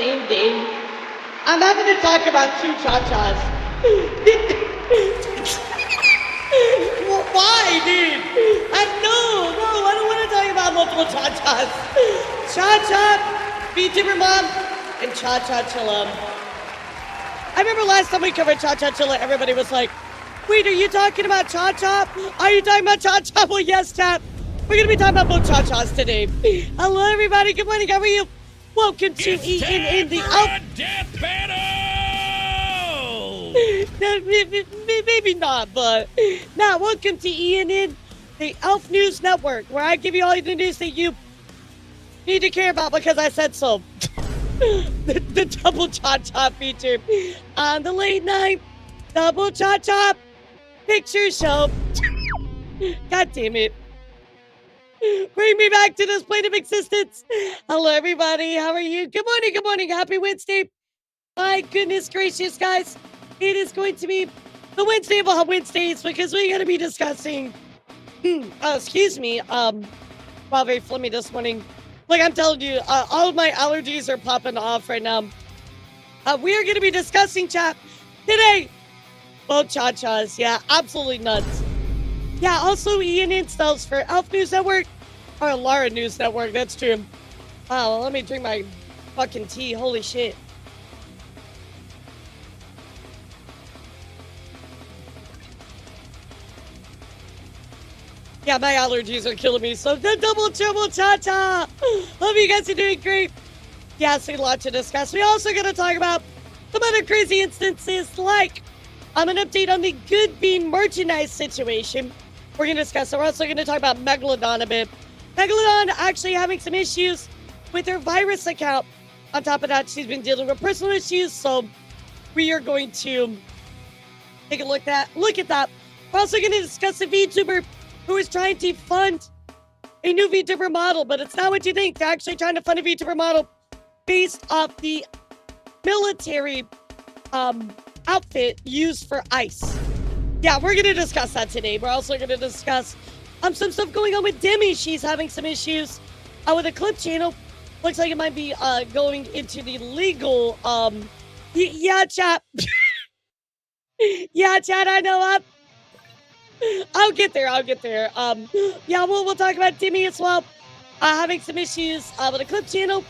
same thing. I'm having to talk about two Chachas. Why, dude? No, I don't want to talk about multiple Chachas. Chacha, vtuber mom, and Chachachilla. I remember last time we covered Chachachilla, everybody was like, wait, are you talking about Chacha? Are you talking about Chacha? Well, yes, chat. We're going to be talking about both Chachas today. Hello, everybody. Good morning. How are you? Welcome to Eating in the Death Battle! No, maybe not, but welcome to Ian in the Elf News Network, where I give you all the news that you need to care about because I said so. the double Cha-Cha feature on the late night double Cha-Cha picture show. God damn it. Bring me back to this plane of existence. Hello, everybody. How are you? Good morning. Good morning. Happy Wednesday. My goodness gracious, guys. It is going to be the Wednesday of all Wednesdays because we're going to be discussing, excuse me, well, very flummy this morning. Like I'm telling you, all of my allergies are popping off right now. We are going to be discussing, chat, today, both Chachas. Yeah, absolutely nuts. Yeah, also Ian installs for Elf News Network, or Elara News Network, that's true. Wow, let me drink my fucking tea, holy shit. Yeah, my allergies are killing me, so the double trouble Cha-Cha! Hope you guys are doing great. Yeah, so a lot to discuss. We also going to talk about some other crazy instances, like an update on the Good Bean merchandise situation. We're going to discuss it. We're also going to talk about Megalodon a bit. Megalodon actually having some issues with her virus account. On top of that, she's been dealing with personal issues, so we are going to take a look at that. We're also going to discuss a VTuber who is trying to fund a new VTuber model, but it's not what you think. They're actually trying to fund a VTuber model based off the military outfit used for ice. Yeah, we're going to discuss that today. We're also going to discuss some stuff going on with Demi. She's having some issues with a clip channel. Looks like it might be going into the legal, yeah, chat. Yeah, chat, I know. I'll get there. Yeah, we'll talk about Demi as well. Having some issues with a clip channel.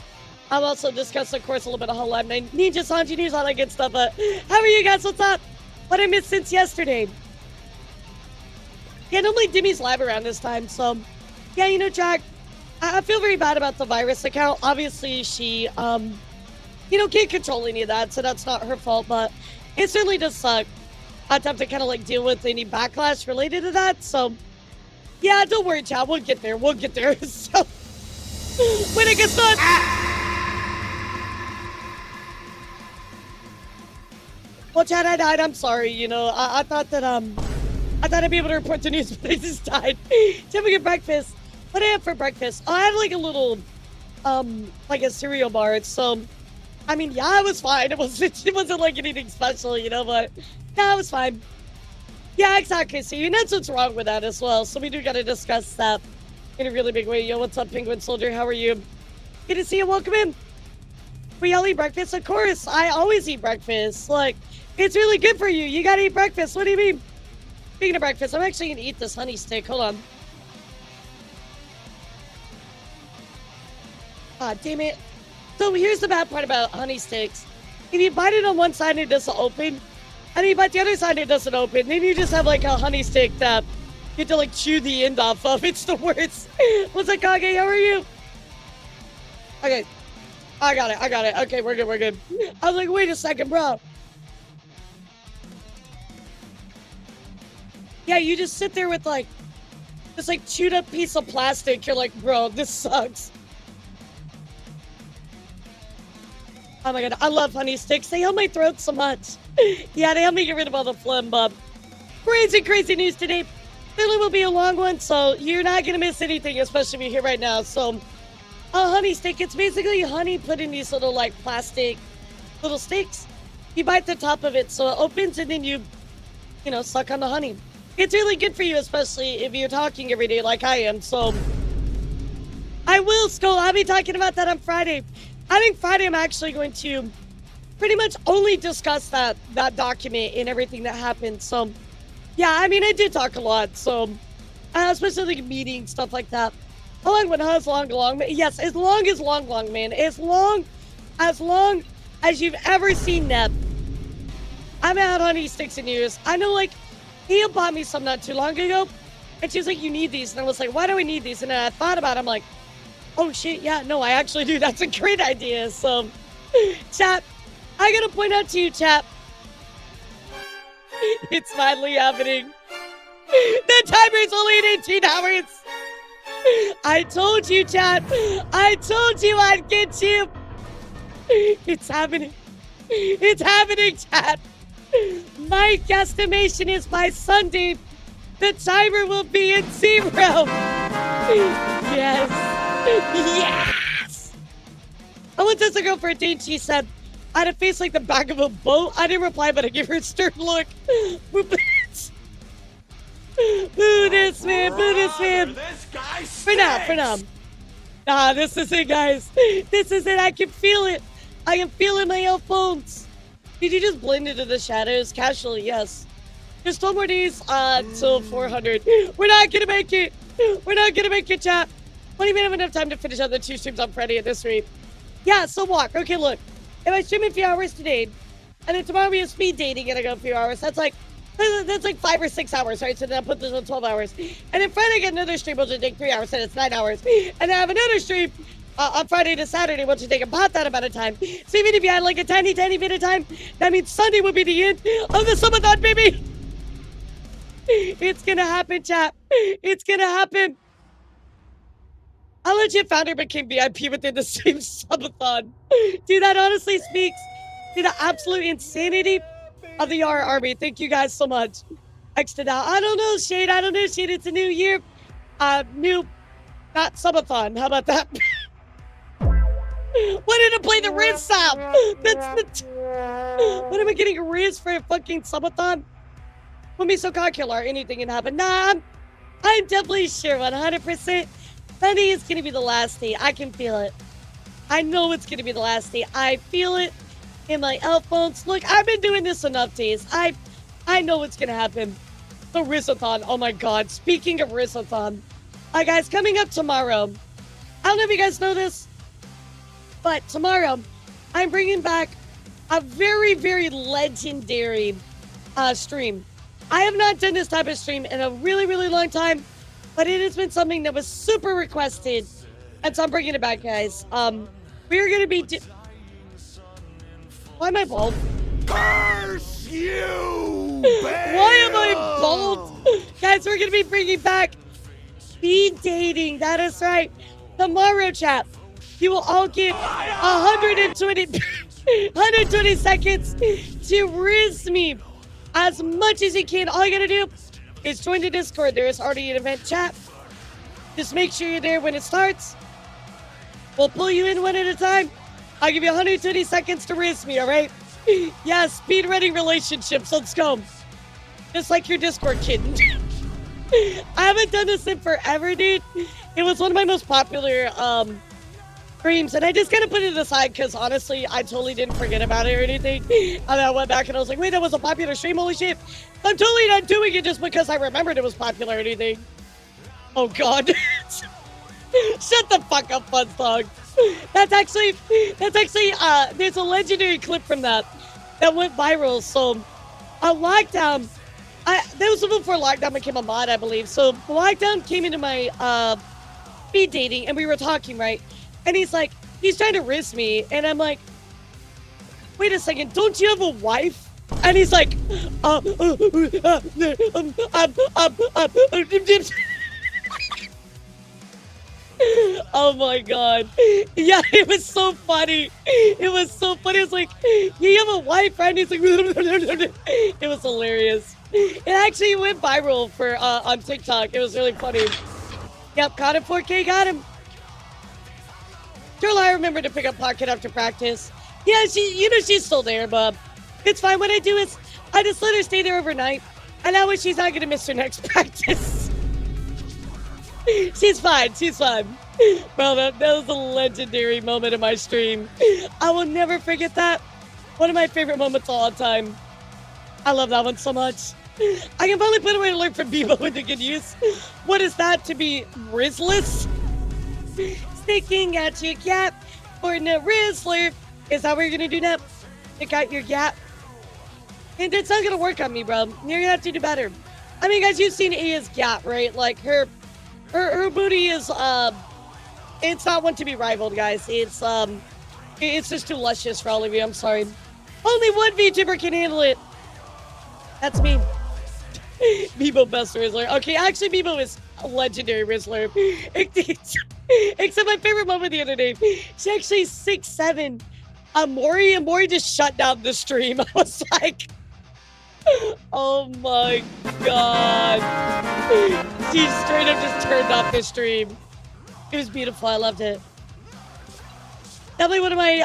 I'll also discuss, of course, a little bit of Hololive Ninja Sanji news, all that good stuff. How are you guys? What's up? What I missed since yesterday? Yeah, normally Demi's live around this time, so yeah, you know, Jack, I feel very bad about the virus account. Obviously, she, can't control any of that, so that's not her fault, but it certainly does suck. I'd have to kind of like deal with any backlash related to that, so yeah, don't worry, Chad, we'll get there. So, when it gets done. Well, Chad, I died. I'm sorry. I thought that I'd be able to report the news, but I just died. Time to get breakfast. What did I have for breakfast? I had like a little, like a cereal bar. So, I mean, yeah, it was fine. It wasn't like anything special, but yeah, it was fine. Yeah, exactly. So, that's what's wrong with that as well. So we do got to discuss that in a really big way. Yo, what's up, Penguin Soldier? How are you? Good to see you. Welcome in. We all eat breakfast? Of course. I always eat breakfast. Like, it's really good for you. You got to eat breakfast. What do you mean? Speaking of breakfast, I'm actually going to eat this honey stick. Hold on. Ah, damn it. So here's the bad part about honey sticks. If you bite it on one side and it doesn't open, and you bite the other side and it doesn't open, then you just have like a honey stick that you have to like chew the end off of. It's the worst. What's up, Kage? How are you? Okay. I got it. Okay, we're good. I was like, wait a second, bro. Yeah, you just sit there with like this like chewed up piece of plastic. You're like, bro, this sucks. Oh my god, I love honey sticks. They help my throat so much. Yeah, they help me get rid of all the phlegm, but crazy news today. Really will be a long one, so you're not gonna miss anything, especially if you're here right now. So, a honey stick, it's basically honey put in these little like plastic little sticks. You bite the top of it so it opens and then you suck on the honey. It's really good for you, especially if you're talking every day like I am. So I will, Skull. I'll be talking about that on Friday. I think Friday I'm actually going to pretty much only discuss that document and everything that happened. So, yeah, I mean, I did talk a lot. So, especially like meetings, stuff like that. How long when how long? Yes, as long as long, man. As long as you've ever seen Neb. I'm out on these sticks and years. I know, like, Ia bought me some not too long ago, and she was like, you need these. And I was like, why do I need these? And then I thought about it. I'm like, oh, shit, yeah, no, I actually do. That's a great idea. So, chat, I gotta point out to you, chat. It's finally happening. The timer is only at 18 hours. I told you, chat. I told you I'd get you. It's happening. It's happening, chat. My guesstimation is by Sunday, the timer will be at 0. Yes. Yes. I went to this girl for a date. She said, I had a face like the back of a boat. I didn't reply, but I gave her a stern look. Boo this, man. Boo this, man. For now. Nah, this is it, guys. This is it. I can feel it. I can feel it in my earphones. Did you just blend into the shadows? Casually, yes. Just 12 more days till 400. We're not gonna make it. We're not gonna make it, chat. Won't even have enough time to finish out the 2 streams on Friday at this rate. Yeah, so walk. Okay, look. If I stream a few hours today, and then tomorrow we have speed dating and I go a few hours, that's like 5 or 6 hours, right? So then I'll put this on 12 hours. And then Friday I get another stream, which will take 3 hours, and it's 9 hours. And then I have another stream on Friday to Saturday, which will take about that amount of time. So even if you had like a tiny bit of time, that means Sunday will be the end of the subathon, baby. It's gonna happen, chat. It's gonna happen. How legit founder became VIP within the same subathon. Dude, that honestly speaks to the absolute insanity of the R Army. Thank you guys so much. Extra now. I don't know, Shade. It's a new year. Not subathon. How about that? Wanted to play the Riz sound. What am I getting a Riz for a fucking subathon? Wouldn't be so cocky, or anything can happen. Nah, I'm definitely sure 100%. Sunday is gonna be the last day. I can feel it. I know it's gonna be the last day. I feel it in my earphones. Look, I've been doing this enough days. I know what's gonna happen. The Rizathon. Oh my god. Speaking of Rizathon. Guys, coming up tomorrow. I don't know if you guys know this, but tomorrow I'm bringing back a very, very legendary stream. I have not done this type of stream in a really, really long time, but it has been something that was super requested, and so I'm bringing it back, guys. We're gonna be Why am I bald? Curse you! Why am I bald? Guys, we're gonna be bringing back speed dating. That is right. Tomorrow, chat, you will all get 120 seconds to riz me as much as you can. All you gotta do is join the Discord. There is already an event chat. Just make sure you're there when it starts. We'll pull you in one at a time. I'll give you 120 seconds to riz me, all right? Yeah, speed running relationships. Let's go. Just like your Discord kitten. I haven't done this in forever, dude. It was one of my most popular streams, and I just kind of put it aside because honestly, I totally didn't forget about it or anything. And I went back and I was like, wait, that was a popular stream? Holy shit. I'm totally not doing it just because I remembered it was popular or anything. Oh, God. Shut the fuck up, Fun Dog. That's actually, there's a legendary clip from that went viral. So, on lockdown, that was before lockdown became a mod, I believe. So, lockdown came into my speed dating, and we were talking, right? And he's like, he's trying to riz me, and I'm like, wait a second, don't you have a wife? And he's like, oh my god. Yeah, it was so funny. It was so funny. It was like, you have a wife, right? And he's like, it was hilarious. It actually went viral for on TikTok. It was really funny. Yep, caught him 4K, got him. Girl, I remember to pick up Pocket after practice. Yeah, she's still there, but it's fine. What I do is I just let her stay there overnight, and that way she's not gonna miss her next practice. She's fine. She's fine. Bro, that was a legendary moment in my stream. I will never forget that. One of my favorite moments of all time. I love that one so much. I can finally put away to learn from Bebo into good use. What is that to be Rizzless? Sticking at your gap for the Rizzler. Is that what you're gonna do now? Stick out your gap? And it's not gonna work on me, bro. You're gonna have to do better. I mean, guys, you've seen Aya's gap, right? Like her booty is it's not one to be rivaled, guys. It's just too luscious for all of you. I'm sorry. Only one VTuber can handle it. That's me. Bebo best Rizzler. Okay, actually Bebo is a legendary Rizzler. Except my favorite moment the other day. She actually 6'7". Mori just shut down the stream. I was like, oh my god. She straight up just turned off the stream. It was beautiful. I loved it. Definitely one of my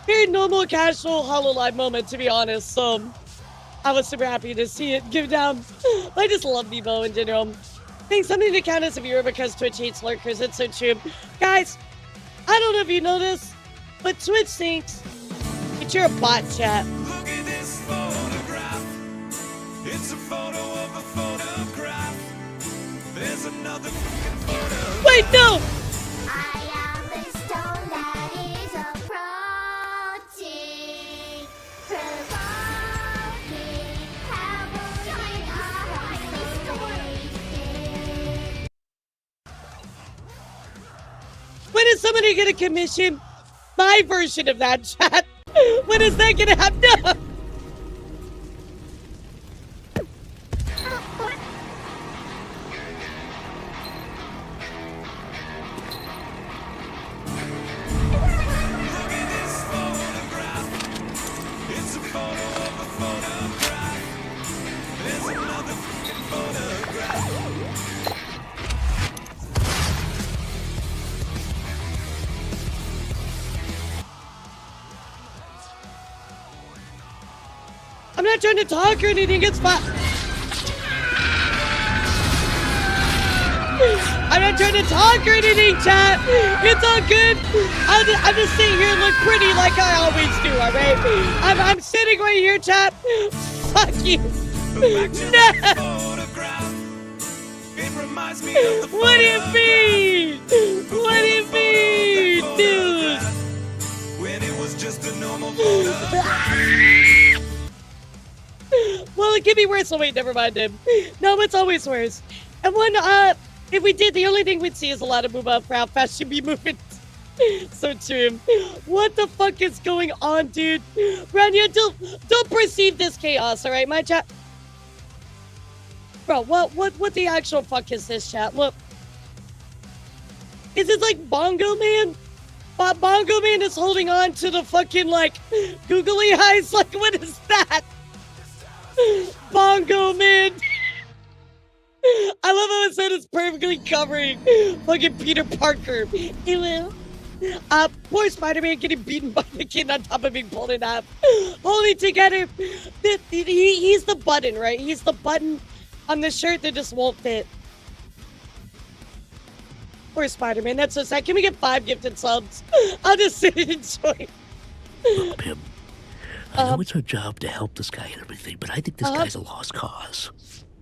very normal, casual HoloLive moments, to be honest. So I was super happy to see it give down. I just love Bebo in general. I think something to count as a viewer because Twitch hates lurkers. It's so true. Guys, I don't know if you know this, but Twitch thinks that you're a bot, chat. Look at this photograph. It's a photo of a photograph. There's another fucking photo. Wait, no! I am the stone that is approaching, provoking, harrowing isolation. When is somebody gonna commission my version of that, chat? When is that gonna happen? No! Look at this photograph. It's a photo of a photograph. There's another fucking photograph. I'm not trying to talk or anything, it's fine. I'm not trying to talk or anything, chat. It's all good. I'm just sitting here and look pretty like I always do, alright? I'm sitting right here, chat. Fuck you. Back to No. that photograph. It reminds me of the What do you photograph. mean? What do you mean, dude? When it was just a normal photograph. Well, it could be worse. Oh, wait, never mind him. No, it's always worse. And when, if we did, the only thing we'd see is a lot of move up for how fast she'd be moving. So true. What the fuck is going on, dude? Rania, don't perceive this chaos, all right, my chat? Bro, what the actual fuck is this, chat? Look. Is it like Bongo Man? Bongo Man is holding on to the fucking, like, googly eyes? Like, what is that? Bongo Man. I love how it said it's perfectly covering fucking Peter Parker. Hello. Poor Spider-Man getting beaten by the kid on top of being pulled in half. Holding together. He's the button, right? He's the button on the shirt that just won't fit. Poor Spider-Man. That's so sad. Can we get 5 gifted subs? I'll just sit and enjoy. Look, Pim, I know it's our job to help this guy and everything, but I think this guy's a lost cause.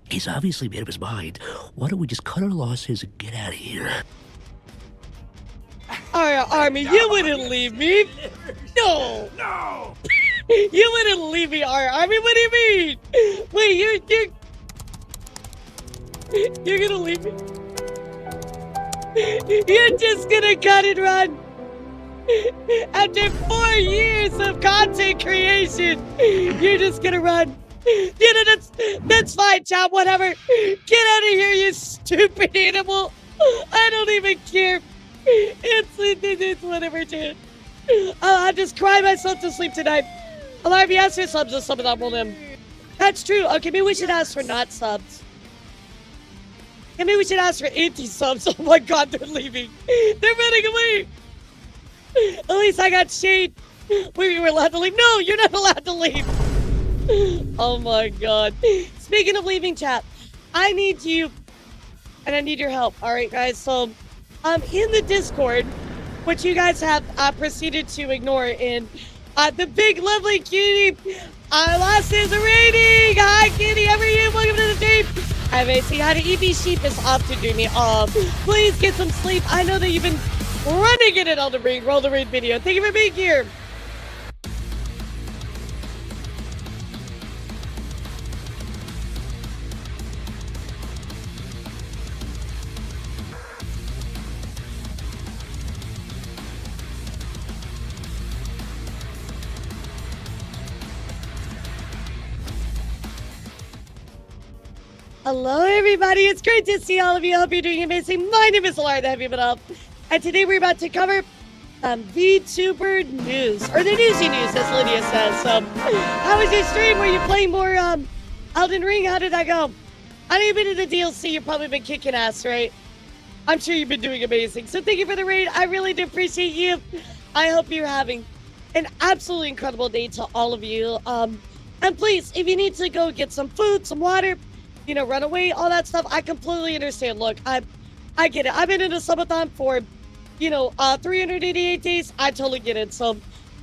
He's obviously made up his mind. Why don't we just cut our losses and get out of here? Alright, Army, you wouldn't leave me. No. No! You wouldn't leave me, Army. What do you mean? Wait, you're gonna leave me? You're just gonna cut and run? After 4 years of content creation, you're just gonna run? You know, that's fine, chat, whatever. Get out of here, you stupid animal. I don't even care. It's whatever, dude. I'll just cry myself to sleep tonight. Alarm, you ask for subs or some of that will them. That's true. Okay, maybe we should ask for not subs. And maybe we should ask for anti-subs. Oh my god, they're leaving. They're running away. At least I got shade. We were allowed to leave. No, you're not allowed to leave. Oh my god. Speaking of leaving, chat, I need you and I need your help. All right, guys. So, in the Discord, which you guys have proceeded to ignore, in the big lovely cutie, last is a rating. Hi, kitty. How are you? Welcome to the stream. Hi, Macy. How to EB Sheep is off to do me. Please get some sleep. I know that you've been running in it on the ring. Roll the ring video. Thank you for being here. Hello, everybody. It's great to see all of you. I hope you're doing amazing. My name is Elara, the Heavy Vedal, and today we're about to cover vtuber news, or the newsy news, as Lydia says. How was your stream? Were you playing more Elden Ring? How did that go? I know you've been in the DLC. You've probably been kicking ass, right? I'm sure you've been doing amazing. So thank you for the raid. I really do appreciate you. I hope you're having an absolutely incredible day to all of you. And please, if you need to go get some food, some water, you know, run away, all that stuff, I completely understand. Look, I get it. I've been in a subathon for, 388 days. I totally get it. So,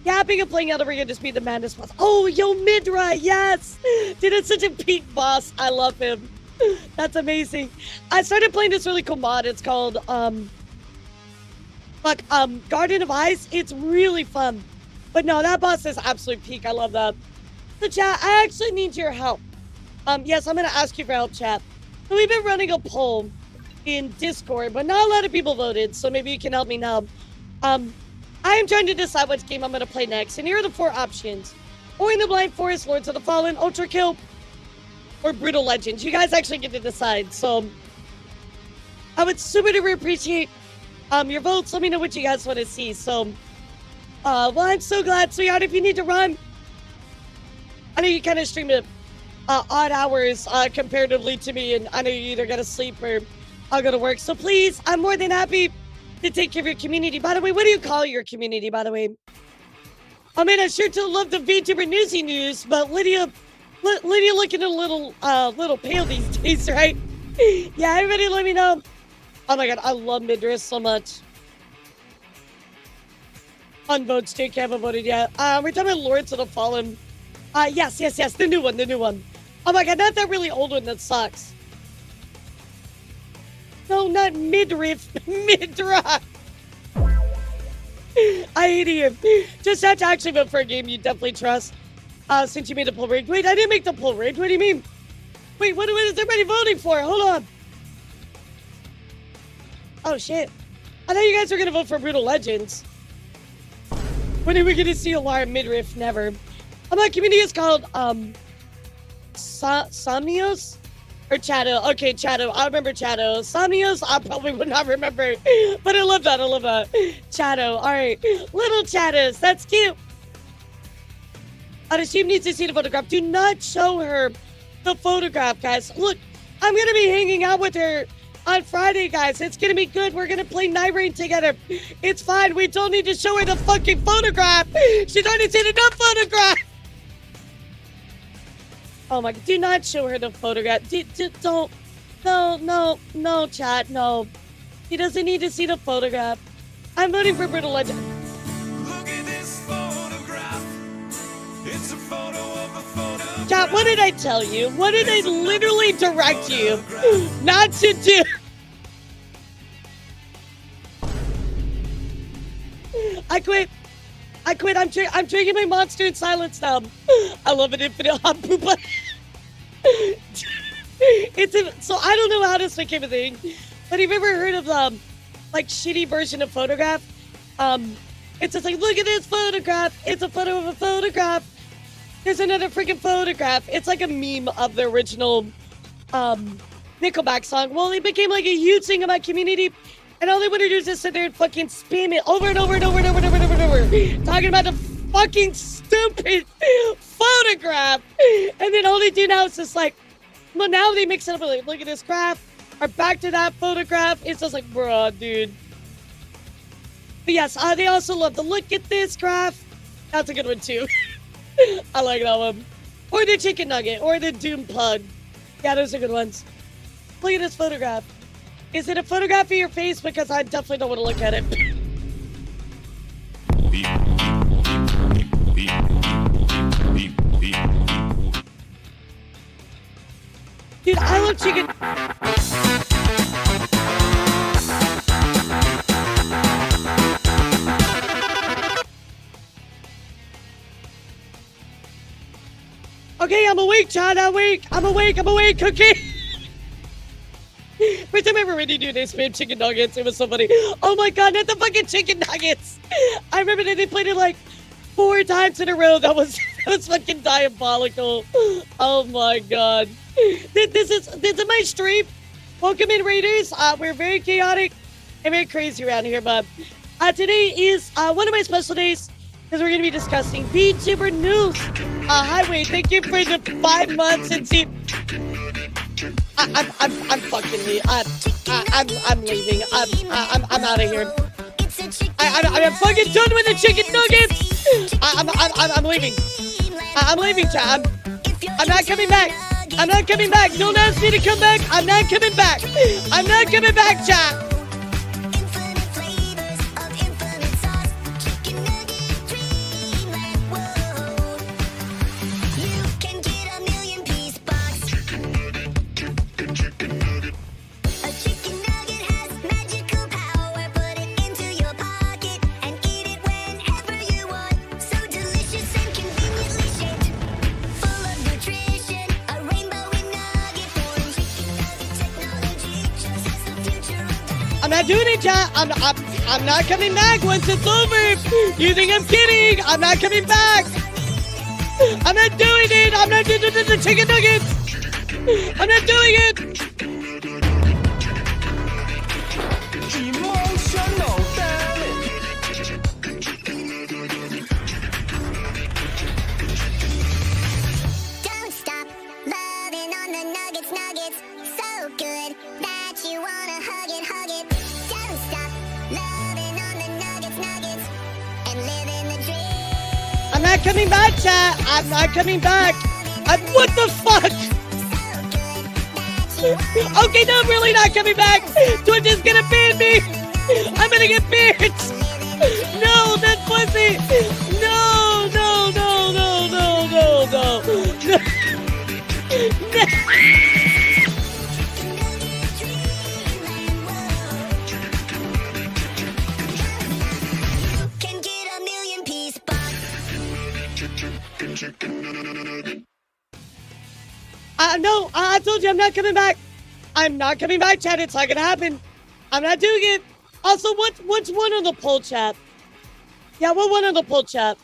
yapping and playing Elden Ring and just be the madness boss. Oh, yo, Midra, yes! Dude, it's such a peak boss. I love him. That's amazing. I started playing this really cool mod. It's called, Garden of Ice. It's really fun. But no, that boss is absolute peak. I love that. So, chat, I actually need your help. Yes, I'm going to ask you for help, chat. So we've been running a poll in Discord, but not a lot of people voted, so maybe you can help me now. I am trying to decide which game I'm going to play next, and here are the 4 options. Ori and the Blind Forest, Lords of the Fallen, Ultra Kill, or Brutal Legends. You guys actually get to decide, so I would super duper appreciate your votes. Let me know what you guys want to see. So, well, I'm so glad, sweetheart. If you need to run, I know you kind of stream it odd hours comparatively to me, and I know you either gotta sleep or I'll go to work. So please, I'm more than happy to take care of your community. By the way, what do you call your community, by the way? I mean, I sure do love the VTuber newsy news, but Lydia looking a little pale these days, right? Yeah, everybody let me know. Oh my god, I love Midris so much. Unvotes, Jake, haven't voted yet. We're talking about Lords of the Fallen. Yes, the new one. Oh my god, not that really old one that sucks. No, not midriff, midra. I hate him. Just had to actually vote for a game you definitely trust. Since you made the poll rigged. Wait, I didn't make the poll rigged. What do you mean? Wait, what is everybody voting for? Hold on. Oh shit. I thought you guys were gonna vote for Brutal Legends. When are we gonna see Elara midriff? Never. My community is called, Somnios? Or Chato. Okay, Chato. I remember Chato. Somnios, I probably would not remember. But I love that. Chato. Alright. Little Chatos. That's cute. She needs to see the photograph. Do not show her the photograph, guys. Look, I'm going to be hanging out with her on Friday, guys. It's going to be good. We're going to play Night Rain together. It's fine. We don't need to show her the fucking photograph. She's already seen enough photograph. Oh my god, do not show her the photograph. Don't. No, chat, no. He doesn't need to see the photograph. I'm voting for Brutal Legend. Look at this photograph. It's a photo of a photograph. Chat, what did I tell you? What did I literally direct you not to do? I quit. I'm drinking my Monster in silence now. I love an infinite hot poop. So I don't know how this became a thing, but have you ever heard of shitty version of photograph? It's just like, look at this photograph. It's a photo of a photograph. There's another freaking photograph. It's like a meme of the original Nickelback song. Well, it became like a huge thing in my community. And all they want to do is just sit there and fucking spam it over and over. Talking about the fucking stupid photograph. And then all they do now is just like, well, now they mix it up with like, look at this graph. Or back to that photograph. It's just like, bro, dude. But yes, they also love the look at this graph. That's a good one too. I like that one. Or the chicken nugget. Or the Doom pug. Yeah, those are good ones. Look at this photograph. Is it a photograph of your face? Because I definitely don't want to look at it. Dude, I love chicken. Okay, I'm awake, John. I'm awake. I'm awake. Okay. First time I ever really do this, man, chicken nuggets. It was so funny. Oh my god, not the fucking chicken nuggets. I remember that they played it like 4 times in a row. That was fucking diabolical. Oh my god. This is my stream. Welcome in, Raiders. We're very chaotic and very crazy around here, but today is one of my special days because we're gonna be discussing VTuber news. Highway, thank you for the 5 months and see. I'm fucking leaving. I'm leaving. I'm out of here. I'm fucking done with the chicken nuggets. I'm leaving. I'm leaving, chat. I'm not coming back. I'm not coming back. Don't ask me to come back. I'm not coming back. I'm not coming back, chat. I'm not doing it, chat. I'm not coming back once it's over. You think I'm kidding? I'm not coming back. I'm not doing it. I'm not doing the chicken nuggets. I'm not doing it. Emotional damage. Don't stop loving on the nuggets, so good that you wanna hug it. Don't stop loving on the nuggets, and living the dream. I'm not coming back, chat. I'm not coming back. What the fuck? Okay, no, I'm really not coming back. Twitch is gonna ban me. I'm gonna get banned. No, that pussy. No. Can get a million piece box. No, I told you I'm not coming back. I'm not coming back, chat. It's not gonna happen. I'm not doing it. Also, what's one on the poll, chat? Yeah, what one on the poll, chat?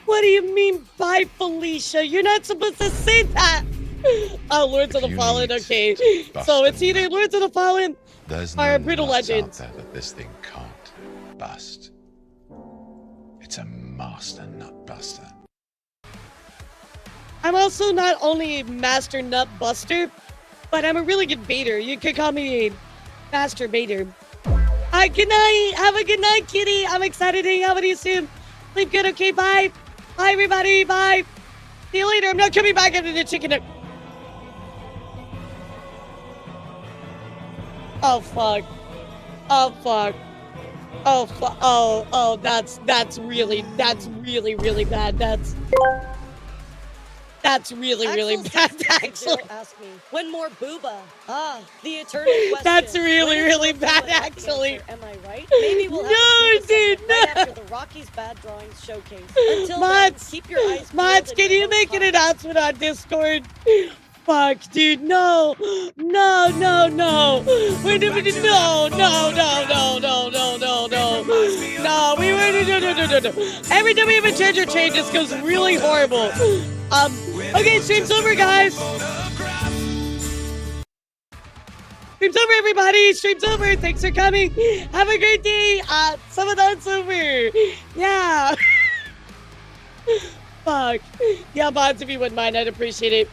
What do you mean by Felicia? You're not supposed to say that. Oh, Lords of the Fallen. Okay, so it's either Lords of the Fallen There's or no Brutal nuts out Legends. there that this thing can't bust. It's a master nut buster. I'm also not only a master nut buster, but I'm a really good baiter. You could call me a master baiter. Good night. Have a good night, kitty. I'm excited to hang out with you soon. Sleep good, okay? Bye. Bye, everybody. Bye. See you later. I'm not coming back after the chicken. Oh, fuck. Oh, fuck. Oh, fuck. Oh, that's really, really bad. That's really bad, actually. Ask me, when more booba? The eternal question. That's really, When is really more bad, booba? actually. Am I right? Maybe we'll have No, a booba dude, segment right no. after the Rockies Bad Drawings showcase. Until Mods, then, keep your eyes peeled Mods, and can your you nose make an hot. announcement on Discord? Fuck, dude, no. No. Wait a minute, no. No, we were, no. Every time we have a treasure change, this goes really horrible. Okay, stream's over, guys. Stream's over, everybody. Stream's over. Thanks for coming. Have a great day. Some of that's over. Yeah. Fuck. Yeah, Mods, if you wouldn't mind, I'd appreciate it.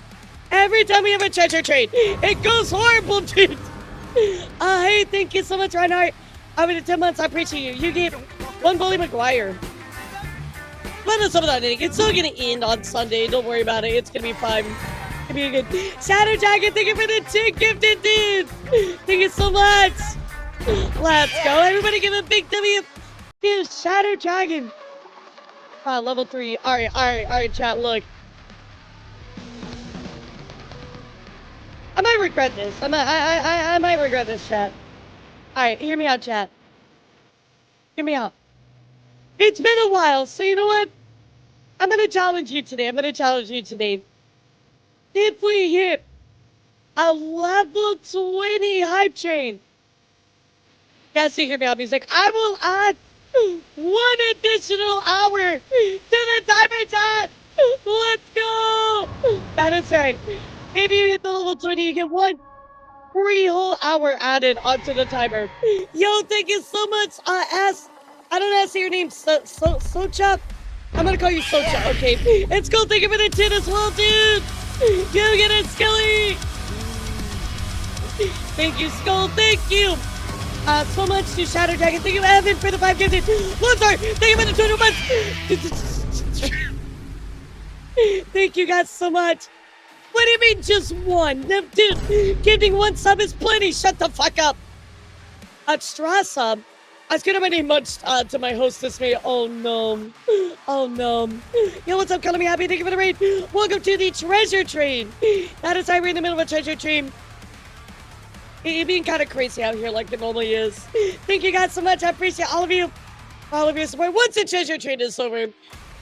Every time we have a treasure trade, it goes horrible, dude. Hey, thank you so much, Reinhardt. Over the 10 months, I appreciate you. You gave one Bully McGuire. But some of that, it's still gonna end on Sunday. Don't worry about it. It's gonna be fine. Give me a good Shadow Dragon. Thank you for the 2 gifted, dude. Thank you so much. Let's go. Everybody give a big W. Dude, Shadow Dragon. Level 3. All right, chat. Look. I might regret this. I might regret this, chat. All right, hear me out, chat. Hear me out. It's been a while, so you know what? I'm gonna challenge you today. If we hit a level 20 hype train, yes, you hear me out. He's like, I will add 1 additional hour to the timer, chat. Let's go. That is right. If you hit the level 20, you get 1 free whole hour added onto the timer. Yo, thank you so much, S. I don't know how to say your name, Socha? I'm gonna call you Socha, okay? It's cool, thank you for the 10 as well, dude! You get it, Skelly! Thank you, Skull, thank you! So much to Shadow Dragon, thank you, Evan, for the 5 gifted! Lozar, thank you for the 20 months! Thank you guys so much! What do you mean just 1? Dude, giving 1 sub is plenty, shut the fuck up! Straw sub? I was getting my name munched to my hostess mate. Oh no. Oh no. Yo, what's up, Color Me Happy? Thank you for the raid. Welcome to the treasure train. That is how we're in the middle of a treasure train. It being kind of crazy out here like it normally is. Thank you guys so much. I appreciate all of you. All of your support. Once the treasure train is over,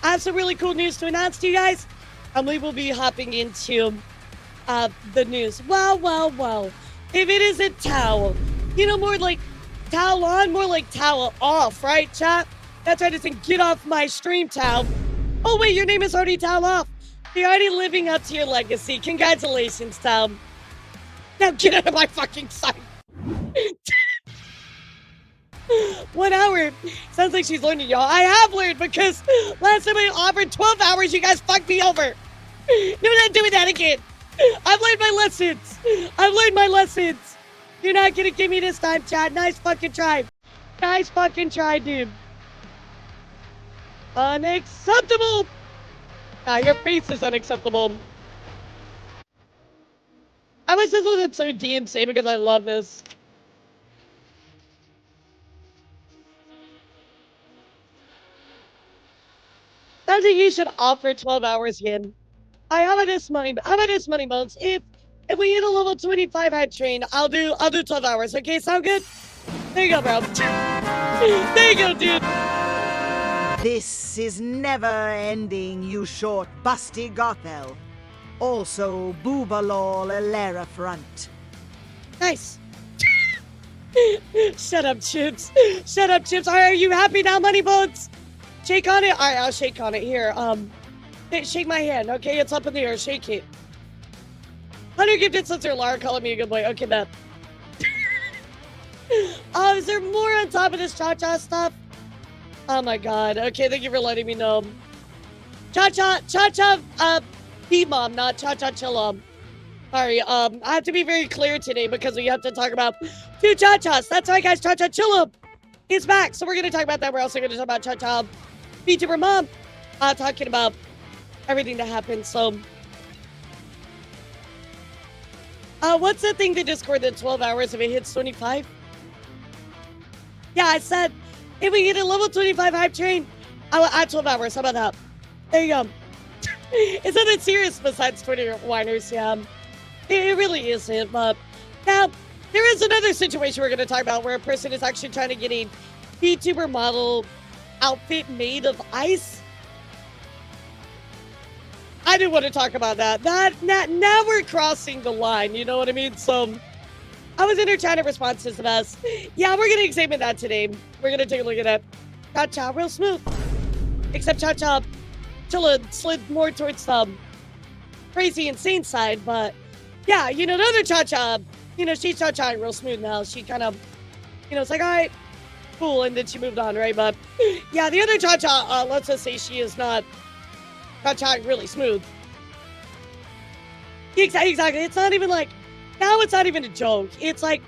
I have some really cool news to announce to you guys. We will be hopping into the news. Well. If it isn't towel, you know, more like towel on, more like towel off, right, chat? That's right, it's saying get off my stream, towel. Oh, wait, your name is already towel off. You're already living up to your legacy. Congratulations, towel. Now get out of my fucking sight. 1 hour. Sounds like she's learning, y'all. I have learned because last time I offered 12 hours, you guys fucked me over. No, not doing that again. I've learned my lessons. You're not gonna give me this time, Chad. Nice fucking try. Nice fucking try, dude. Unacceptable. Your face is unacceptable. I wish this was episode DMC because I love this. I think you should offer 12 hours again. How about this money bones? If we hit a level 25 hype train, I'll do 12 hours. Okay, sound good? There you go, bro. There you go, dude. This is never ending, you short, busty Gothel. Also, Boobalol elara front. Nice. Shut up, Chips. Shut up, Chips. Are you happy now, money bones? Shake on it. All right, I'll shake on it. Here, shake my hand. Okay, it's up in the air. Shake it. 100 gifted sister Lara calling me a good boy. Okay, Beth. Is there more on top of this Chacha stuff? Oh my god. Okay, thank you for letting me know. Chacha, B-mom, not Chachachilla. Sorry, I have to be very clear today because we have to talk about 2 Chachas. That's right, guys. Chachachilla is back. So we're going to talk about that. We're also going to talk about Chacha, VTuber mom, talking about everything that happened. So, what's the thing to Discord that 12 hours if it hits 25? Yeah, I said if we hit a level 25 hype train, I'll add 12 hours. How about that? There you go. It's nothing serious besides Twitter whiners, yeah. It really isn't, but now there is another situation we're going to talk about where a person is actually trying to get a VTuber model outfit made of ice. I didn't want to talk about that. Now we're crossing the line, you know what I mean? So I was in her chat responses to us. Yeah, we're going to examine that today. We're going to take a look at that. Chacha, real smooth. Except Chacha slid more towards the crazy, insane side, but yeah, you know, the other Chacha, you know, she's Chacha real smooth now. She kind of, you know, it's like, all right, cool, and then she moved on, right? But yeah, the other Chacha, let's just say she is not Chacha really smooth. Exactly. It's not even like, now it's not even a joke. It's like,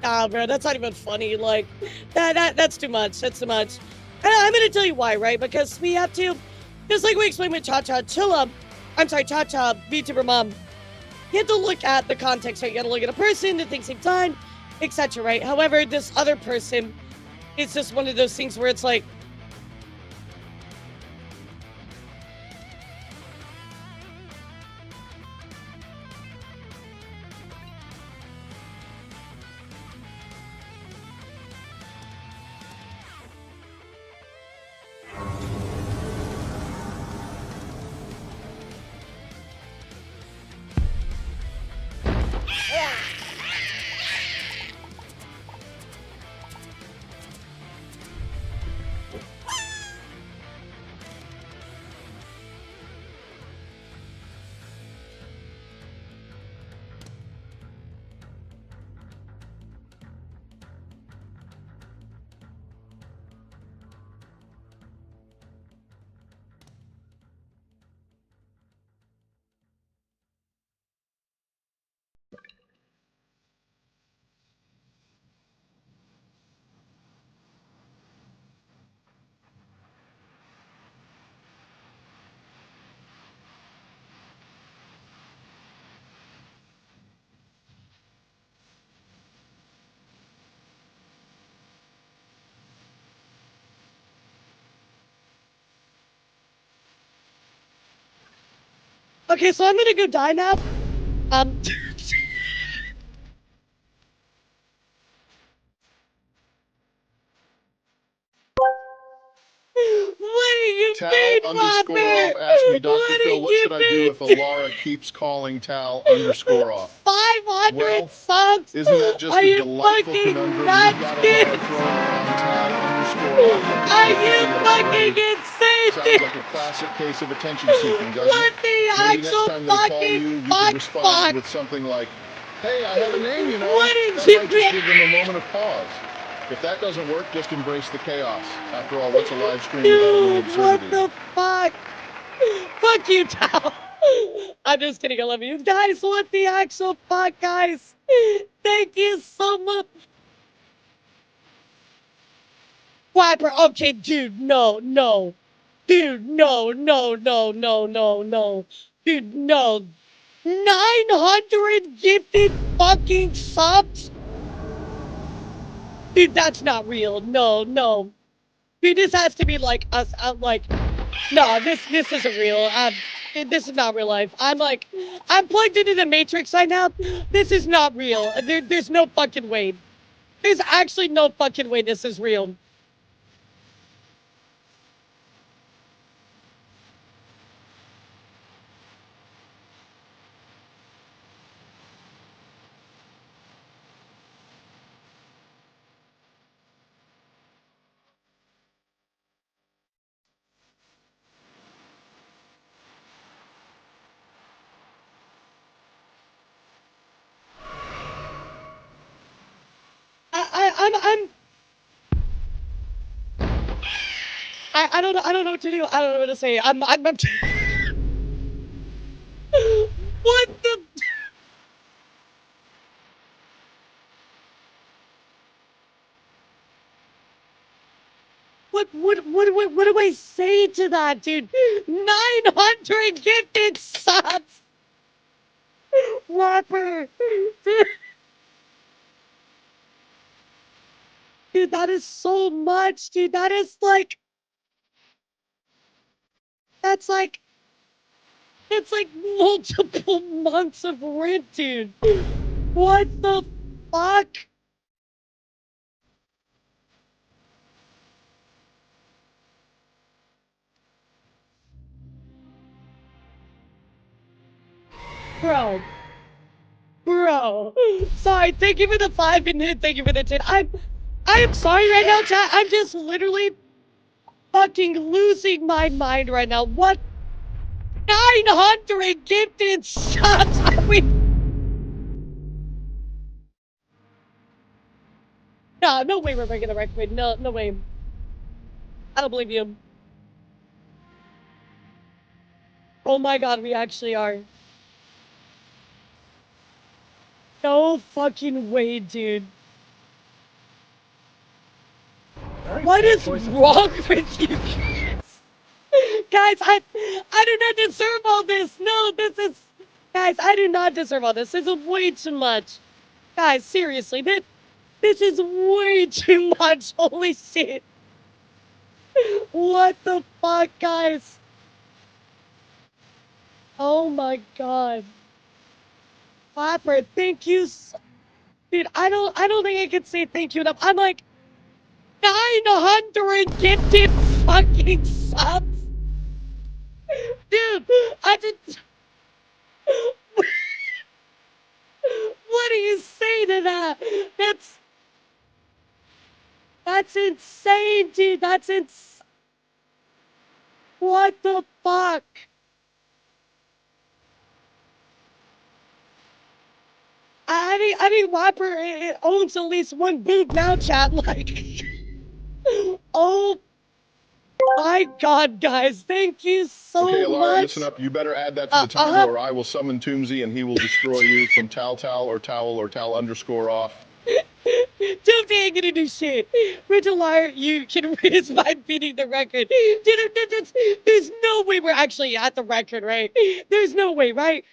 nah, bro, that's not even funny. Like, that's too much. That's too much. And I'm going to tell you why, right? Because we have to, just like we explained with Chachachilla, I'm sorry, Chacha, VTuber mom. You have to look at the context, right? You gotta look at a person, the things they've done, etc., right? However, this other person, it's just one of those things where it's like, okay, so I'm gonna go die now. What are you Tal been, underscore Robert? off asked me, Dr. What Phil, are what you should I do if been? Elara keeps calling Tal underscore off? 500 Well, subs? isn't that just Are a you delightful fucking conundrum? nuts, You've got dude? Elara throwing around Tal underscore off like it's Are some you hippie at a fucking parade. insane, Sounds dude? like a classic case of attention seeking, doesn't What it? the Maybe next actual time they call fucking you, you could respond fuck? with something like, hey, I have a name, you know. What did That you might just do? give them a moment of pause. If that doesn't work, just embrace the chaos. After all, what's a live stream without a little Dude, what absurdity? the fuck? Fuck you, Tal. I'm just kidding. I love you guys. What the actual fuck, guys? Thank you so much. Wiper. Okay, dude. No, no. Dude, no, no, no, no, no, no. Dude, no. 900 gifted fucking subs? Dude, that's not real. No, no. Dude, this has to be like us. Like, no, this isn't real. This is not real life. I'm plugged into the Matrix right now. This is not real. There's no fucking way. There's actually no fucking way this is real. I'm I don't know what to do. I don't know what to say. I'm what the what do I say to that, dude? 900 gifted subs. Whopper. Dude, that is so much, dude. That is like that's like it's like multiple months of rent, dude. What the fuck? Bro. Bro. Sorry, thank you for the 5 minute, thank you for the 10. I am sorry right now, chat. I'm just literally fucking losing my mind right now. What 900 gifted subs are we? Nah, no way we're making the record. No, no way. I don't believe you. Oh my god, we actually are. No fucking way, dude. What is wrong with you guys? Guys, I do not deserve all this. No, this is, guys, I do not deserve all this. This is way too much. Guys, seriously, this is way too much. Holy shit. What the fuck, guys? Oh my god. Flapper, thank you. Dude, I don't think I can say thank you enough. I'm like 900 gifted fucking subs. Dude, I did. What do you say to that? That's insane, dude. What the fuck? I think Whopper owns at least one boob now, chat. Like, oh my god, guys, thank you so Okay, Elara, much. listen up. You better add that to the title, or I will summon Toomsy and he will destroy you from Tal or Towel or Tal underscore off. Don't ain't gonna do shit. Rachel Liar, you can raise my beating the record. There's no way we're actually at the record, right? There's no way, right?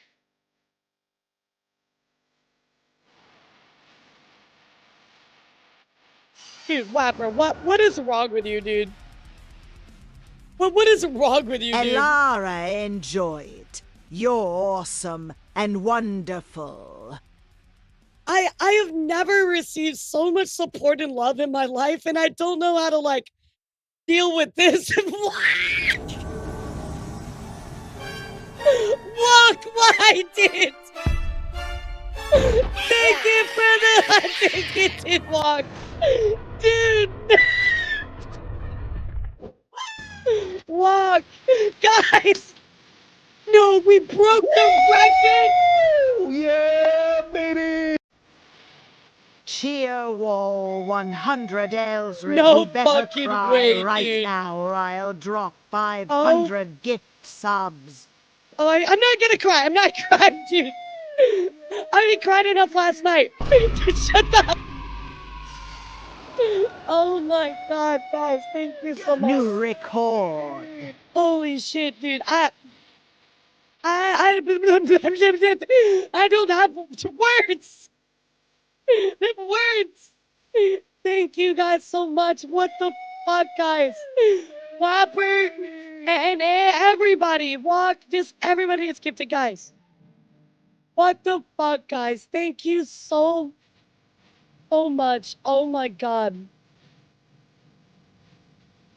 Dude, Whapper, what is wrong with you, dude? What is wrong with you, dude? Elara, enjoy it. You're awesome and wonderful. I have never received so much support and love in my life, and I don't know how to like deal with this. Look what I did! Thank you for the ticketed walk! Dude! Walk! Guys! No, we broke the record! Yeah, baby! Cheer wall 100 Ellsworth. No You better fucking cry way, right dude. now or I'll drop 500 gift subs. Oh, I'm not gonna cry. I'm not crying, dude. I already cried enough last night. Shut up. Oh my god, guys, thank you so much. New record. Holy shit, dude. I don't have words. Words. Thank you guys so much. What the fuck, guys? Whopper and everybody, just everybody is gifted, guys. What the fuck, guys? Thank you so much. Oh my god.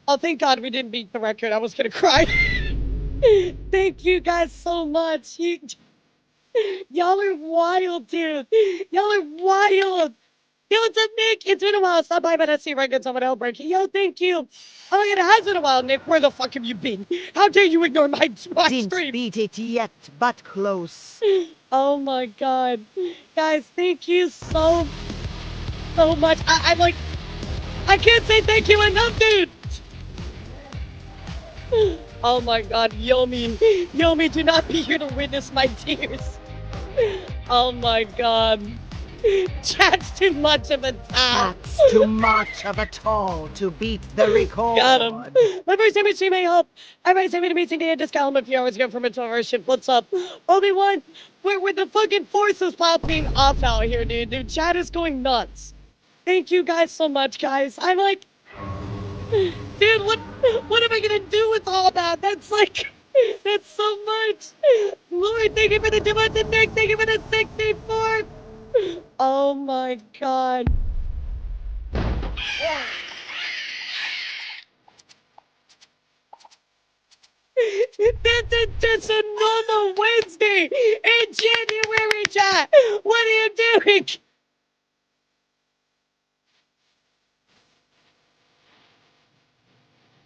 Oh, thank God we didn't beat the record. I was gonna cry. Thank you guys so much. Y'all are wild, dude. Y'all are wild. Yo, what's up, Nick? It's been a while. Stop by, but I see records on an outbreak. Yo, thank you. Oh my God, it has been a while, Nick. Where the fuck have you been? How dare you ignore my Didn't stream? beat it yet, but close. Oh my God. Guys, thank you so much. I'm like, I can't say thank you enough, dude. Oh my god, Yomi, do not be here to witness my tears. Oh my god. Chat's too much of a task. That's too much of a toll to beat the record. Got him. My first image may help. Everybody's having an amazing day at discount. A few hours ago from a 12-hour shift. What's up? Obi-Wan, where the fucking force is popping off out here, dude. Dude, chat is going nuts. Thank you guys so much, guys. I'm like, dude, what am I gonna do with all that? That's like, that's so much. Lord, thank you for the 200 Nick. Thank you for the 64. Oh my god. That's a normal Wednesday in January, chat. What are you doing?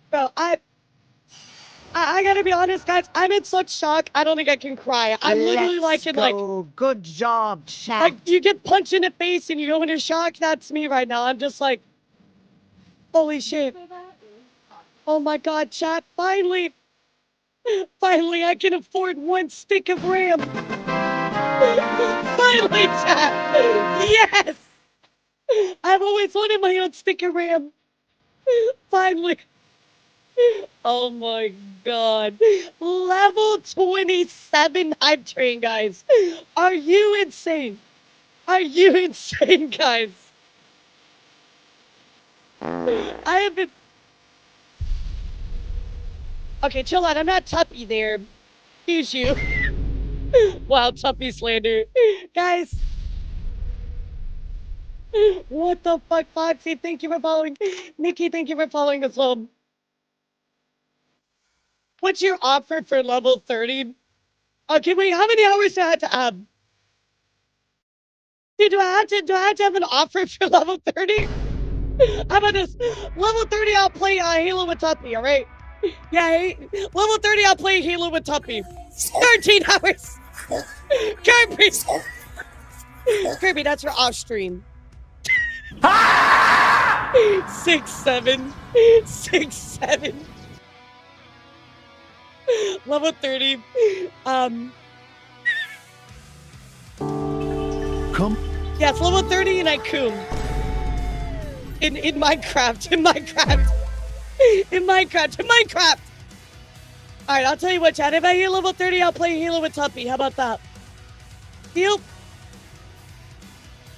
Bro, I gotta be honest, guys. I'm in such shock. I don't think I can cry. I'm literally like in like, Good job, chat. like you get punched in the face and you go into shock. That's me right now. I'm just like, holy shit. Oh my god, chat. Finally, I can afford one stick of RAM. Finally, chat. Yes. I've always wanted my own stick of RAM. Finally. Oh my god. Level 27 hype train, guys. Are you insane? Are you insane, guys? I have been... Okay, chill out. I'm not Tuppy there. Excuse you. Wow, Tuppy slander. Guys. What the fuck, Foxy? Thank you for following. Nikki, thank you for following us home. What's your offer for level 30? Okay, wait, how many hours do I have to add? Dude, do I have to have an offer for level 30? How about this? Level 30, I'll play Halo with Tuppy, alright? Yeah, level 30, I'll play Halo with Tuppy. 13 hours! Kirby! Kirby, that's your off stream. 6-7. 6-7. Level 30. Come. Yes, level 30 and I coom. In Minecraft. In Minecraft. In Minecraft. In Minecraft. Alright, I'll tell you what, chat. If I hit level 30, I'll play Halo with Tuppy. How about that? Deal?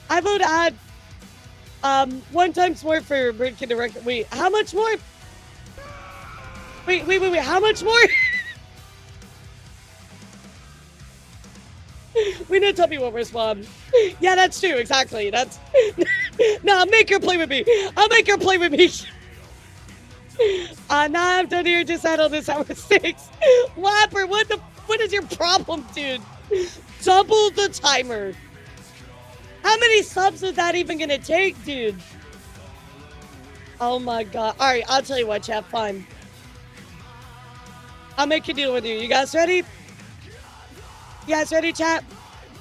I vote add 1 times more for Bird Kid Direct. Wait, how much more? Wait, how much more? We know Tuppy won't respond. Yeah, that's true, exactly. That's no, I'll make her play with me. I'll make her play with me. Now I'm done here. Just handle this hour 6. Whopper, what is your problem, dude? Double the timer. How many subs is that even gonna take, dude? Oh my god. Alright, I'll tell you what, chat, fine. I'll make a deal with you. You guys ready? You guys ready, chat?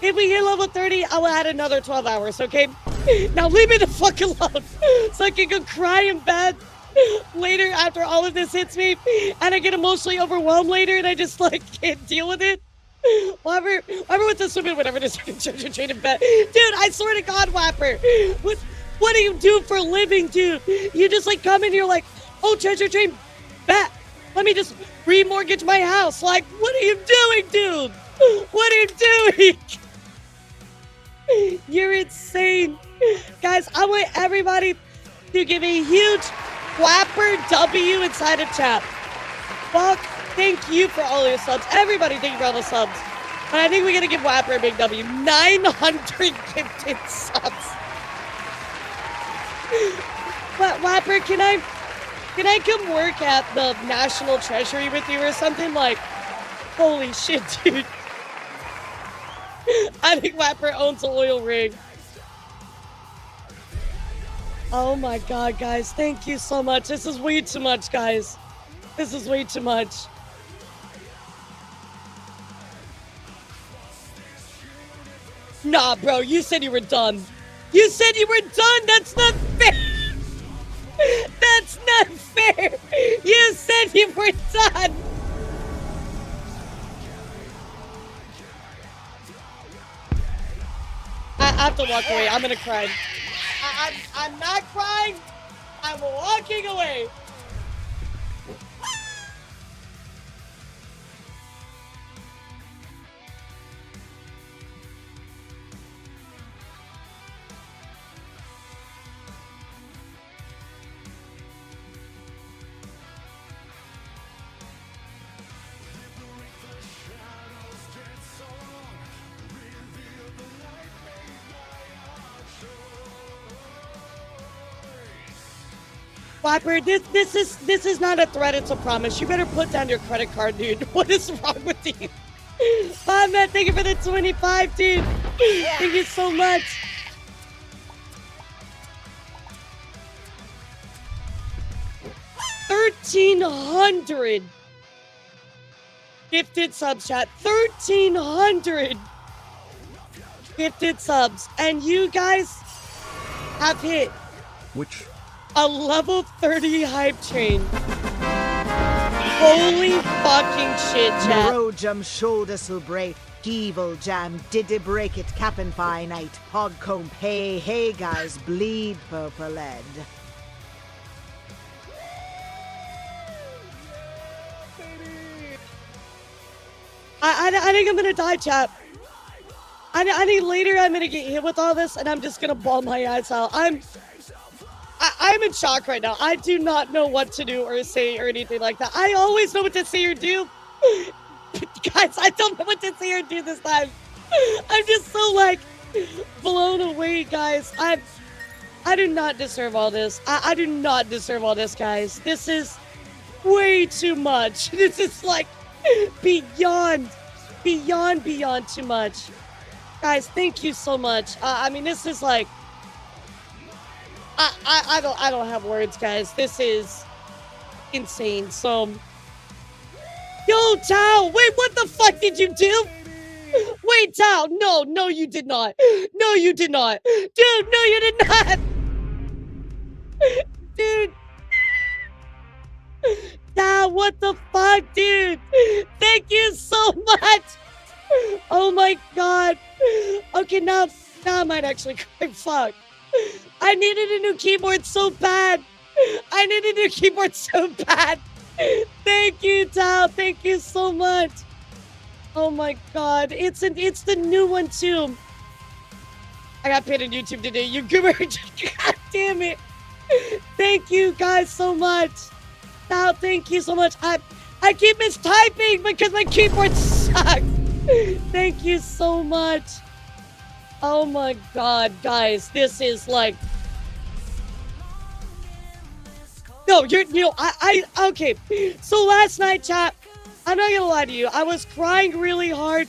If we hit level 30, I will add another 12 hours, okay? Now leave me the fuck alone so I can go cry in bed later after all of this hits me and I get emotionally overwhelmed later and I just like can't deal with it. Whopper wants to swim in whatever this Chacha in bed. Dude, I swear to God, Whopper. What do you do for a living, dude? You just like come in here like, oh, Chacha train bet. Let me just remortgage my house. Like, what are you doing, dude? What are you doing? You're insane. Guys, I want everybody to give a huge Whopper W inside of chat. Fuck, thank you for all your subs. Everybody, thank you for all the subs. But I think we gotta give Whopper a big W. 900 gifted subs. But Whopper, can I come work at the National Treasury with you or something? Like, holy shit, dude. I think Whopper owns an oil rig. Oh my god, guys. Thank you so much. This is way too much, guys. This is way too much. Nah, bro. You said you were done. You said you were done. That's not fair. That's not fair. You said you were done. I have to walk away. I'm gonna cry. I'm not crying. I'm walking away. Whopper, this is not a threat, it's a promise. You better put down your credit card, dude. What is wrong with you? Matt, thank you for the 25, dude. Thank you so much. $1,300 gifted subs, chat. 1,300 gifted subs, and you guys have hit Which? a level 30 hype train. Holy fucking shit, chat. Road jam shoulders will break. Evil jam did they break it cap and fine night. Hog comb hey guys bleed purple lead. I think I'm gonna die, chat. I think later I'm gonna get hit with all this, and I'm just gonna bawl my eyes out. I'm in shock right now. I do not know what to do or say or anything like that. I always know what to say or do. Guys, I don't know what to say or do this time. I'm just so, like, blown away, guys. I do not deserve all this. I do not deserve all this, guys. This is way too much. This is, like, beyond too much. Guys, thank you so much. I mean, this is, like, I don't have words, guys. This is insane. So, yo, Tao, wait, what the fuck did you do? Wait, Tao, no, you did not. No, you did not. Dude, no, you did not. Dude. Tao, what the fuck, dude? Thank you so much. Oh my god. Okay, now I might actually cry. Fuck. I needed a new keyboard so bad. I needed a new keyboard so bad. Thank you, Tao. Thank you so much. Oh my god. It's the new one too. I got paid on YouTube today. You goober. God damn it. Thank you guys so much. Tao, thank you so much. I keep mistyping because my keyboard sucks. Thank you so much. Oh my god, guys, this is like... No, okay. So last night, chat, I'm not gonna lie to you, I was crying really hard,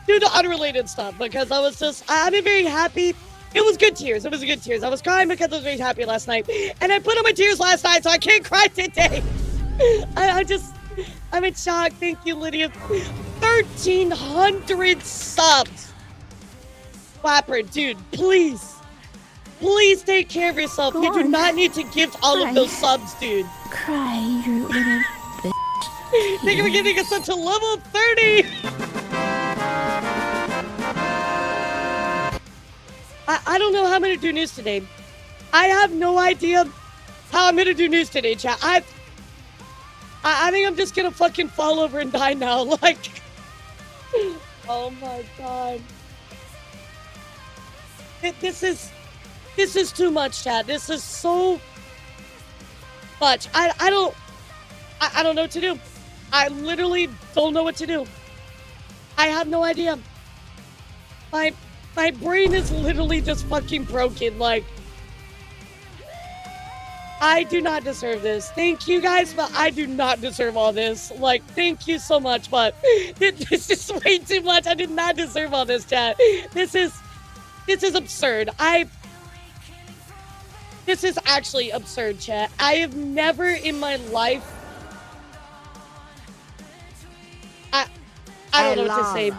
due to unrelated stuff, because I was just, I've been very happy. It was good tears, I was crying because I was very happy last night, and I put on my tears last night, so I can't cry today. I'm in shock. Thank you, Lydia. 1,300 subs. Flapper, dude, please. Please take care of yourself. You do not need to gift all of those subs, dude. Cry, you little bitch. Thank you for giving us up to level 30. I don't know how I'm going to do news today. I have no idea how I'm going to do news today, chat. I think I'm just gonna fucking fall over and die now, like... Oh my god. This is too much, chat. This is so much. I don't know what to do. I literally don't know what to do. I have no idea. My brain is literally just fucking broken, like... I do not deserve this. Thank you guys, but I do not deserve all this. Like, thank you so much, but this is way too much. I did not deserve all this, chat. This is absurd. This is actually absurd, chat. I have never in my life... I don't know what to say.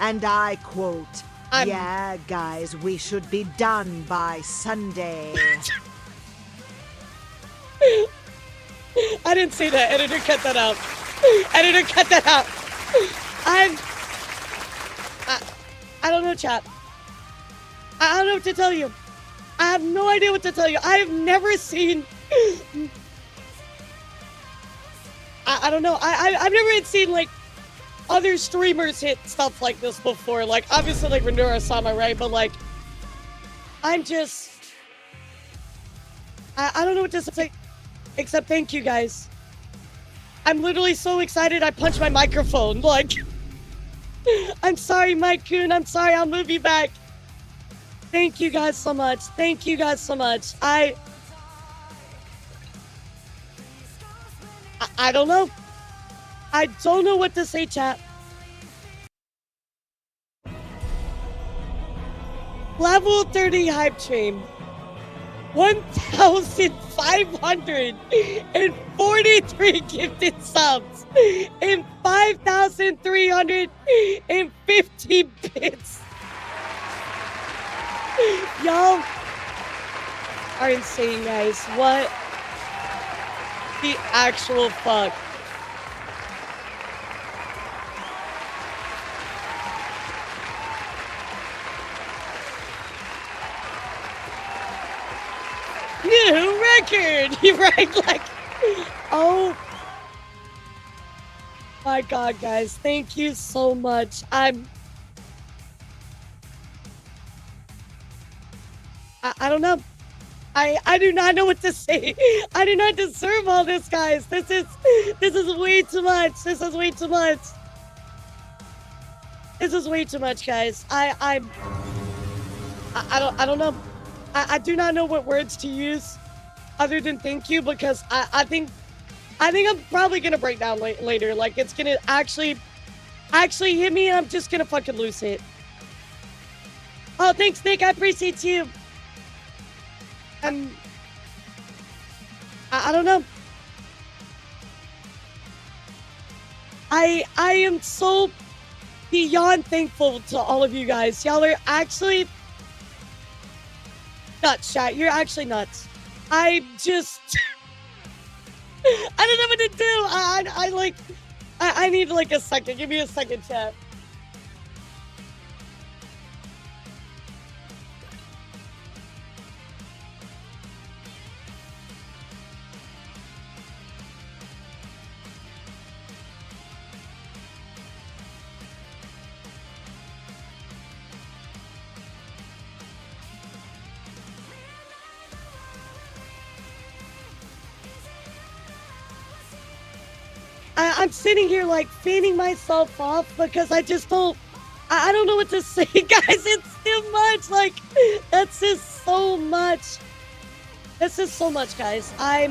And I quote, yeah, guys, we should be done by Sunday. I didn't say that. Editor, cut that out. Editor, cut that out. I don't know, chat. I don't know what to tell you. I have no idea what to tell you. I have never seen... I don't know. I've never seen, like, other streamers hit stuff like this before. Like, obviously, like, Neurosama, right? But, like, I'm just... I don't know what to say. Except thank you guys. I'm literally so excited I punched my microphone. Like, I'm sorry, Mike Coon. I'm sorry. I'll move you back. Thank you guys so much. Thank you guys so much. I don't know. I don't know what to say, chat. Level 30 hype train. 1,543 gifted subs and 5,350 bits. Y'all are insane, guys. What the actual fuck? New record! Right? Like, oh. My God, guys, thank you so much. I don't know. I do not know what to say. I do not deserve all this, guys. This is way too much. This is way too much. This is way too much, guys. I don't know. I do not know what words to use other than thank you, because I think I'm probably gonna break down later. Like, it's gonna actually hit me, and I'm just gonna fucking lose it. Oh, thanks, Nick. I appreciate you. I don't know. I am so beyond thankful to all of you guys. Y'all are actually nuts, chat. You're actually nuts. I just I don't know what to do. I need like a second. Give me a second, chat. I'm sitting here like fanning myself off because I just don't. I don't know what to say, guys. It's too much. Like, that's just so much. This is so much, guys. I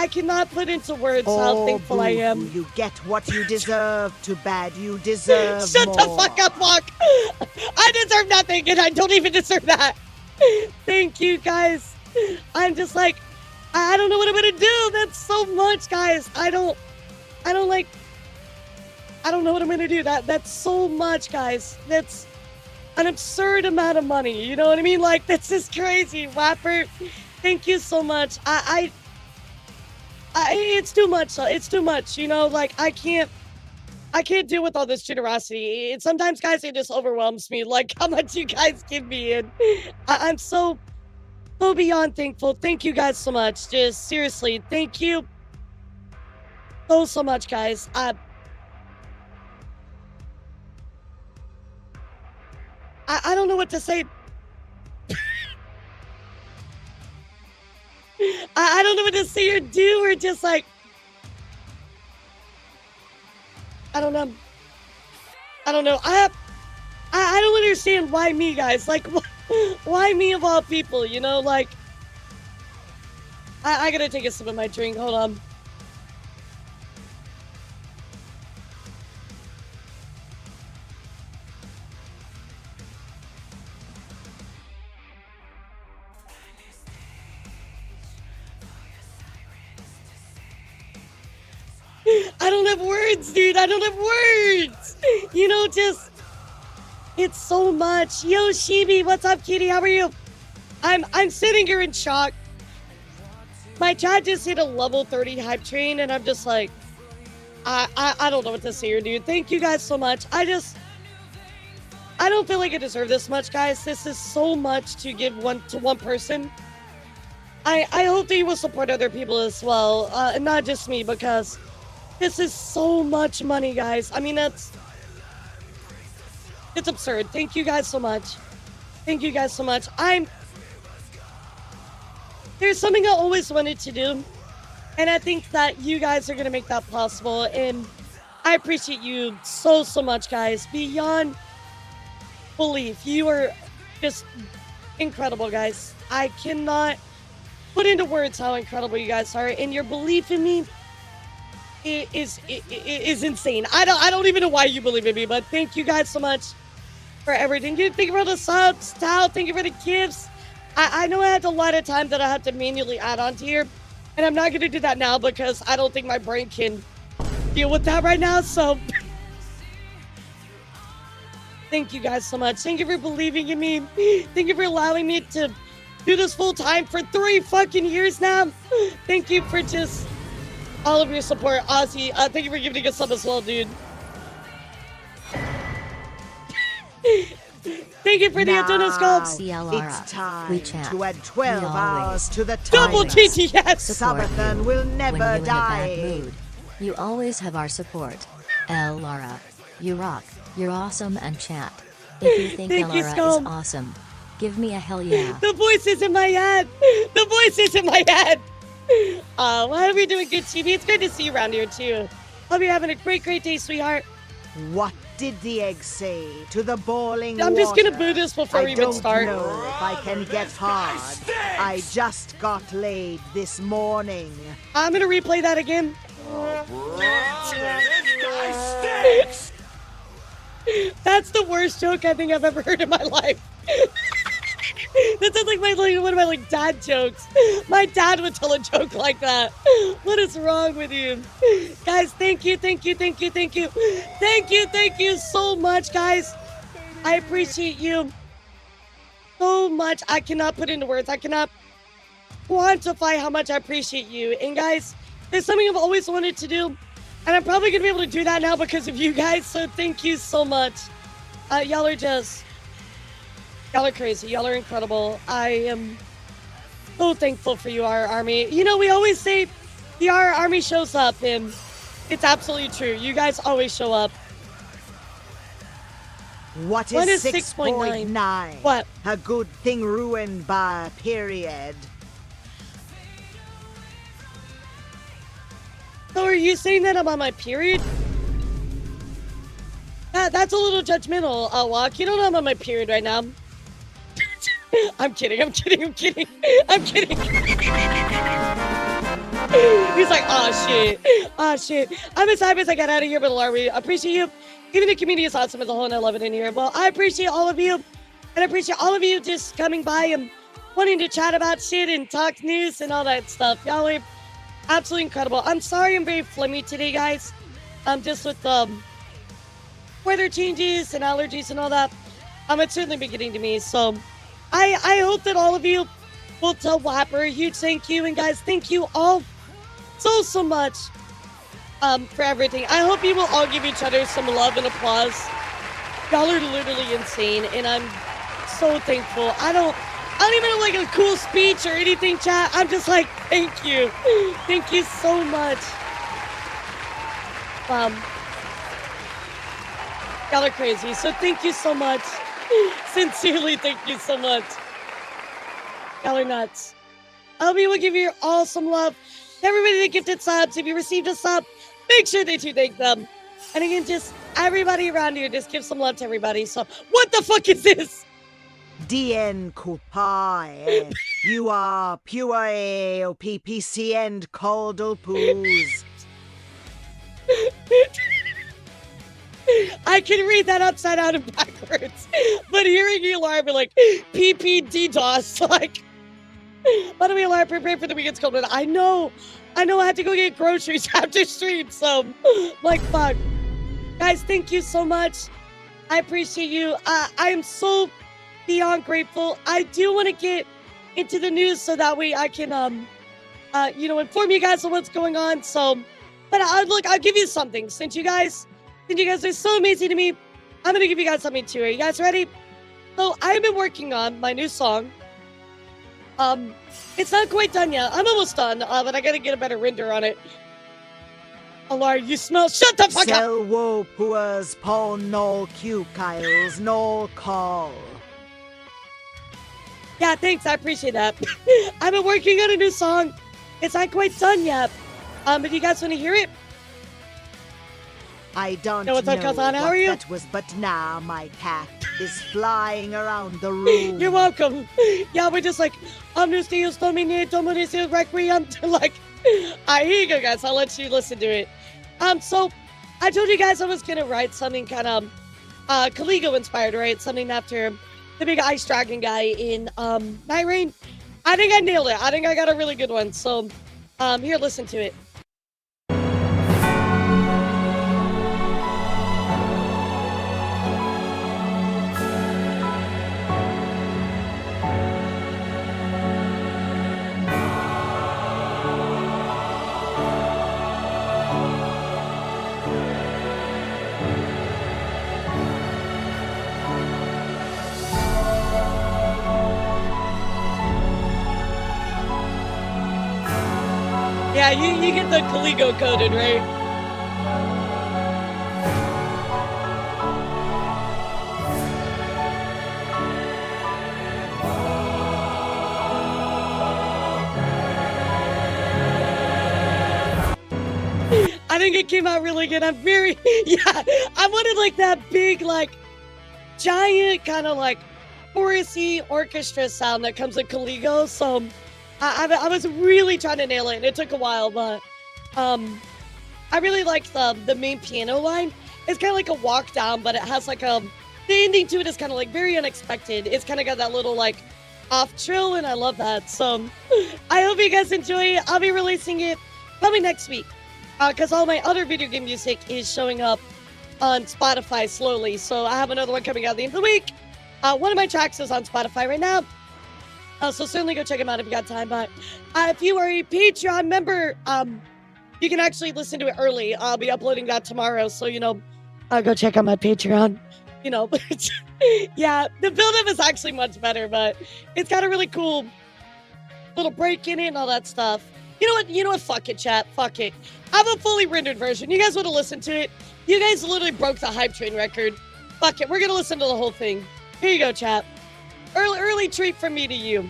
cannot put into words how thankful I am. You get what you deserve. Too bad you deserve Shut more. the fuck up, Mark. I deserve nothing, and I don't even deserve that. Thank you, guys. I'm just like, I don't know what I'm gonna do. That's so much, guys. I don't know what I'm gonna do. That's so much, guys. That's an absurd amount of money. You know what I mean? Like, this is crazy. Wapper, thank you so much. It's too much. It's too much. You know, like, I can't deal with all this generosity. Sometimes, guys, it just overwhelms me. Like, how much you guys give me, and I'm so beyond thankful. Thank you guys so much. Just seriously, thank you so much, guys. I don't know what to say. I don't know what to say or do, or just like, I don't know. I don't understand why me, guys. Like, why me of all people, you know? Like, I gotta take a sip of my drink. Hold on. I don't have words, dude. I don't have words. You know, just, it's so much. Yo, Shibi, what's up, kitty? How are you? I'm sitting here in shock. My chat just hit a level 30 hype train, and I'm just like, I don't know what to say here, dude. Thank you guys so much. I don't feel like I deserve this much, guys. This is so much to give to one person. I hope that you will support other people as well, and not just me, because this is so much money, guys. I mean, it's absurd. Thank you guys so much. Thank you guys so much. There's something I always wanted to do, and I think that you guys are going to make that possible, and I appreciate you so much, guys. Beyond belief. You are just incredible, guys. I cannot put into words how incredible you guys are, and your belief in me is insane. I don't even know why you believe in me, but thank you guys so much for everything. Thank you for the subs, Tal. Thank you for the gifts. I know I had a lot of time that I have to manually add on to here, and I'm not going to do that now because I don't think my brain can deal with that right now, so thank you guys so much. Thank you for believing in me. Thank you for allowing me to do this full time for 3 fucking years now. Thank you for just all of your support. Ozzy, thank you for giving a sub as well, dude. Thank you for the Antonoscopes. It's time WeChat. to add 12 We hours to the time. Double TTS. Subathon will never when you're in a bad die. mood. You always have our support. Elara. You rock. You're awesome and chat. If you think Thank you, Elara is Scum. awesome, give me a hell yeah. The voices in my head. The voices in my head. Well, how are we doing, good TV? It's good to see you around here, too. Hope you're having a great, great day, sweetheart. What did the egg say to the boiling I'm just gonna water? boo this before we even start. I don't know if I can get hard. I just got laid this morning. I'm gonna replay that again. That's the worst joke I think I've ever heard in my life. That sounds like one of my dad jokes. My dad would tell a joke like that. What is wrong with you? Guys, thank you so much, guys. I appreciate you so much. I cannot put into words. I cannot quantify how much I appreciate you. And guys, there's something I've always wanted to do, and I'm probably gonna be able to do that now because of you guys. So thank you so much. Y'all are crazy. Y'all are incredible. I am so thankful for you, our army. You know, we always say our army shows up, and it's absolutely true. You guys always show up. What What is is 6.9? 6.9? What? A good thing ruined by a period. So are you saying that I'm on my period? That's a little judgmental, Walk. You don't know I'm on my period right now. I'm kidding. He's like, oh shit. I'm as happy as I got out of here, but Larry, I appreciate you. Even the community is awesome as a whole, and I love it in here. Well, I appreciate all of you, and I appreciate all of you just coming by and wanting to chat about shit and talk news and all that stuff. Y'all are absolutely incredible. I'm sorry I'm very phlegmy today, guys. Just with weather changes and allergies and all that. It's certainly been getting to me, so I hope that all of you will tell Whapper a huge thank you. And guys, thank you all so much for everything. I hope you will all give each other some love and applause. Y'all are literally insane, and I'm so thankful. I don't even have like a cool speech or anything, chat. I'm just like, thank you. Thank you so much. Y'all are crazy, so thank you so much. Sincerely, thank you so much. Y'all are nuts. I hope you will give your all some love. Everybody that gifted subs, if you received a sub, make sure that you thank them. And again, just everybody around here, just give some love to everybody. So, what the fuck is this? DN Kupai. You are pure AOPPC and Caudal Poos. I can read that upside down and backwards, but hearing Elara be like, PPD-DOS, like, by the way, Elara, prepare for the weekend's cold. I know I have to go get groceries after stream, so, like, fuck. Guys, thank you so much. I appreciate you. I am so beyond grateful. I do want to get into the news so that way I can, inform you guys on what's going on, so, but I'll give you something, since you guys are so amazing to me. I'm going to give you guys something too. Are you guys ready? So I've been working on my new song. It's not quite done yet. I'm almost done, but I got to get a better render on it. Alar, you smell. Shut the fuck up! Selwo puas pon no cukiles no call. Yeah, thanks. I appreciate that. I've been working on a new song. It's not quite done yet. But you guys want to hear it? I don't know what that was, but now my cat is flying around the room. You're welcome. Yeah, we're just like, Amnustius Domine Dominus Requiem. Like, here you go, guys. I'll let you listen to it. So, I told you guys I was going to write something kind of Caligo inspired, right? Something after the big ice dragon guy in Night Rain. I think I nailed it. I think I got a really good one. So, here, listen to it. Yeah, you get the Caligo coded, right? think it came out really good. I'm very, yeah, I wanted like that big, like, giant kind of like chorusy orchestra sound that comes with Caligo. So I was really trying to nail it, and it took a while, but I really like the main piano line. It's kind of like a walk down, but it has like the ending to it is kind of like very unexpected. It's kind of got that little like off trill, and I love that. So I hope you guys enjoy it. I'll be releasing it probably next week because all my other video game music is showing up on Spotify slowly. So I have another one coming out at the end of the week. One of my tracks is on Spotify right now. So certainly go check them out if you got time. But if you are a Patreon member, you can actually listen to it early. I'll be uploading that tomorrow. So, go check out my Patreon. Yeah, the build-up is actually much better, but it's got a really cool little break in it and all that stuff. You know what? Fuck it, chat. Fuck it. I have a fully rendered version. You guys want to listen to it? You guys literally broke the hype train record. Fuck it. We're going to listen to the whole thing. Here you go, chat. Early treat from me to you.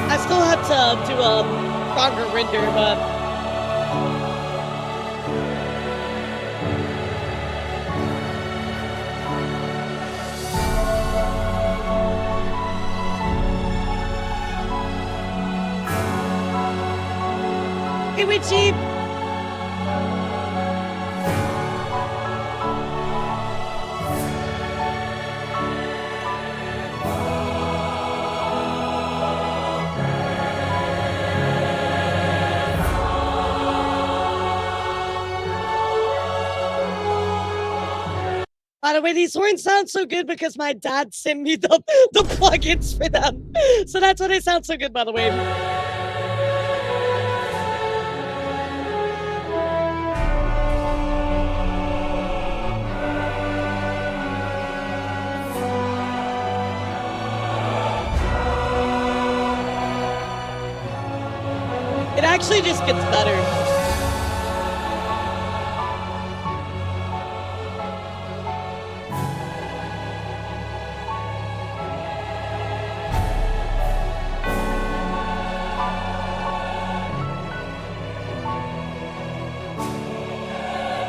I still have to do a stronger render, but hey, Witchy! By the way, these horns sound so good because my dad sent me the plugins for them. So that's why they sound so good, by the way. It actually just gets better.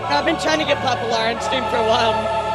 I've been trying to get popular on stream for a while.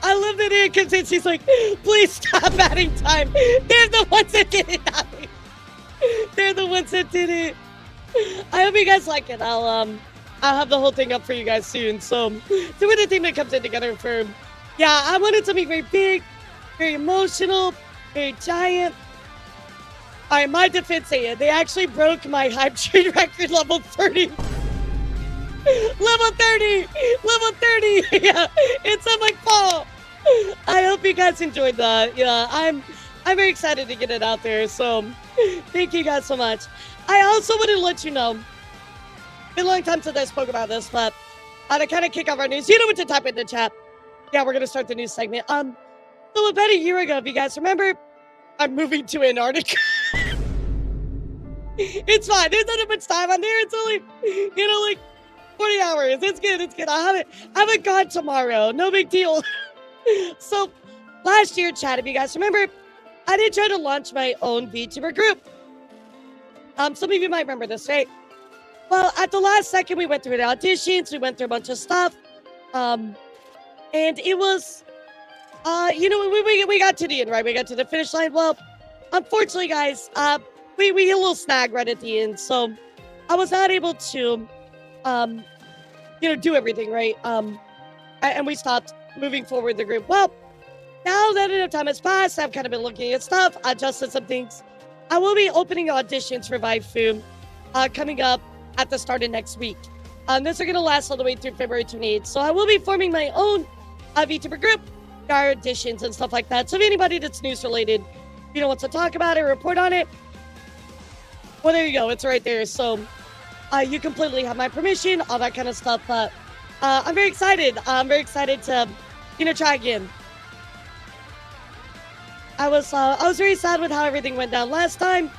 I love that it comes in. She's like, please stop adding time. They're the ones that did it, not me. They're the ones that did it. I hope you guys like it. I'll have the whole thing up for you guys soon. So with the thing that comes in together for, yeah, I wanted something very big, very emotional, very giant. All right, my defense, they actually broke my hype train record level 30. Level 30! Level 30! Yeah, it's on my fall. I hope you guys enjoyed that. Yeah, I'm very excited to get it out there. So thank you guys so much. I also want to let you know, been a long time since I spoke about this, but to kind of kick off our news, you know what to type in the chat. Yeah, we're gonna start the news segment. So about a year ago, if you guys remember, I'm moving to Antarctica. It's fine. There's not much time on there. It's only, like 40 hours. It's good. It's good. I haven't gone tomorrow. No big deal. So last year, chat, if you guys remember, I did try to launch my own VTuber group. Some of you might remember this, right? Well, at the last second, we went through the auditions. We went through a bunch of stuff. And it was, we got to the end, right? We got to the finish line. Well, unfortunately, guys, we hit a little snag right at the end. So I was not able to, do everything, right? And we stopped moving forward the group. Well, now that enough time has passed, I've kind of been looking at stuff, adjusted some things. I will be opening auditions for Vaifu coming up at the start of next week. Those are going to last all the way through February 28th. So I will be forming my own VTuber group, our auditions and stuff like that. So if anybody that's news related, wants to talk about it, report on it, well, there you go. It's right there. So you completely have my permission, all that kind of stuff. But I'm very excited. I'm very excited to, try again. I was very sad with how everything went down last time.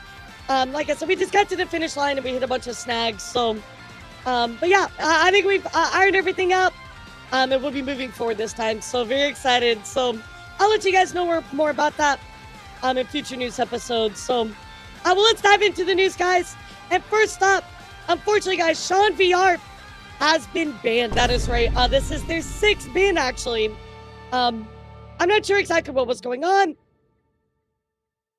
Like I said, we just got to the finish line and we hit a bunch of snags. So, but yeah, I think we've ironed everything out. And we'll be moving forward this time. So very excited. So I'll let you guys know more about that in future news episodes. So well, let's dive into the news, guys. And first up, unfortunately, guys, Sean VR has been banned. That is right. This is their 6th ban, actually. I'm not sure exactly what was going on.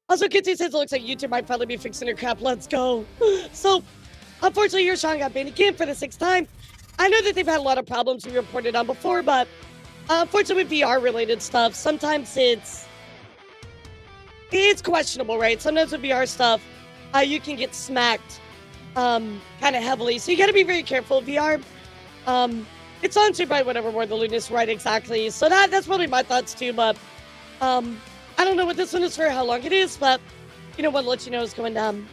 Also, Kitsy says it looks like YouTube might finally be fixing their crap. Let's go. So, unfortunately, your Sean got banned again for the 6th time. I know that they've had a lot of problems we reported on before, but unfortunately with VR-related stuff, sometimes it's questionable, right? Sometimes with VR stuff, you can get smacked kind of heavily. So you got to be very careful. VR, it's sponsored by whatever word the Lunas, right? Exactly. So that's probably my thoughts too, but I don't know what this one is for, how long it is, but want to let you know it's going down.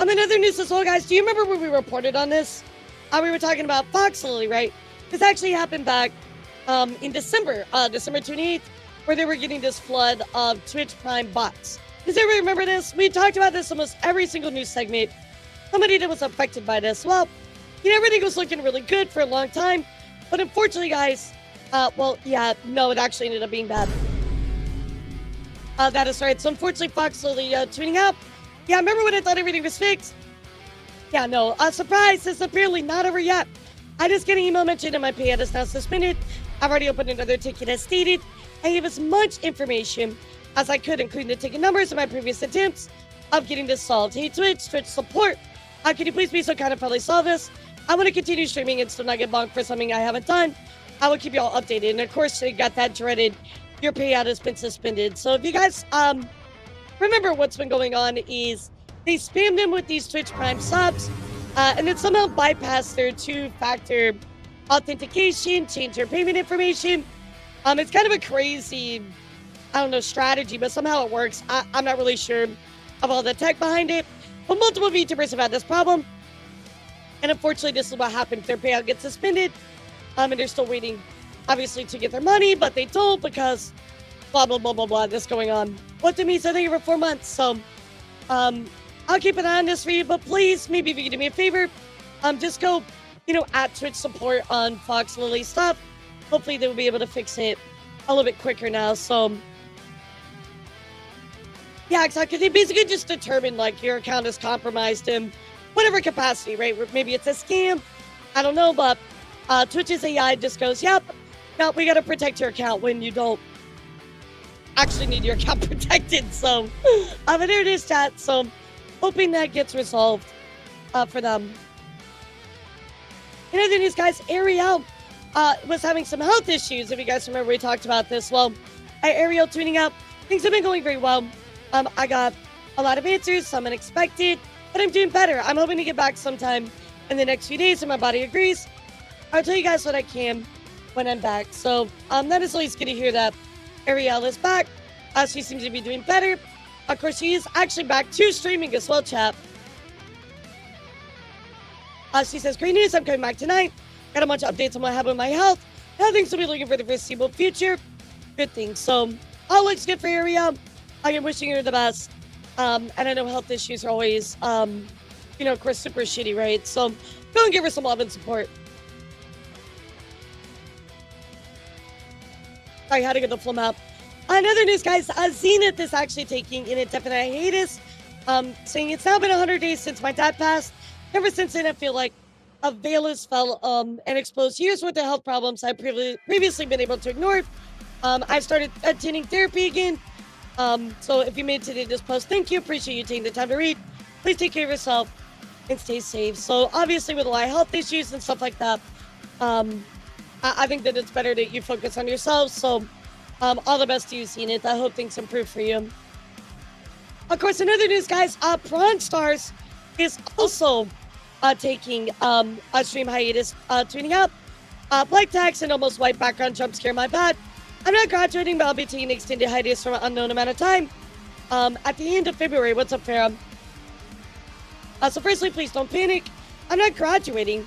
In other news as well, guys, do you remember when we reported on this? We were talking about Fox Lily, right? This actually happened back in December, December 28th, where they were getting this flood of Twitch Prime bots. Does everybody remember this? We talked about this almost every single news segment. Somebody that was affected by this. Well, everything was looking really good for a long time, but unfortunately, guys, it actually ended up being bad. That is right. So unfortunately, Fox Lily tweeting out. Yeah, remember when I thought everything was fixed? Yeah, no. Surprise, it's apparently not over yet. I just get an email mentioned and my payout is now suspended. I've already opened another ticket as stated. I gave as much information as I could, including the ticket numbers of my previous attempts of getting this solved. Hey, Twitch support. Can you please be so kind of probably solve this? I want to continue streaming and still not get bonked for something I haven't done. I will keep you all updated. And of course, they got that dreaded. Your payout has been suspended. So if you guys remember what's been going on is they spammed them with these Twitch Prime subs and then somehow bypassed their 2-factor authentication, changed their payment information. It's kind of a crazy, strategy, but somehow it works. I'm not really sure of all the tech behind it, but multiple VTubers have had this problem. And unfortunately, this is what happened. Their payout gets suspended, and they're still waiting, obviously, to get their money, but they don't because blah, blah, blah, blah, blah, this going on. What to me, so I think for 4 months. So, I'll keep an eye on this for you, but please, maybe if you can do me a favor, just go, at Twitch support on Fox Lily stuff. Hopefully they will be able to fix it a little bit quicker now. So, yeah, exactly. They basically just determine, your account is compromised in whatever capacity, right? Maybe it's a scam. I don't know, but Twitch's AI just goes, yep, no, we got to protect your account when you don't actually need your account protected. So, but there it is, chat. So, hoping that gets resolved for them. In other news, guys, Ariel was having some health issues. If you guys remember, we talked about this. Well, Ariel tuning out. Things have been going very well. I got a lot of answers, some unexpected, but I'm doing better. I'm hoping to get back sometime in the next few days and my body agrees, I'll tell you guys what I can when I'm back. So that is always good to hear that Ariel is back. She seems to be doing better. Of course, she is actually back to streaming as well, chat. She says, great news, I'm coming back tonight. Got a bunch of updates on what happened with my health. Now things will be looking for the foreseeable future. Good things. So all looks good for Ariel. I am wishing her the best. And I know health issues are always, of course, super shitty, right? So go and give her some love and support. Sorry, had to get the phlegm out. Another news, guys, Zenith is actually taking an indefinite hiatus, saying it's now been 100 days since my dad passed. Ever since then, I feel like a veil has fell and exposed years worth of health problems I've previously been able to ignore. I started attending therapy again. So if you made it to this post, thank you. Appreciate you taking the time to read. Please take care of yourself and stay safe. So obviously with a lot of health issues and stuff like that, I think that it's better that you focus on yourself. So all the best to you, Zenith. I hope things improve for you. Of course, in other news, guys, Prawn Stars is also taking a stream hiatus, tweeting out, black tax and almost white background jump scare, my bad. I'm not graduating, but I'll be taking an extended hiatus for an unknown amount of time. At the end of February. What's up, Farah? So firstly, please don't panic. I'm not graduating.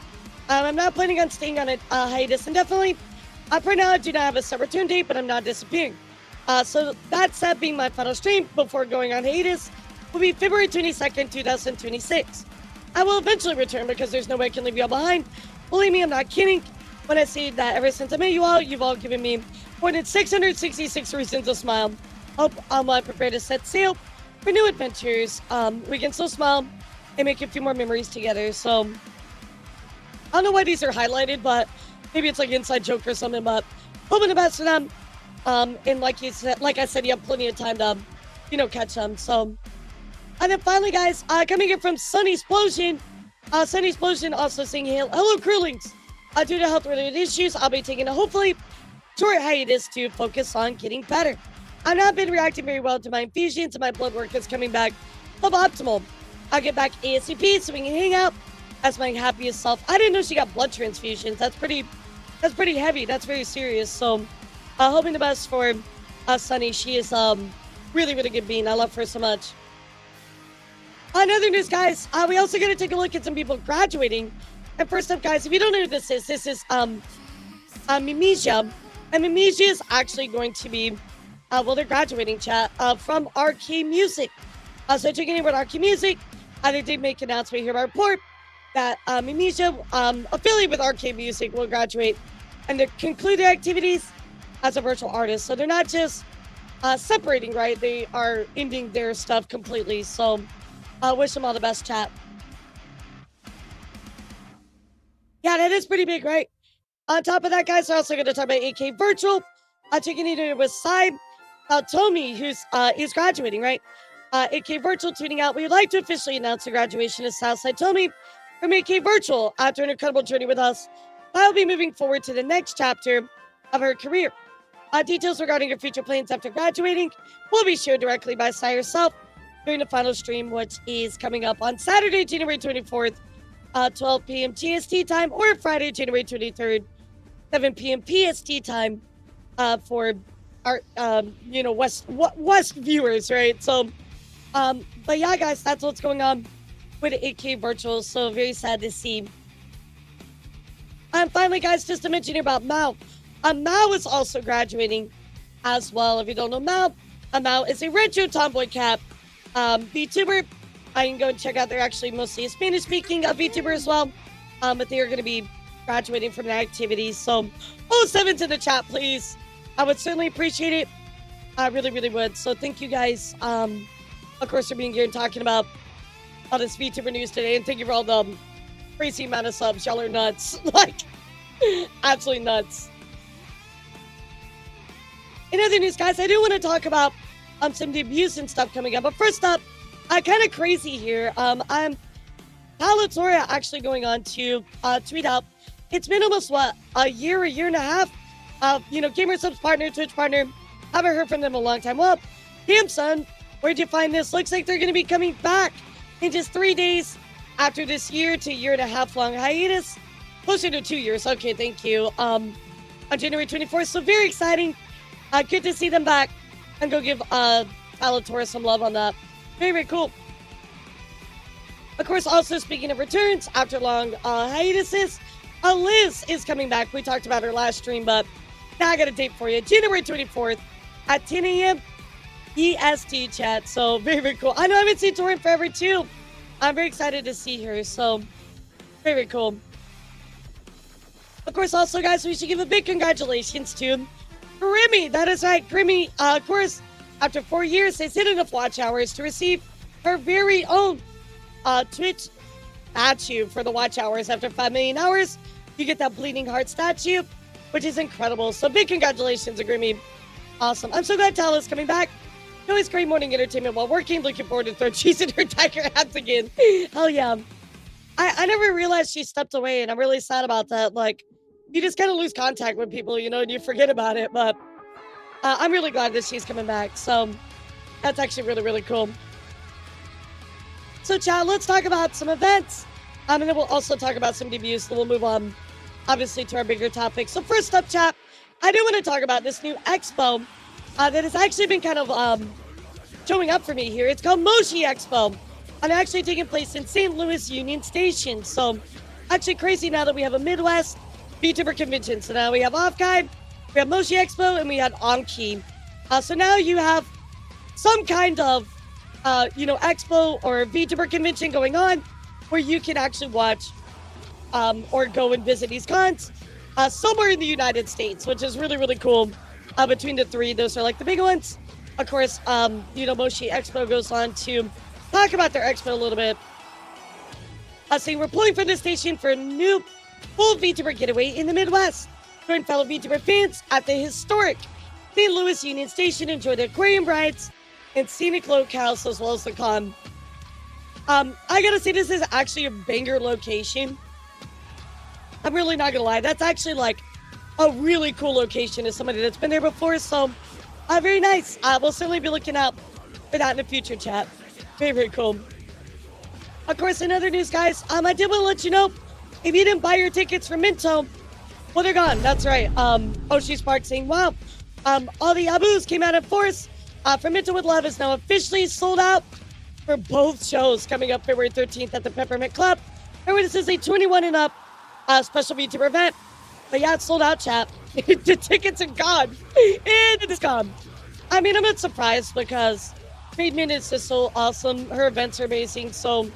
I'm not planning on staying on a hiatus indefinitely. For now, I do not have a set return date, but I'm not disappearing. So that said, being my final stream before going on hiatus will be February 22nd, 2026. I will eventually return because there's no way I can leave you all behind. Believe me, I'm not kidding when I say that ever since I met you all, you've all given me more than 666 reasons to smile. Hope I'm prepared to set sail for new adventures. We can still smile and make a few more memories together. So I don't know why these are highlighted, but maybe it's like an inside joke or something, but hoping the best for them. And like I said, you have plenty of time to, catch them. So, and then finally, guys, coming in from Sunny Explosion. Sunny Explosion also saying, hello, Krillings. Due to health-related issues, I'll be taking a hopefully short hiatus to focus on getting better. I've not been reacting very well to my infusions, and my blood work is coming back suboptimal. I'll get back ASAP so we can hang out as my happiest self. I didn't know she got blood transfusions. That's pretty heavy. That's very serious. So, hoping the best for Sunny. She is really, really good being. I love her so much. Another news, guys. We also got to take a look at some people graduating. And first up, guys, if you don't know who this is Mimisia. And Mimisia is actually going to be, they're graduating, chat, from RK Music. So checking in with RK Music, they did make an announcement here by report that Mimisia, affiliated with RK Music, will graduate and they conclude their activities as a virtual artist. So they're not just separating, right? They are ending their stuff completely. So wish them all the best, chat. Yeah, that is pretty big, right? On top of that, guys, we're also going to talk about AK Virtual. Checking in with Sai Tomi, who's is graduating, right? AK Virtual tweeting out, we would like to officially announce the graduation of Southside Tomi from AK Virtual after an incredible journey with us. I will be moving forward to the next chapter of her career. Details regarding her future plans after graduating will be shared directly by Sai herself during the final stream, which is coming up on Saturday, January 24th, 12 p.m. GST time, or Friday, January 23rd, 7 p.m. PST time for our, West viewers, right? So, but yeah, guys, that's what's going on with AK Virtual. So very sad to see. And finally, guys, just to mention about Mao. Mao is also graduating as well. If you don't know Mao, Mao is a retro tomboy cat VTuber. I can go and check out. They're actually mostly a Spanish-speaking VTuber as well. But they are going to be graduating from their activities. So, 07 to the chat, please. I would certainly appreciate it. I really, really would. So thank you guys, of course, for being here and talking about all this VTuber news today. And thank you for all the crazy amount of subs. Y'all are nuts. Like, absolutely nuts. In other news, guys, I do want to talk about some debuts and stuff coming up. But first up, kind of crazy here. I'm Palatoria actually going on to tweet out. It's been almost, a year and a half. Gamer Subs partner, Twitch partner. Haven't heard from them in a long time. Well, damn, son, where'd you find this? Looks like they're going to be coming back in just 3 days after this year to year and a half long hiatus. Closer to 2 years. Okay, thank you. On January 24th. So very exciting. Good to see them back. And go give Alatora some love on that. Very, very cool. Of course, also speaking of returns, after long hiatuses, Liz is coming back. We talked about her last stream, but now I got a date for you. January 24th at 10 a.m. EST chat. So very, very cool. I know I haven't seen Tori in forever too. I'm very excited to see her. So very, very cool. Of course, also, guys, we should give a big congratulations to Grimmy. That is right, Grimmy. Of course, after 4 years, has hit enough watch hours to receive her very own Twitch statue for the watch hours. After 5 million hours, you get that bleeding heart statue, which is incredible. So big congratulations to Grimmy. Awesome. I'm so glad Tal is coming back. Always great morning entertainment while working. Looking forward to throw cheese in her tiger hats again. Hell yeah. I never realized she stepped away, and I'm really sad about that. Like, you just kind of lose contact with people, you know, and you forget about it. But I'm really glad that she's coming back. So that's actually really, really cool. So, chat, let's talk about some events. And then we'll also talk about some debuts. Then we'll move on, obviously, to our bigger topic. So first up, chat, I do want to talk about this new expo that has actually been kind of showing up for me here. It's called Moshi Expo. And actually taking place in St. Louis Union Station. So actually crazy now that we have a Midwest VTuber convention. So now we have Off Guide, we have Moshi Expo, and we had Anki. So now you have some kind of, expo or VTuber convention going on where you can actually watch or go and visit these cons somewhere in the United States, which is really, really cool. Between the three, those are like the big ones. Of course, Moshi Expo goes on to talk about their expo a little bit. So we're pulling for this station for a new full VTuber getaway in the Midwest. Join fellow VTuber fans at the historic St. Louis Union Station. Enjoy the aquarium rides and scenic locales as well as the con. I gotta say, this is actually a banger location. I'm really not gonna lie. That's actually like a really cool location as somebody that's been there before. So very nice. We'll certainly be looking out for that in the future, chat. Very, very cool. Of course, in other news, guys, I did want to let you know, if you didn't buy your tickets for Minto, well, they're gone. That's right. Oshi Spark saying, wow, all the Abus came out in force. For Minto with Love is now officially sold out for both shows coming up February 13th at the Peppermint Club. Remember, this is a 21 and up special VTuber event. But yeah, it's sold out, chat. The tickets are gone. And it is gone. I mean, I'm not surprised because Friedman is just so awesome. Her events are amazing. So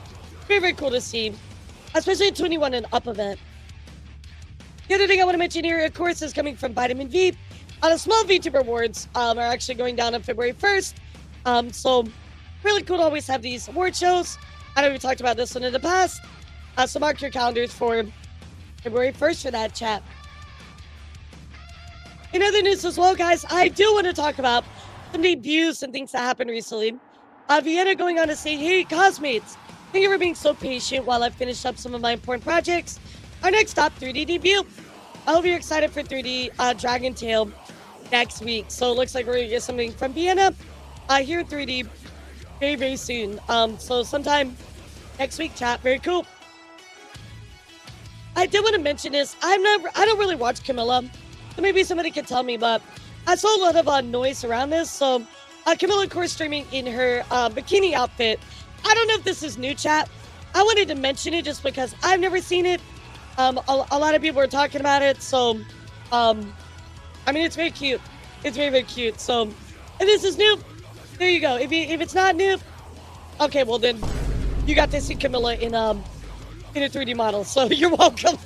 very, very cool to see. Especially a 21 and up event. The other thing I want to mention here, of course, is coming from Vitamin V. The small VTuber awards are actually going down on February 1st. So really cool to always have these award shows. I know we talked about this one in the past. So mark your calendars for February 1st for that, chat. In other news as well, guys, I do want to talk about some debuts and things that happened recently. Vienna going on to say, hey, Cosmates, thank you for being so patient while I finished up some of my important projects. Our next top 3D debut. I hope you're excited for 3D Dragon Tail next week. So it looks like we're going to get something from Vienna here in 3D very, very soon. So sometime next week, chat. Very cool. I did want to mention this. I don't really watch Camilla. So maybe somebody can tell me, but I saw a lot of noise around this. So Camilla, of course, streaming in her bikini outfit. I don't know if this is new, chat. I wanted to mention it just because I've never seen it. A lot of people are talking about it. So, I mean, it's very cute. It's very, very cute. So, if this is new, there you go. If it's not new, okay, well then, you got to see Camilla in a 3D model. So you're welcome.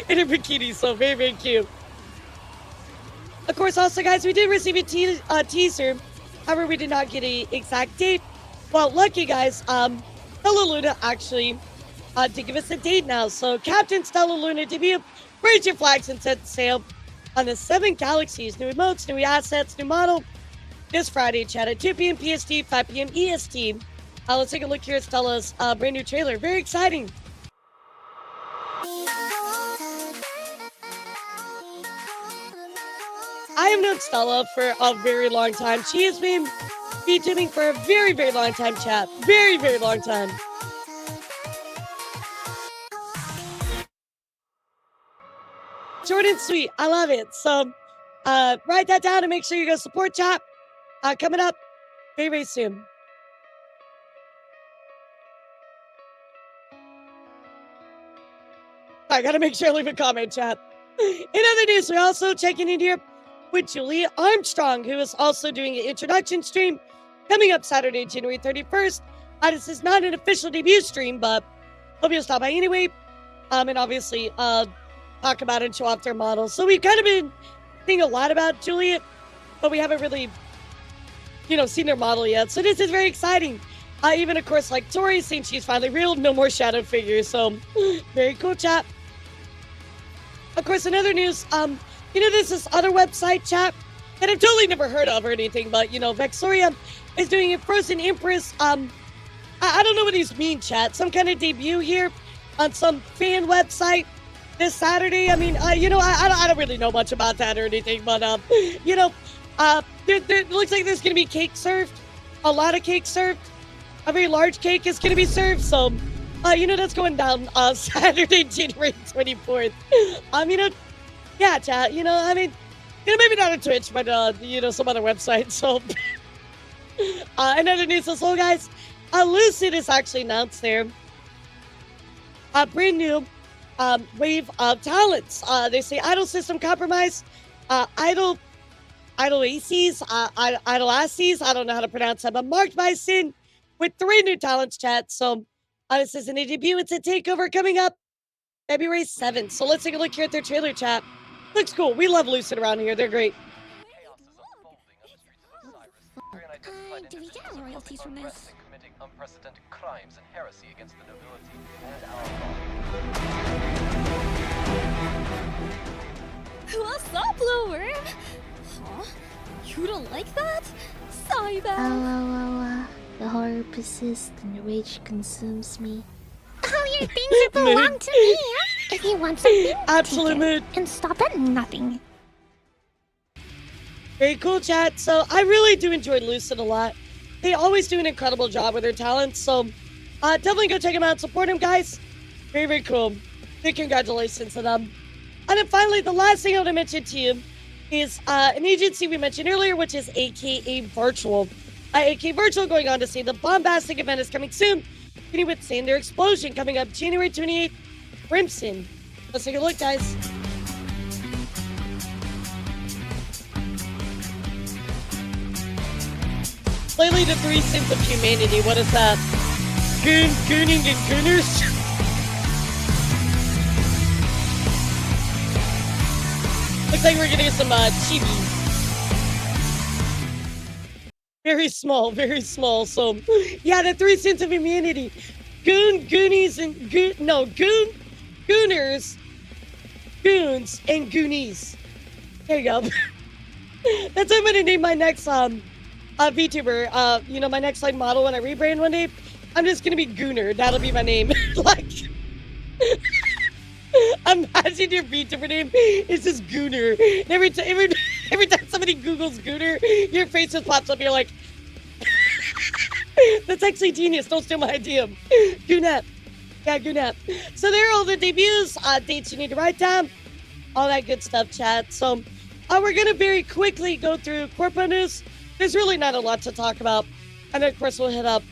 In a bikini. So very, very cute. Of course, also, guys, we did receive a teaser. However, we did not get an exact date. Well, lucky, guys, Stella Luna actually did give us a date now. So, Captain Stella Luna debut, raise your flags and set sail on the 7 galaxies. New emotes, new assets, new model. This Friday, chat at 2 p.m. PST, 5 p.m. EST. Let's take a look here at Stella's brand new trailer. Very exciting. I have known Stella for a very long time. She has been VTubing for a very, very long time, chat. Very, very long time. Short and sweet. I love it. So write that down and make sure you go support chat. Coming up very, very soon. I gotta make sure I leave a comment, chat. In other news, we're also checking in here with Julia Armstrong, who is also doing an introduction stream coming up Saturday, January 31st. This is not an official debut stream, but hope you'll stop by anyway. And obviously, talk about and show off their models. So we've kind of been seeing a lot about Juliet, but we haven't really, seen their model yet. So this is very exciting. Even, of course, like Tori saying she's finally real, no more shadow figures. So very cool, chat. Of course, in other news, there's this other website, chat, that I've totally never heard of or anything, but, Vexoria is doing a Frozen Empress. I don't know what these mean, chat. Some kind of debut here on some fan website this Saturday. I mean, I don't really know much about that or anything, but, it looks like there's going to be cake served. A lot of cake served. A very large cake is going to be served, so... that's going down Saturday, January 24th. Yeah, chat, maybe not on Twitch, but, some other website. So, another news as well, guys. Lucid has actually announced their brand new wave of talents. They say idle system compromise, idle ACs, idle ACs, I don't know how to pronounce that, but marked by sin with 3 new talents, chat. So, this isn't a debut, it's a takeover coming up February 7th. So let's take a look here at their trailer, chat. Looks cool. We love Lucid around here. They're great. Do we get royalties from this? Committing unprecedented crimes and heresy against the nobility and our What's up, Glowworm? Huh? You don't like that? Sorry, bad. The horror persists and the rage consumes me. All your things belong to me. If you want something, absolute mood. And stop at nothing. Very cool, chat. So I really do enjoy Lucid a lot. They always do an incredible job with their talents. So definitely go check them out. Support them, guys. Very, very cool. Big congratulations to them. And then finally, the last thing I want to mention to you is an agency we mentioned earlier, which is AKA Virtual. AKA Virtual going on to say the bombastic event is coming soon. Beginning with Sander Explosion coming up January 28th. Brimson. Let's take a look, guys. Lately, the 3 sins of humanity. What is that? Gooning and gooners? Looks like we're gonna get some chibis. Very small, very small. So, yeah, the 3 sins of humanity. Goonies, and Gooners, Goons, and Goonies. There you go. That's what I'm gonna name my next VTuber. My next model when I rebrand one day. I'm just gonna be Gooner. That'll be my name. Imagine your VTuber name is just Gooner. Every time somebody Googles Gooner, your face just pops up. You're like, that's actually genius. Don't steal my idea. Goonap. Yeah, Goonap. So there are all the debuts, dates you need to write down, all that good stuff, chat. So we're going to very quickly go through Corpo news. There's really not a lot to talk about. And then, of course, we'll hit up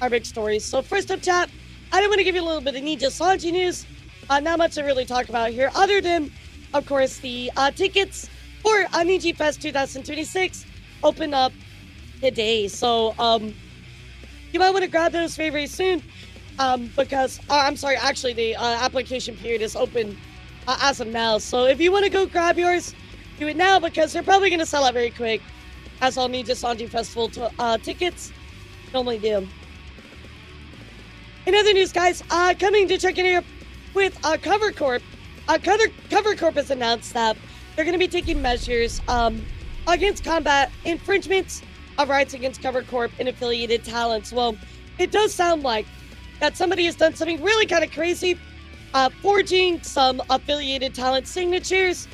our big stories. So first up, chat, I do want to give you a little bit of Ninja Sanji news. Not much to really talk about here, other than, of course, the tickets for Ninja Fest 2026 open up today. So you might want to grab those very, very soon because, I'm sorry, actually, the application period is open as of now. So if you want to go grab yours, do it now because they're probably going to sell out very quick, as all Ninja Sanji Festival tickets normally do. In other news, guys, coming to check in here with Cover Corp. Cover Corp has announced that they're going to be taking measures against combat infringements of rights against Cover Corp and affiliated talents. Well, it does sound like that somebody has done something really kind of crazy, forging some affiliated talent signatures.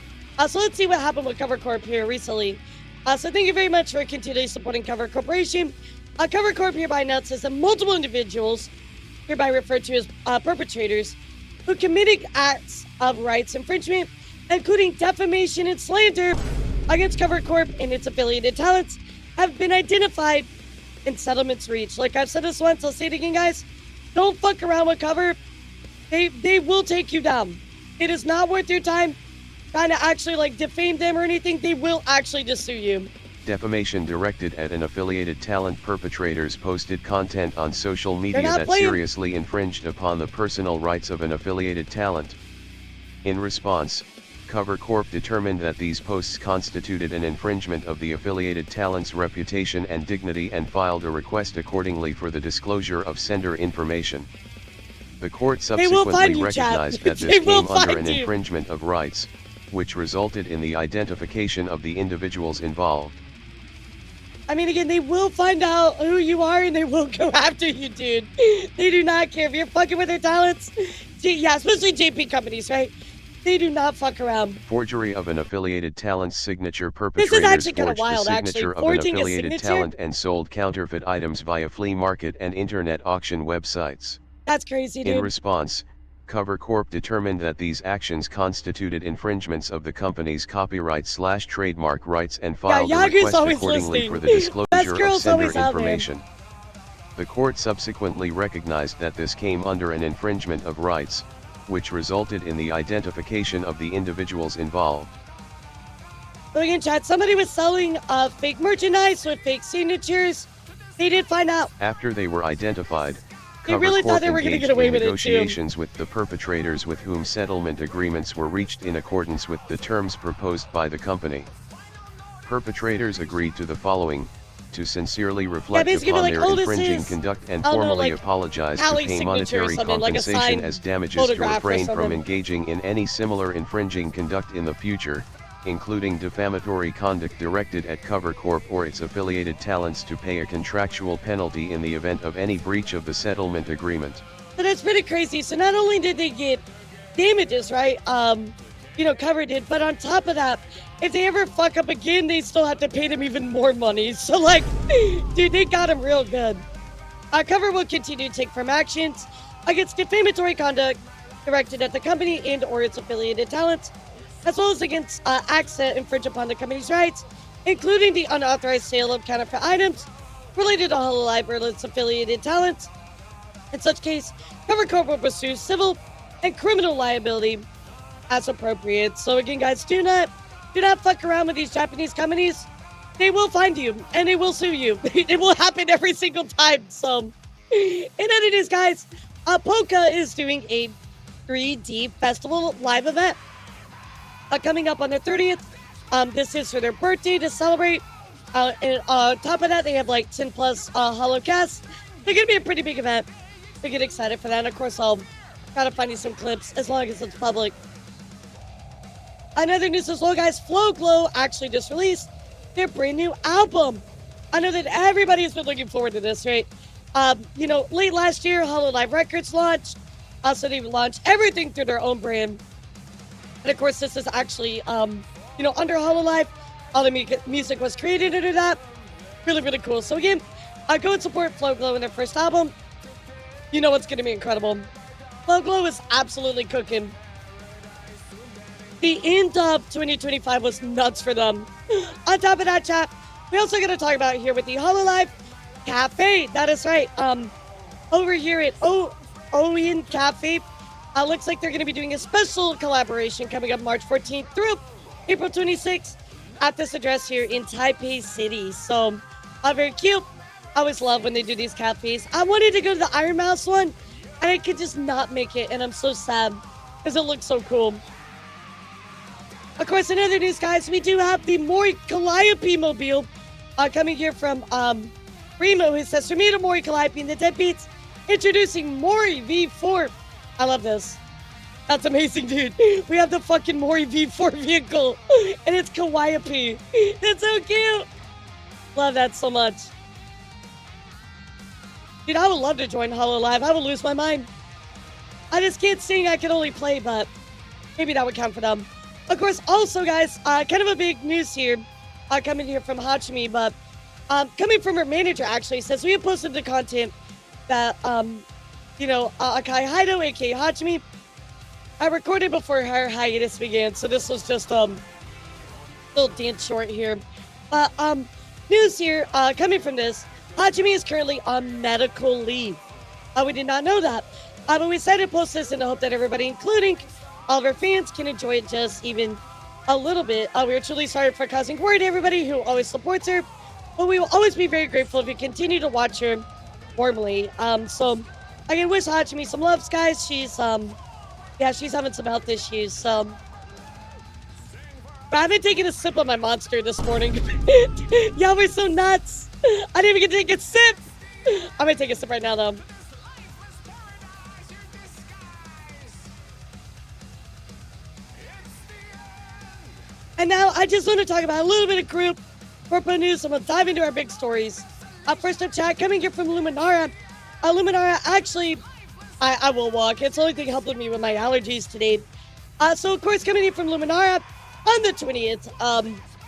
So let's see what happened with Cover Corp here recently. So thank you very much for continually supporting Cover Corporation. Cover Corp hereby announces that multiple individuals, hereby referred to as perpetrators, who committed acts of rights infringement including defamation and slander against Cover Corp and its affiliated talents, have been identified and settlements reached. Like I've said this once, I'll say it again, guys. Don't fuck around with Cover. They will take you down. It is not worth your time trying to actually like defame them or anything. They will actually just sue you. Defamation directed at an affiliated talent. Perpetrators posted content on social media that playing. seriously infringed upon the personal rights of an affiliated talent. In response, Cover Corp determined that these posts constituted an infringement of the affiliated talent's reputation and dignity and filed a request accordingly for the disclosure of sender information. The court subsequently recognized that this came under an infringement of rights, which resulted in the identification of the individuals involved. I mean, again, they will find out who you are and they will go after you, dude. They do not care if you're fucking with their talents. Yeah, especially JP companies, right? They do not fuck around. Forgery of an affiliated talent's signature. Perpetrators This is actually kind of forged wild, the signature actually. of an Forging a affiliated signature? talent and sold counterfeit items via flea market and internet auction websites. That's crazy, dude. In response, Cover Corp determined that these actions constituted infringements of the company's copyright/trademark rights and filed a Yagu's request always accordingly listening. for the disclosure Best of girl's sender always out there. information. The court subsequently recognized that this came under an infringement of rights, which resulted in the identification of the individuals involved. So again, chat, somebody was selling fake merchandise with fake signatures. They did find out. After they were identified, They Cover really Corp thought they were gonna engaged get away in with it, too. negotiations with the perpetrators, with whom settlement agreements were reached in accordance with the terms proposed by the company. Perpetrators agreed to the following: to sincerely reflect basically upon like, their oh, this infringing is, conduct and I don't know, formally like, apologize to Hallie's pay signature or monetary something, like a compensation signed as damages to photograph or refrain from something. engaging in any similar infringing conduct in the future, including defamatory conduct directed at Cover Corp or its affiliated talents, to pay a contractual penalty in the event of any breach of the settlement agreement. So that's pretty crazy. So not only did they get damages, right? Cover did, but on top of that, if they ever fuck up again, they still have to pay them even more money. So like, dude, they got them real good. Cover will continue to take firm actions against defamatory conduct directed at the company and or its affiliated talents, as well as against acts that infringe upon the company's rights, including the unauthorized sale of counterfeit items related to Hololive or its affiliated talents. In such case, Cover Corp will pursue civil and criminal liability as appropriate. So again, guys, do not fuck around with these Japanese companies. They will find you and they will sue you. It will happen every single time. So, in other news, guys, Polka is doing a 3D festival live event coming up on the 30th. This is for their birthday to celebrate. And on top of that, they have like 10 plus holocasts. They're gonna be a pretty big event. So get excited for that. And of course, I'll try to find you some clips as long as it's public. Another news as well, guys. Flow Glow actually just released their brand new album. I know that everybody has been looking forward to this, right? Late last year, Hololive Records launched. So they launched everything through their own brand. And of course, this is actually, under Hololive. All the music was created under that. Really, really cool. So again, go and support Flow Glow in their first album. You know it's going to be incredible. Flow Glow is absolutely cooking. The end of 2025 was nuts for them. On top of that, chat, we also going to talk about here with the Hololive Cafe. That is right. Over here at Owen Cafe, looks like they're going to be doing a special collaboration coming up March 14th through April 26th at this address here in Taipei City. So, very cute. I always love when they do these cafes. I wanted to go to the Iron Mouse one, and I could just not make it, and I'm so sad because it looks so cool. Of course, in other news, guys, we do have the Mori Calliope mobile coming here from Remo, who says, from me to Mori Calliope and the Deadbeats, introducing Mori V4. I love this. That's amazing, dude. We have the fucking Mori V4 vehicle, and it's Calliope. That's so cute. Love that so much. Dude, I would love to join Hololive. I would lose my mind. I just can't sing. I can only play, but maybe that would count for them. Of course, also, guys, kind of a big news here, coming here from Hachimi, but coming from her manager, actually, says we have posted the content that, Akai Haido, aka Hachimi, I recorded before her hiatus began, so this was just little dance short here. But news here coming from this, Hajime is currently on medical leave. We did not know that. But we decided to post this in the hope that everybody, including all of our fans, can enjoy it just even a little bit. We are truly sorry for causing worry to everybody who always supports her, but we will always be very grateful if you continue to watch her warmly. So I can wish Hajime some loves, guys. She's she's having some health issues. So but I've been taking a sip of my Monster this morning. Y'all were so nuts. I didn't even get to take a sip. I'm gonna take a sip right now, though. And now I just want to talk about a little bit of group corporate news, and we'll dive into our big stories. First up, chat, coming here from Luminara. Luminara, actually, I will walk. It's the only thing helping me with my allergies today. So, of course, coming in from Luminara on the 20th,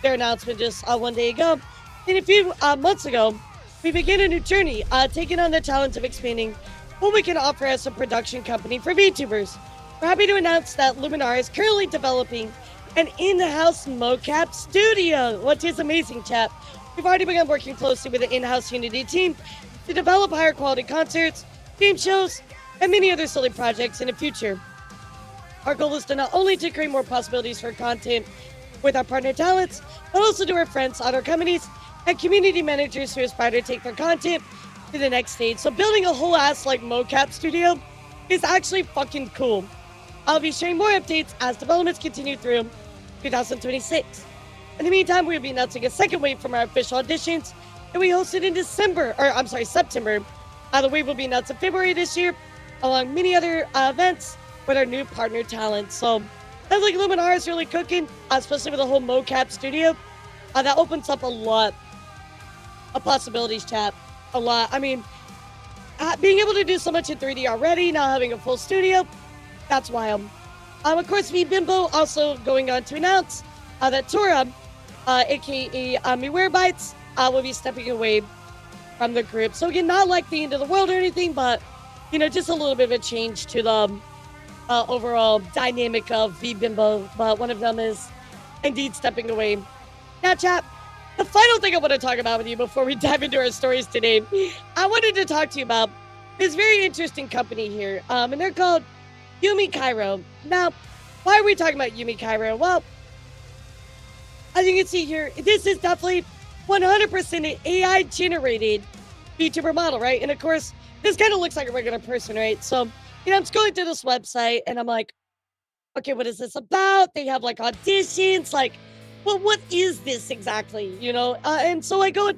their announcement just one day ago. And a few months ago, we began a new journey, taking on the challenge of expanding what we can offer as a production company for VTubers. We're happy to announce that Luminara is currently developing an in-house mocap studio, which is amazing, chat. We've already begun working closely with the in-house Unity team to develop higher quality concerts, game shows, and many other silly projects in the future. Our goal is to not only to create more possibilities for content with our partner talents, but also to our friends, other companies, and community managers who aspire to take their content to the next stage. So building a whole ass like mocap studio is actually fucking cool. I'll be sharing more updates as developments continue through 2026. In the meantime, we'll be announcing a second wave from our official auditions that we hosted in September. The wave will be announced in February this year, along many other events with our new partner talent. So, sounds like Luminara is really cooking, especially with the whole mocap studio. That opens up a lot of possibilities, chat. A lot. I mean, being able to do so much in 3D already, now having a full studio, that's wild. Of course, Bimbo also going on to announce that Tora, aka Miwarebytes, will be stepping away from the group. So again, not like the end of the world or anything, but just a little bit of a change to the overall dynamic of Bimbo. But one of them is indeed stepping away. Now, chat, the final thing I want to talk about with you before we dive into our stories today, I wanted to talk to you about this very interesting company here, and they're called Yumi Cairo. Now, why are we talking about Yumi Cairo? Well, as you can see here, this is definitely 100% an AI-generated VTuber model, right? And of course, this kind of looks like a regular person, right? So, I'm scrolling through this website, and I'm like, okay, what is this about? They have, like, auditions, like, well, what is this exactly, And so I go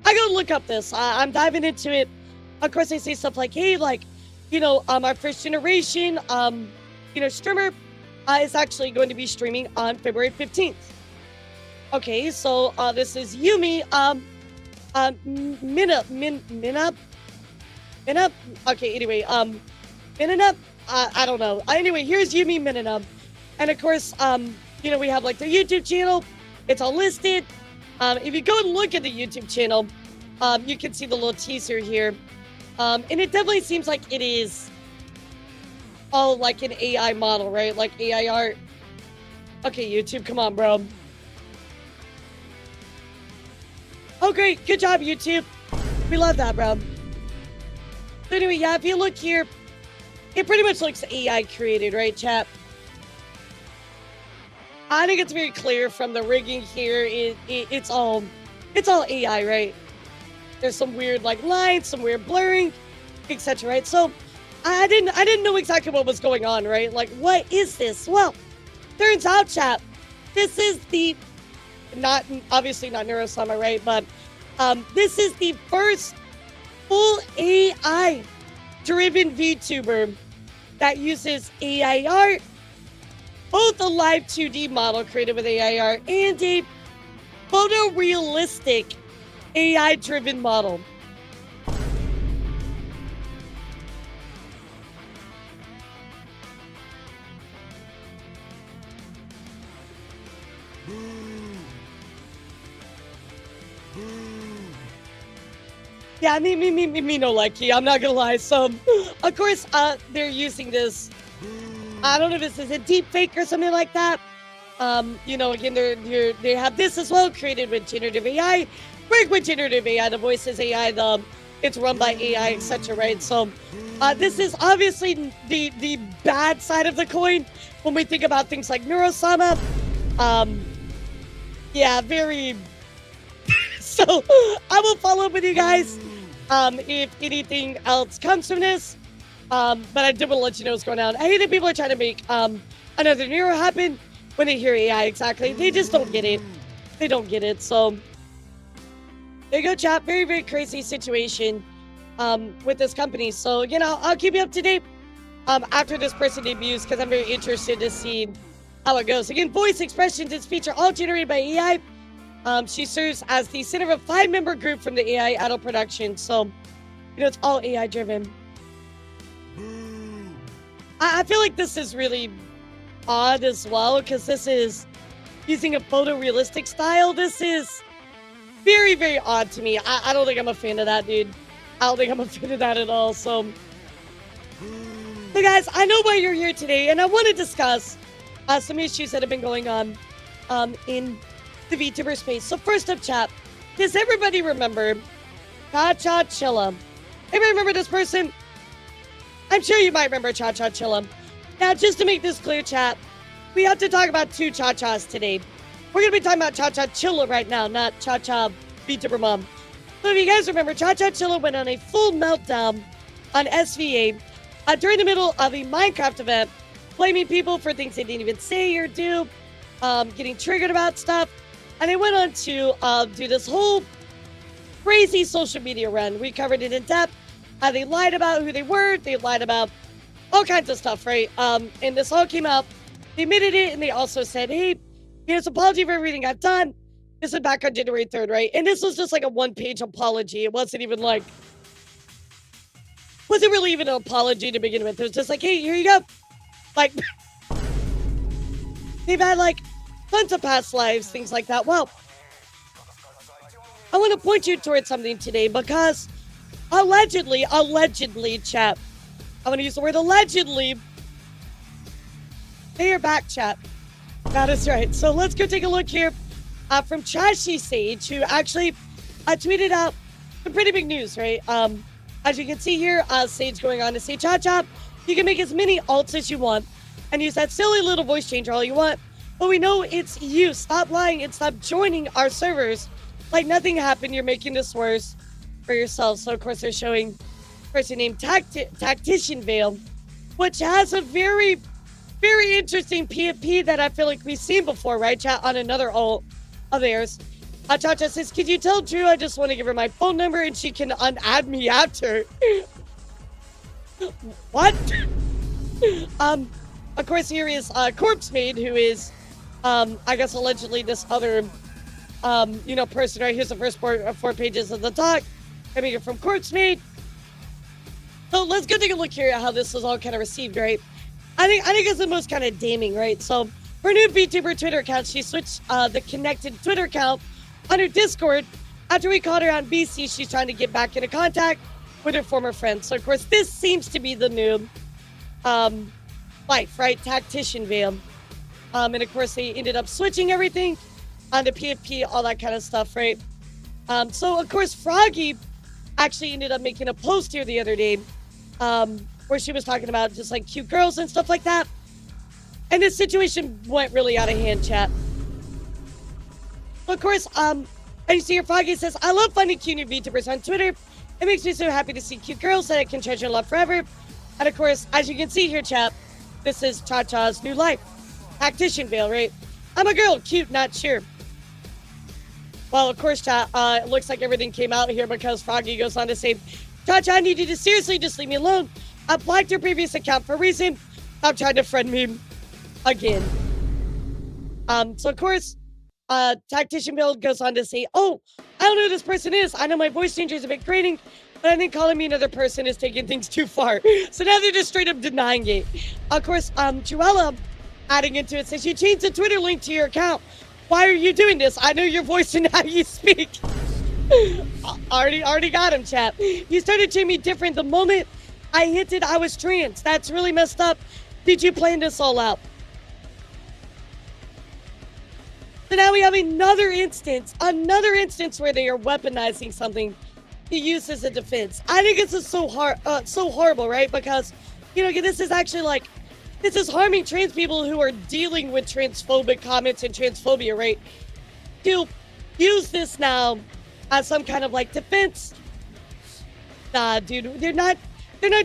look up this. I'm diving into it. Of course, they say stuff like, hey, like, our first generation, streamer is actually going to be streaming on February 15th. Okay, so this is Yumi, Minup. Okay, anyway, Minup, I don't know. Anyway, here's Yumi Minup. And of course, we have like their YouTube channel. It's all listed. If you go and look at the YouTube channel, you can see the little teaser here. And it definitely seems like it is all like an AI model, right? Like AI art. Okay, YouTube, come on, bro. Oh, great. Good job, YouTube. We love that, bro. So anyway, yeah, if you look here, it pretty much looks AI created, right, chat? I think it's very clear from the rigging here. It's all AI, right? There's some weird like lines, some weird blurring, etc. Right? So I didn't know exactly what was going on, right? Like, what is this? Well, turns out, chat, this is the obviously not Neurosama, right? But this is the first full AI driven VTuber that uses AI art, both a live 2D model created with AI art and a photorealistic AI-driven model. Yeah, me no likey. I'm not gonna lie. So, of course, they're using this I don't know if this is a deep fake or something like that. You know, again, they have this as well, created with generative AI, work with generative AI, the voice is AI, it's run by AI, etc. Right? So, this is obviously the bad side of the coin when we think about things like Neurosama. Yeah, very. So, I will follow up with you guys if anything else comes from this. But I did want to let you know what's going on. I hate that people are trying to make another Neuro happen when they hear AI exactly. They just don't get it. They don't get it. So there you go, chat. Very, very crazy situation with this company. So again, I'll keep you up to date after this person debuts because I'm very interested to see how it goes. Again, voice expressions and speech are all generated by AI. She serves as the center of a 5-member group from the AI adult production. So, you know, it's all AI driven. I feel like this is really odd as well because this is using a photorealistic style. This is very, very odd to me. I don't think I'm a fan of that, dude. I don't think I'm a fan of that at all. So guys, I know why you're here today, and I want to discuss some issues that have been going on in the VTuber space. So first up, chat, does everybody remember Chachachilla? Everybody remember this person? I'm sure you might remember Chachachilla. Now, just to make this clear, chat, we have to talk about 2 Chachas today. We're going to be talking about Chachachilla right now, not Chacha VTuber Mom. So if you guys remember, Chachachilla went on a full meltdown on SVA during the middle of a Minecraft event, blaming people for things they didn't even say or do, getting triggered about stuff. And they went on to do this whole crazy social media run. We covered it in depth. They lied about who they were. They lied about all kinds of stuff, right? And this all came out. They admitted it, and they also said, hey, here's an apology for everything I've done. This is back on January 3rd, right? And this was just like a 1-page apology. It wasn't even like, wasn't really even an apology to begin with. It was just like, hey, here you go. Like, they've had like tons of past lives, things like that. Well, I want to point you towards something today because allegedly, chat. I'm going to use the word allegedly. They are back, chat. That is right. So let's go take a look here from Trashy Sage, who actually tweeted out some pretty big news, right? As you can see here, Sage going on to say, Chacha, you can make as many alts as you want and use that silly little voice changer all you want. But we know it's you. Stop lying and stop joining our servers like nothing happened. You're making this worse for yourself. So, of course, they're showing a person named Tactician Veil, which has a very, very interesting PFP that I feel like we've seen before, right, chat, on another alt of theirs. Chacha says, could you tell Drew I just want to give her my phone number and she can unadd me after? What? Of course, here is Corpse Maid, who is, I guess, allegedly this other, person, right? Here's the first 4 pages of the talk coming here from Corpse Maid. So let's go take a look here at how this was all kind of received, right? I think it's the most kind of damning, right? So her new VTuber Twitter account, she switched the connected Twitter account on her Discord after we called her on BC. She's trying to get back into contact with her former friends. So of course, this seems to be the new life, right? Tactician Veil. And of course, they ended up switching everything on the PFP, all that kind of stuff, right? So of course, Froggy actually ended up making a post here the other day where she was talking about just like cute girls and stuff like that. And this situation went really out of hand, chat. So of course, and you see here, Froggy says, I love finding cute new VTubers on Twitter. It makes me so happy to see cute girls that I can treasure and love forever. And of course, as you can see here, chat, this is Chacha's new life. Tactician Veil, right? I'm a girl, cute, not sure. Well, of course, chat, it looks like everything came out here because Froggy goes on to say, Chacha, I need you to seriously just leave me alone. I blocked your previous account for a reason. I'm trying to friend me again. So of course, Tactician Build goes on to say, oh, I don't know who this person is. I know my voice changer is a bit grating, but I think calling me another person is taking things too far. So now they're just straight up denying it. Of course, Joella, adding into it, says, you changed the Twitter link to your account. Why are you doing this? I know your voice and how you speak. already got him, chat. You started treating me different the moment I hinted I was trans. That's really messed up. did you plan this all out? So now we have another instance where they are weaponizing something to use as a defense. I think this is so horrible, right? Because, you know, this is actually like, this is harming trans people who are dealing with transphobic comments and transphobia, right? To use this now as some kind of like defense. Nah, dude, they're not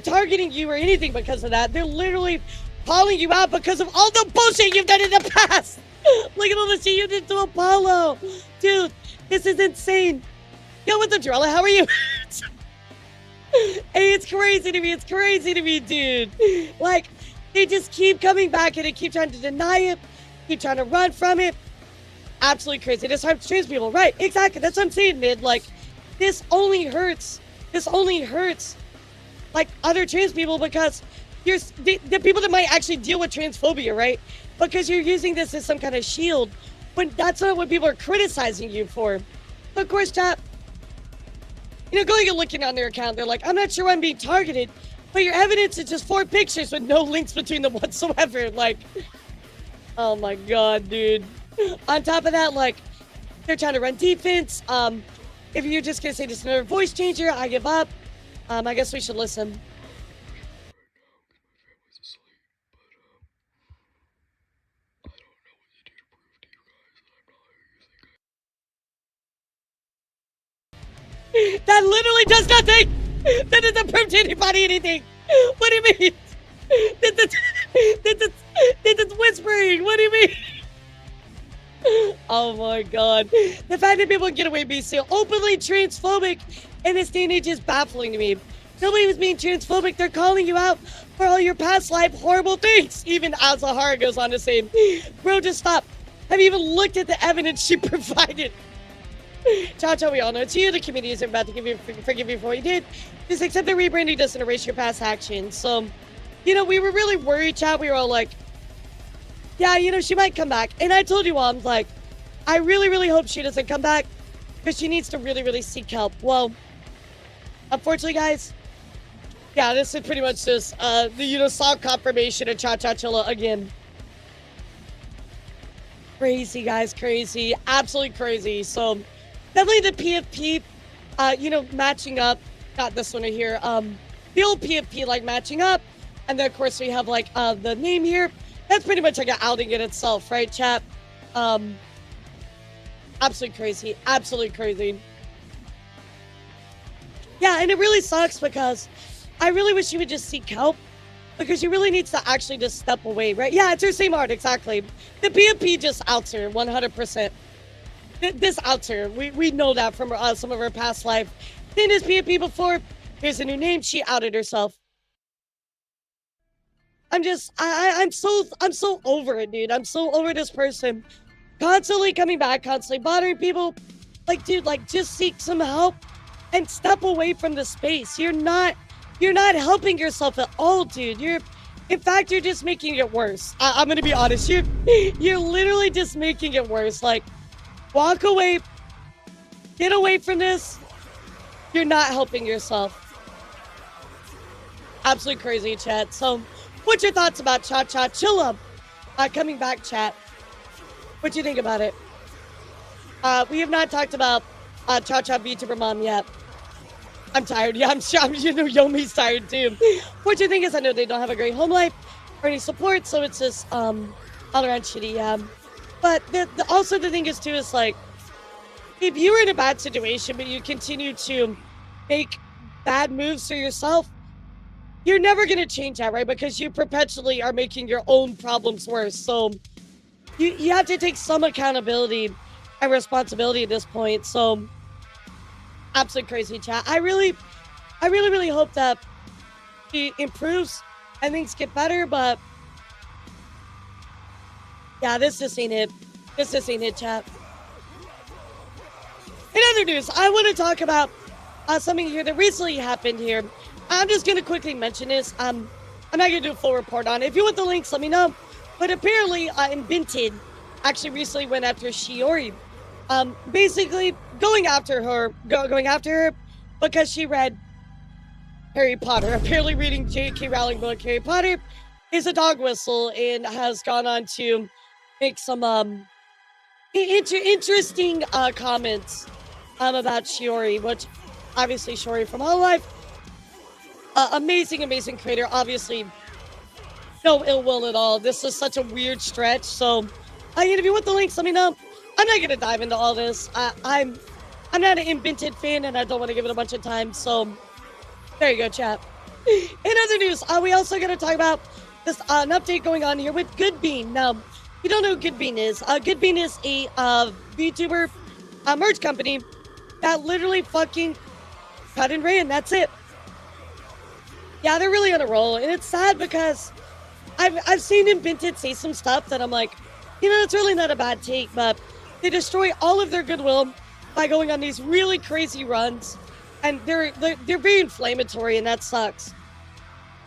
targeting you or anything because of that. They're literally calling you out because of all the bullshit you've done in the past. Look at all the shit you did to Apollo. Dude, this is insane. Yo, what's up, Jarella? How are you? Hey, it's crazy to me, dude. Like, they just keep coming back and they keep trying to deny it, keep trying to run from it. Absolutely crazy. This harms trans people. Right, exactly. That's what I'm saying, Mid. Like, this only hurts, like, other trans people because you're the people that might actually deal with transphobia, right? Because you're using this as some kind of shield, but that's not what people are criticizing you for. But of course, chat, you know, going and looking on their account, they're like, I'm not sure why I'm being targeted, but your evidence is just 4 pictures with no links between them whatsoever. Like, oh my god, dude. On top of that, like, they're trying to run defense. If you're just gonna say this is another voice changer, I give up. I guess we should listen. That literally does nothing! That doesn't prove to anybody anything! What do you mean? That's whispering! What do you mean? Oh my god. The fact that people get away with being so openly transphobic in this day and age is baffling to me. Nobody was being transphobic. They're calling you out for all your past life horrible things. Even Azahara goes on to say, bro, just stop. Have you even looked at the evidence she provided? Chacha, we all know it's you. The community isn't about to forgive you for what you did. Just accept the rebranding doesn't erase your past actions. So, you know, we were really worried, chat. We were all like, yeah, you know, she might come back. And I told you all, I'm like, I really, really hope she doesn't come back because she needs to really, really seek help. Well, unfortunately, guys, yeah, this is pretty much just the, you know, solid confirmation of Chachachilla again. Crazy, guys, crazy. Absolutely crazy. So, definitely the PFP, you know, matching up. Not this one here. The old PFP, like, matching up. And then, of course, we have, like, the name here. That's pretty much like an outing in itself, right, chat? Absolutely crazy. Absolutely crazy. Yeah, and it really sucks because I really wish she would just seek help because she really needs to actually just step away, right? Yeah, it's her same art, exactly. The PFP just outs her 100%. This outs her. We know that from some of her past life. Seen this PFP before. Here's a new name. She outed herself. I'm so over it, dude. I'm so over this person. Constantly coming back, constantly bothering people. Like, dude, like, just seek some help and step away from the space. You're not helping yourself at all, dude. In fact, you're just making it worse. I'm gonna be honest. You're literally just making it worse. Like, walk away. Get away from this. You're not helping yourself. Absolutely crazy, chat. So, what's your thoughts about Chachachilla coming back, chat? What do you think about it? We have not talked about Chacha vtuber mom yet. I'm tired. Yeah, I'm sure. You know, Yomi's tired too. What do you think is I know they don't have a great home life or any support, so it's just all around shitty. Yeah. But also the thing is too is like, if you were in a bad situation but you continue to make bad moves for yourself, you're never gonna change that, right? Because you perpetually are making your own problems worse. So you have to take some accountability and responsibility at this point. So absolutely crazy, chat. I really hope that he improves and things get better, but yeah, this just ain't it. This just ain't it, chat. In other news, I want to talk about something here that recently happened here. I'm just going to quickly mention this. I'm not going to do a full report on it. If you want the links, let me know. But apparently, Invented actually recently went after Shiori. Basically, going after her because she read Harry Potter. Apparently reading J.K. Rowling book Harry Potter is a dog whistle and has gone on to make some interesting comments about Shiori, which obviously Shiori from Hollow Life, amazing creator. Obviously, no ill will at all. This is such a weird stretch. So, if you want the links, let me know. I'm not gonna dive into all this. I'm not an invented fan, and I don't want to give it a bunch of time. So, there you go, chat. In other news, we also got to talk about this an update going on here with Good Bean. Now, if you don't know who Good Bean is, Good Bean is a VTuber merch company that literally fucking cut and ran. That's it. Yeah, they're really on a roll, and it's sad because I've seen Invented say some stuff that I'm like, it's really not a bad take, but they destroy all of their goodwill by going on these really crazy runs, and they're very inflammatory, and that sucks.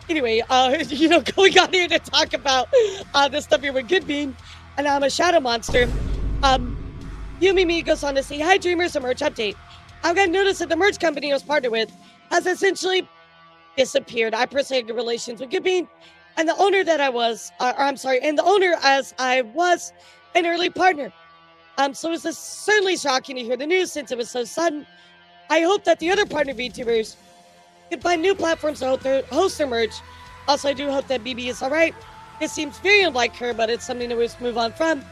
Anyway, going on here to talk about this stuff here with Good Bean, and I'm a shadow monster. Yumi goes on to say, "Hi Dreamers, a merch update. I've got notice that the merch company I was partnered with has essentially disappeared. I personally had relations with Good Bean, and the owner that I was, and the owner as I was an early partner. So it was certainly shocking to hear the news since it was so sudden. I hope that the other partner VTubers can find new platforms to host their merch. Also, I do hope that BB is all right. This seems very unlike her, but it's something that we must move on from.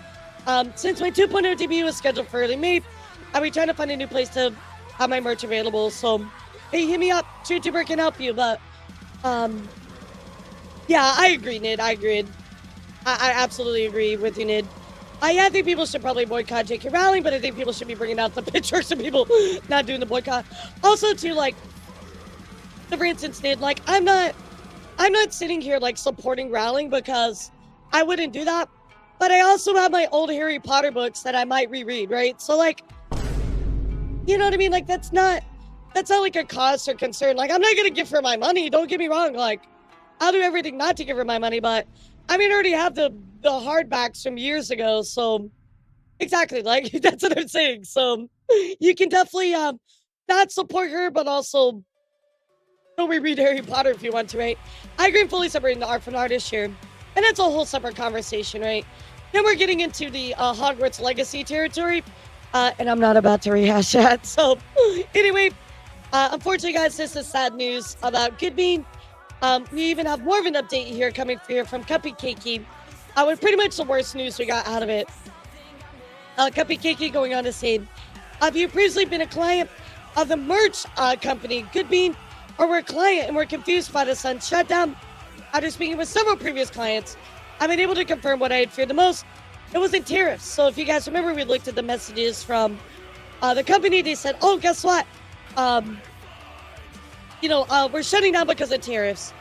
Since my 2.0 debut was scheduled for early May, I'll be trying to find a new place to have my merch available. So, hey, hit me up. YouTuber can help you, but yeah, I agree, Nid. I agreed. I absolutely agree with you, Nid. I think people should probably boycott JK Rowling, but I think people should be bringing out the pictures of people not doing the boycott. Also, too, like, for instance, Nid, like, I'm not sitting here, like, supporting Rowling because I wouldn't do that, but I also have my old Harry Potter books that I might reread, right? So, like, you know what I mean? Like, that's not like a cause or concern. Like, I'm not gonna give her my money, don't get me wrong. Like, I'll do everything not to give her my money, but I mean, I already have the hardbacks from years ago, so exactly, like, that's what I'm saying. So you can definitely not support her, but also go reread Harry Potter if you want to, right? I agree fully separating the art from the artist here, and that's a whole separate conversation, right? Then we're getting into the Hogwarts Legacy territory, and I'm not about to rehash that. So anyway, unfortunately, guys, this is sad news about Good Bean. We even have more of an update here coming here from Cuppy Cakey. With pretty much the worst news we got out of it. Cuppy Cakey going on to say, have you previously been a client of the merch company Good Bean, or were a client and were confused by the Sun shutdown? After speaking with several previous clients, I've been able to confirm what I had feared the most. It wasn't tariffs. So if you guys remember, we looked at the messages from the company. They said, oh, guess what? We're shutting down because of tariffs.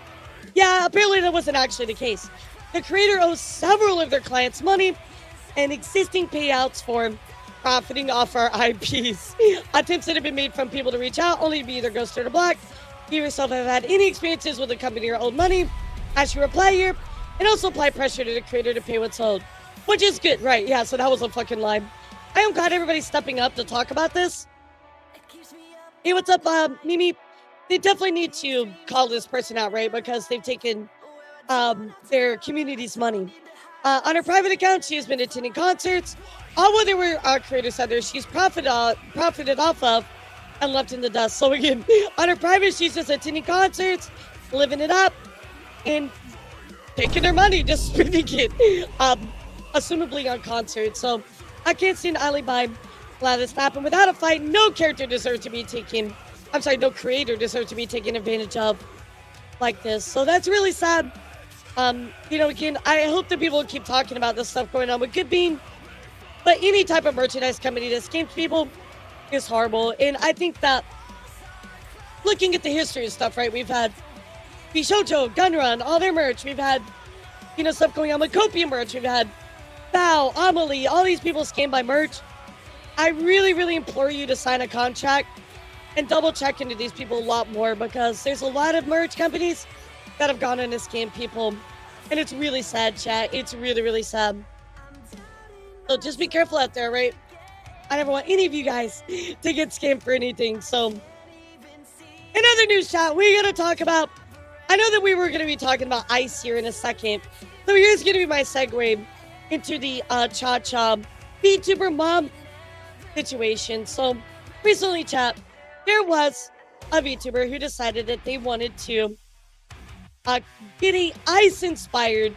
Yeah, apparently that wasn't actually the case. The creator owes several of their clients money and existing payouts for profiting off our IPs. Attempts that have been made from people to reach out only to be either ghosted or blocked. You yourself have had any experiences with a company or owed money? As you reply here, and also apply pressure to the creator to pay what's owed. Which is good, right? Yeah, so that was a fucking lie. I am glad everybody's stepping up to talk about this. Hey, what's up, Mimi? They definitely need to call this person out, right? Because they've taken their community's money. On her private account, she has been attending concerts. All what there were creators out there, she's profited off of and left in the dust. So again, on her private, she's just attending concerts, living it up, and taking their money, just spending it, assumably on concerts. So I can't see an alibi. Allow this to happen without a fight. No character deserves to be taken. No creator deserves to be taken advantage of like this. So that's really sad. Again, I hope that people keep talking about this stuff going on with Good Bean. But any type of merchandise company that scams people is horrible. And I think that looking at the history of stuff, right? We've had Bishojo, Gunrun, all their merch. We've had, stuff going on with Copium merch. We've had Val, Amelie, all these people scammed by merch. I really, really implore you to sign a contract and double check into these people a lot more, because there's a lot of merch companies that have gone in to scam people. And it's really sad, chat. It's really, really sad. So just be careful out there, right? I never want any of you guys to get scammed for anything. So in other news, chat, we're going to talk about I know that we were going to be talking about ice here in a second. So here's going to be my segue into the Chacha VTuber mom situation. So recently, chat, there was a VTuber who decided that they wanted to get a ice-inspired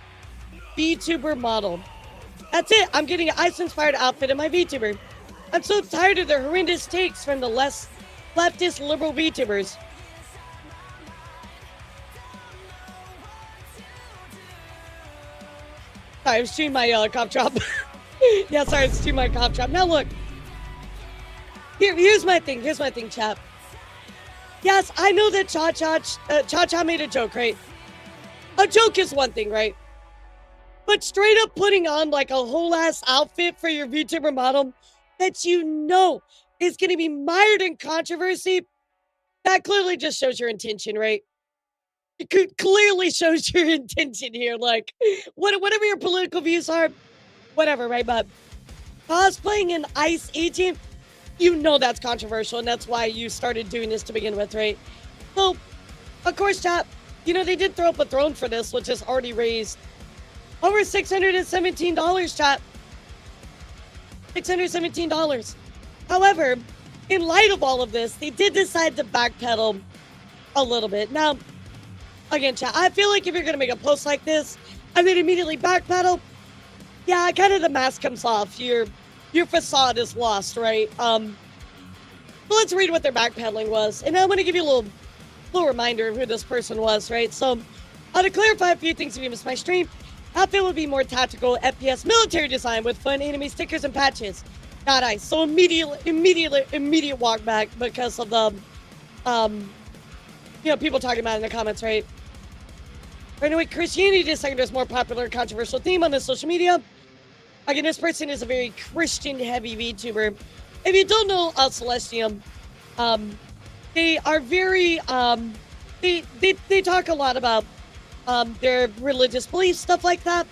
VTuber model. That's it. I'm getting an ice-inspired outfit in my VTuber. I'm so tired of their horrendous takes from the less leftist liberal VTubers. Sorry, I was doing my cough drop. Yeah, sorry, it's doing my cough drop. Now look. Here's my thing. Here's my thing, chap. Yes, I know that Chacha made a joke, right? A joke is one thing, right? But straight up putting on like a whole ass outfit for your VTuber model that you know is going to be mired in controversy, that clearly just shows your intention, right? It clearly shows your intention here. Like, whatever your political views are, whatever, right? But cosplaying an ICE agent, you know that's controversial, and that's why you started doing this to begin with, right? So, of course, chat, you know, they did throw up a throne for this, which has already raised over $617, chat. $617. However, in light of all of this, they did decide to backpedal a little bit. Now, again, chat, I feel like if you're going to make a post like this and then immediately backpedal, yeah, kind of the mask comes off. Your facade is lost, right? But let's read what their backpedaling was. And I'm going to give you a little reminder of who this person was, right? So, to clarify a few things if you missed my stream, outfit would be more tactical FPS military design with fun enemy stickers and patches. Not ice. So immediate walk back because of the, you know, people talking about it in the comments, right? Anyway, Christianity this second is more popular and controversial theme on the social media. Again, this person is a very Christian-heavy VTuber. If you don't know Celestium, they are very, they talk a lot about their religious beliefs, stuff like that.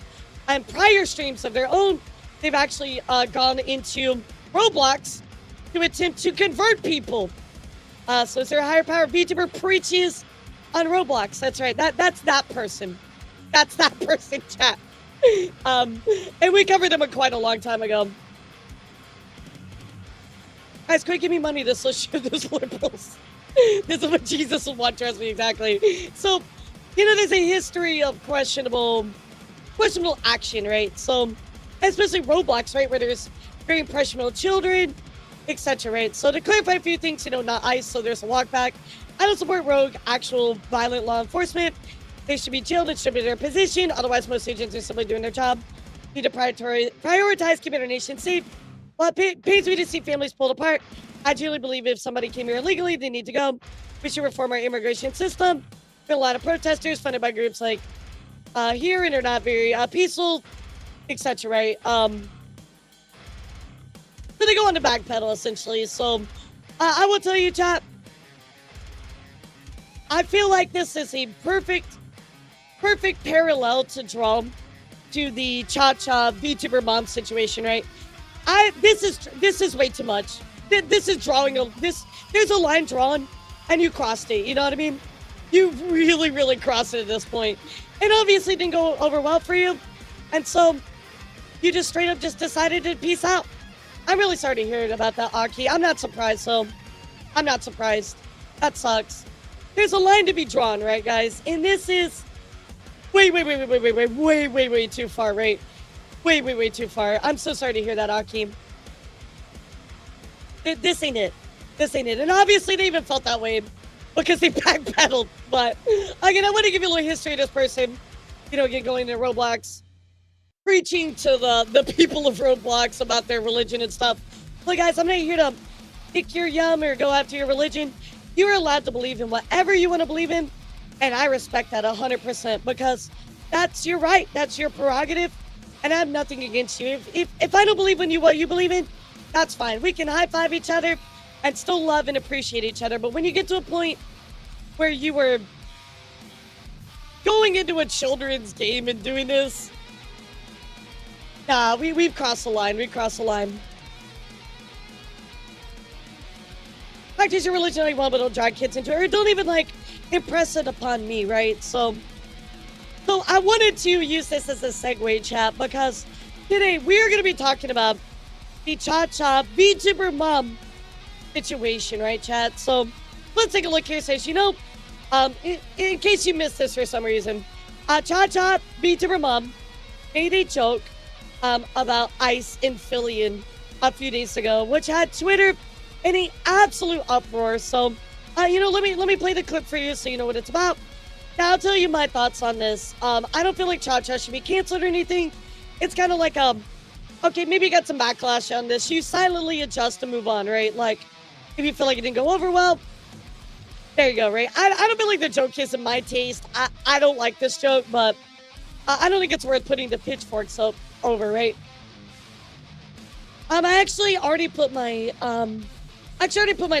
And prior streams of their own, they've actually gone into Roblox to attempt to convert people. So it's their higher power VTuber preaches on Roblox. That's right. That's that person. That's that person, chat. And we covered them quite a long time ago. Guys, quick, give me money to show those liberals. This is what Jesus would want, trust me, exactly. So, you know, there's a history of questionable action, right? So, especially Roblox, right, where there's very impressionable children, etc., right? So, to clarify a few things, you know, not ICE, so there's a walk back. I don't support rogue, actual violent law enforcement. They should be jailed and stripped of their position. Otherwise, most agents are simply doing their job. Need to prioritize keeping our nation safe. While it pains me to see families pulled apart, I truly believe if somebody came here illegally, they need to go. We should reform our immigration system. Been a lot of protesters funded by groups like here and are not very peaceful, etc., right? So they go on to backpedal, essentially. So I will tell you, chat, I feel like this is a perfect parallel to draw to the Chacha VTuber mom situation, right? This is way too much. This is drawing there's a line drawn and you crossed it, you know what I mean? You really crossed it at this point. And obviously didn't go over well for you. And so you just straight up just decided to peace out. I'm really sorry to hear about that, Aki. I'm not surprised, so I'm not surprised. That sucks. There's a line to be drawn, right, guys? And this is way too far, right? Way too far. I'm so sorry to hear that, Aki. This ain't it. This ain't it. And obviously they even felt that way because they backpedaled. But again, I want to give you a little history of this person. You know, again, going to Roblox, preaching to the people of Roblox about their religion and stuff. Look, guys, I'm not here to pick your yum or go after your religion. You're allowed to believe in whatever you want to believe in. And I respect that 100% because that's your right. That's your prerogative. And I have nothing against you. If I don't believe in what you believe in, that's fine. We can high-five each other and still love and appreciate each other. But when you get to a point where you were going into a children's game and doing this, nah, we've crossed the line. We crossed the line. practice your religion like one, but don't drag kids into it, or don't even like impress it upon me, right? So I wanted to use this as a segue, chat, because today we are going to be talking about the Chacha VTuber mom situation, right, chat? So let's take a look here. Says, in case you missed this for some reason, Chacha VTuber mom made a joke about ICE in Philly a few days ago, which had Twitter in an absolute uproar. So, let me play the clip for you so you know what it's about. Now, I'll tell you my thoughts on this. I don't feel like Chacha should be canceled or anything. It's kind of like, okay, maybe you got some backlash on this. You silently adjust and move on, right? Like, if you feel like it didn't go over well, there you go, right? I don't feel like the joke is in my taste. I don't like this joke, but I don't think it's worth putting the pitchforks over, right? I actually already put my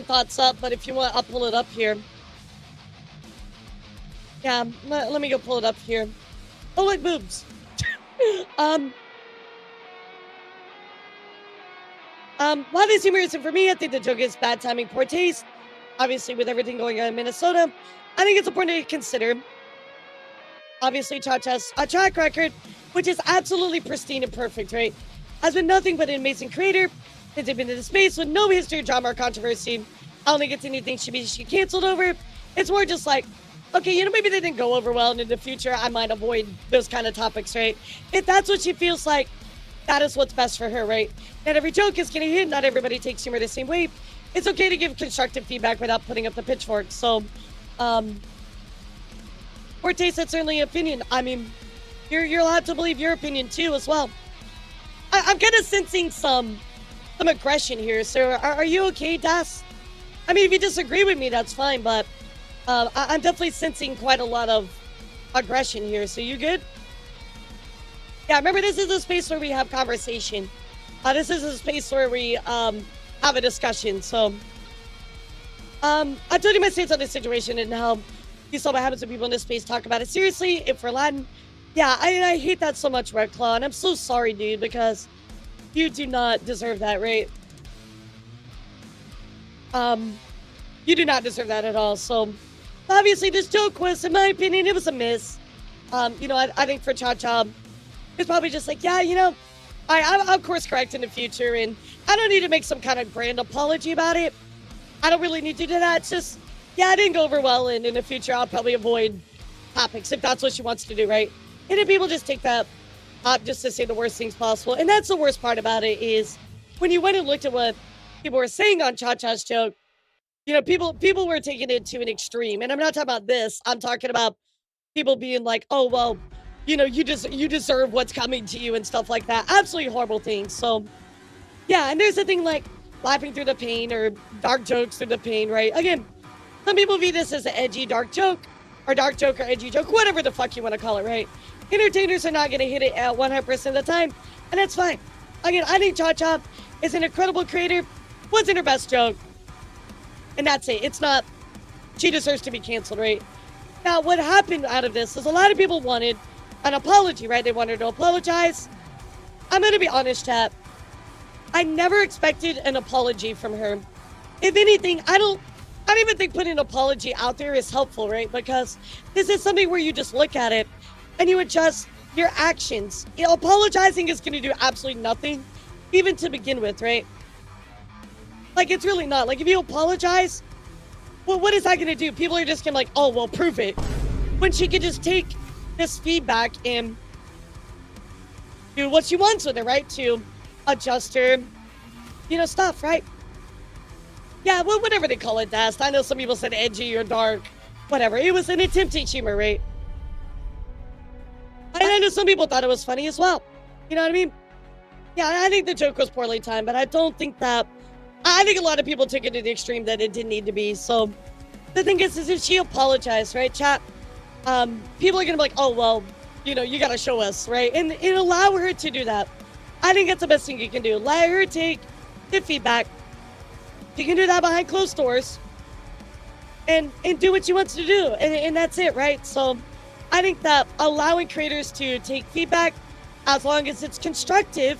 thoughts up, but if you want, I'll pull it up here. Yeah, let me go pull it up here. Oh, like boobs. While this humor isn't for me, I think the joke is bad timing, poor taste. Obviously, with everything going on in Minnesota, I think it's important to consider. Obviously, Chacha's a track record, which is absolutely pristine and perfect, right? Has been nothing but an amazing creator since they've been in the space with no history, drama, or controversy. I don't think it's anything she canceled over. It's more just like, okay, maybe they didn't go over well, and in the future, I might avoid those kind of topics, right? If that's what she feels like, that is what's best for her, right? Not every joke is going to hit. Not everybody takes humor the same way. It's okay to give constructive feedback without putting up the pitchfork. So, poor taste, that's certainly an opinion. I mean, you're allowed to believe your opinion too, as well. I'm kind of sensing some aggression here. So, are you okay, Das? I mean, if you disagree with me, that's fine. But I'm definitely sensing quite a lot of aggression here. So, you good? Yeah, remember, this is a space where we have conversation. This is a space where we have a discussion. So, I told you my stance on this situation and how you saw what happens when people in this space talk about it seriously. If we're Latin, yeah, I hate that so much, Red Claw, and I'm so sorry, dude, because you do not deserve that, right? You do not deserve that at all. So, obviously, this joke was, in my opinion, it was a miss. I think for Chacha, it's probably just like, yeah, I'll course correct in the future, and I don't need to make some kind of grand apology about it. I don't really need to do that. It's just, yeah, it didn't go over well, and in the future, I'll probably avoid topics if that's what she wants to do, right? And if people just take that just to say the worst things possible. And that's the worst part about it is when you went and looked at what people were saying on Chacha's joke, people were taking it to an extreme. And I'm not talking about this. I'm talking about people being like, oh, well, you deserve what's coming to you and stuff like that. Absolutely horrible things. So, yeah, and there's the thing like laughing through the pain or dark jokes through the pain, right? Again, some people view this as an edgy, dark joke or edgy joke, whatever the fuck you want to call it, right? Entertainers are not going to hit it at 100% of the time, and that's fine. Again, I think Chacha is an incredible creator. Wasn't her best joke. And that's it. It's not, she deserves to be canceled, right? Now, what happened out of this is a lot of people wanted an apology, right? They wanted to apologize. I'm going to be honest, chat. I never expected an apology from her. If anything, I don't even think putting an apology out there is helpful, right? Because this is something where you just look at it and you adjust your actions. Apologizing is going to do absolutely nothing, even to begin with, right? Like, it's really not. Like, if you apologize, well, what is that going to do? People are just going to like, oh, well, prove it. When she could just take this feedback and do what she wants with it, right? To adjust her, stuff, right? Yeah, well, whatever they call it, Dast. I know some people said edgy or dark. Whatever. It was an attempt at humor, right? And I know some people thought it was funny as well. You know what I mean? Yeah, I think the joke was poorly timed, but I don't think that... I think a lot of people took it to the extreme that it didn't need to be. So, the thing is if she apologized, right, chat? People are going to be like, oh, well, you got to show us, right? And allow her to do that. I think that's the best thing you can do. Let her take the feedback. She can do that behind closed doors. And do what she wants to do. And that's it, right? So, I think that allowing creators to take feedback, as long as it's constructive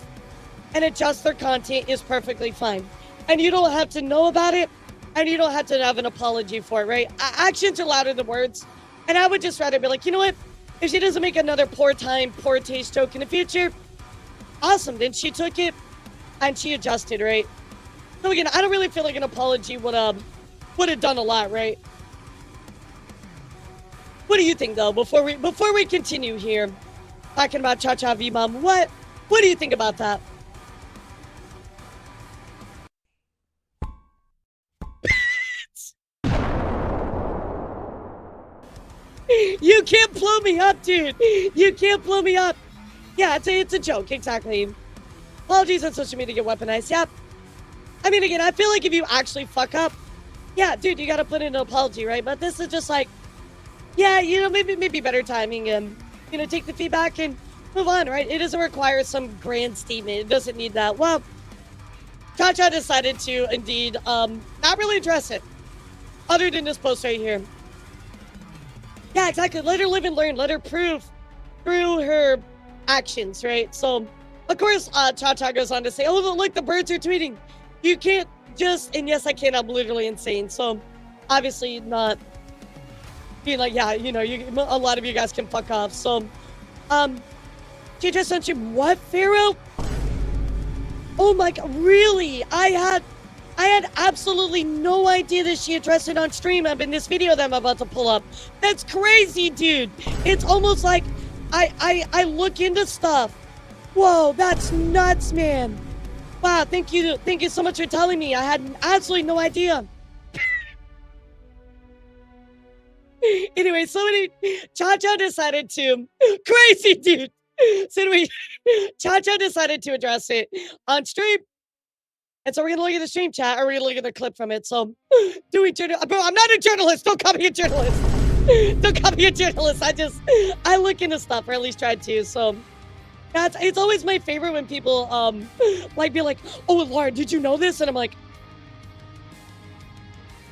and adjust their content, is perfectly fine. And you don't have to know about it and you don't have to have an apology for it, right? Actions are louder than words. And I would just rather be like, you know what? If she doesn't make another poor taste joke in the future, awesome. Then she took it and she adjusted, right? So again, I don't really feel like an apology would have done a lot, right? What do you think though? Before we continue here, talking about Chacha v Mom, what do you think about that? You can't blow me up, dude. You can't blow me up. Yeah, it's a joke, exactly. Apologies on social media get weaponized. Yep. I mean, again, I feel like if you actually fuck up, yeah, dude, you gotta put in an apology, right? But this is just like, yeah, you know, maybe better timing and, you know, take the feedback and move on, right? It doesn't require some grand statement. It doesn't need that. Well, Chacha decided to indeed not really address it, other than this post right here. Yeah, exactly. Let her live and learn. Let her prove through her actions, right? So, of course, Chacha goes on to say, oh, look, the birds are tweeting. You can't just, and yes, I can. I'm literally insane. So, obviously not being like, yeah, you know, a lot of you guys can fuck off. So, she just sent you what, Pharaoh? Oh my God, really? I had absolutely no idea that she addressed it on stream in this video that I'm about to pull up. That's crazy, dude. It's almost like I look into stuff. Whoa, that's nuts, man. Wow, thank you so much for telling me. I had absolutely no idea. Anyway, Chacha decided to, crazy, dude. So anyway, Chacha decided to address it on stream. And so we're gonna look at the stream chat, or we're gonna look at the clip from it. So, bro, I'm not a journalist. Don't call me a journalist. Don't call me a journalist. I look into stuff, or at least try to. So, it's always my favorite when people like be like, "Oh, Lauren, did you know this?" And I'm like,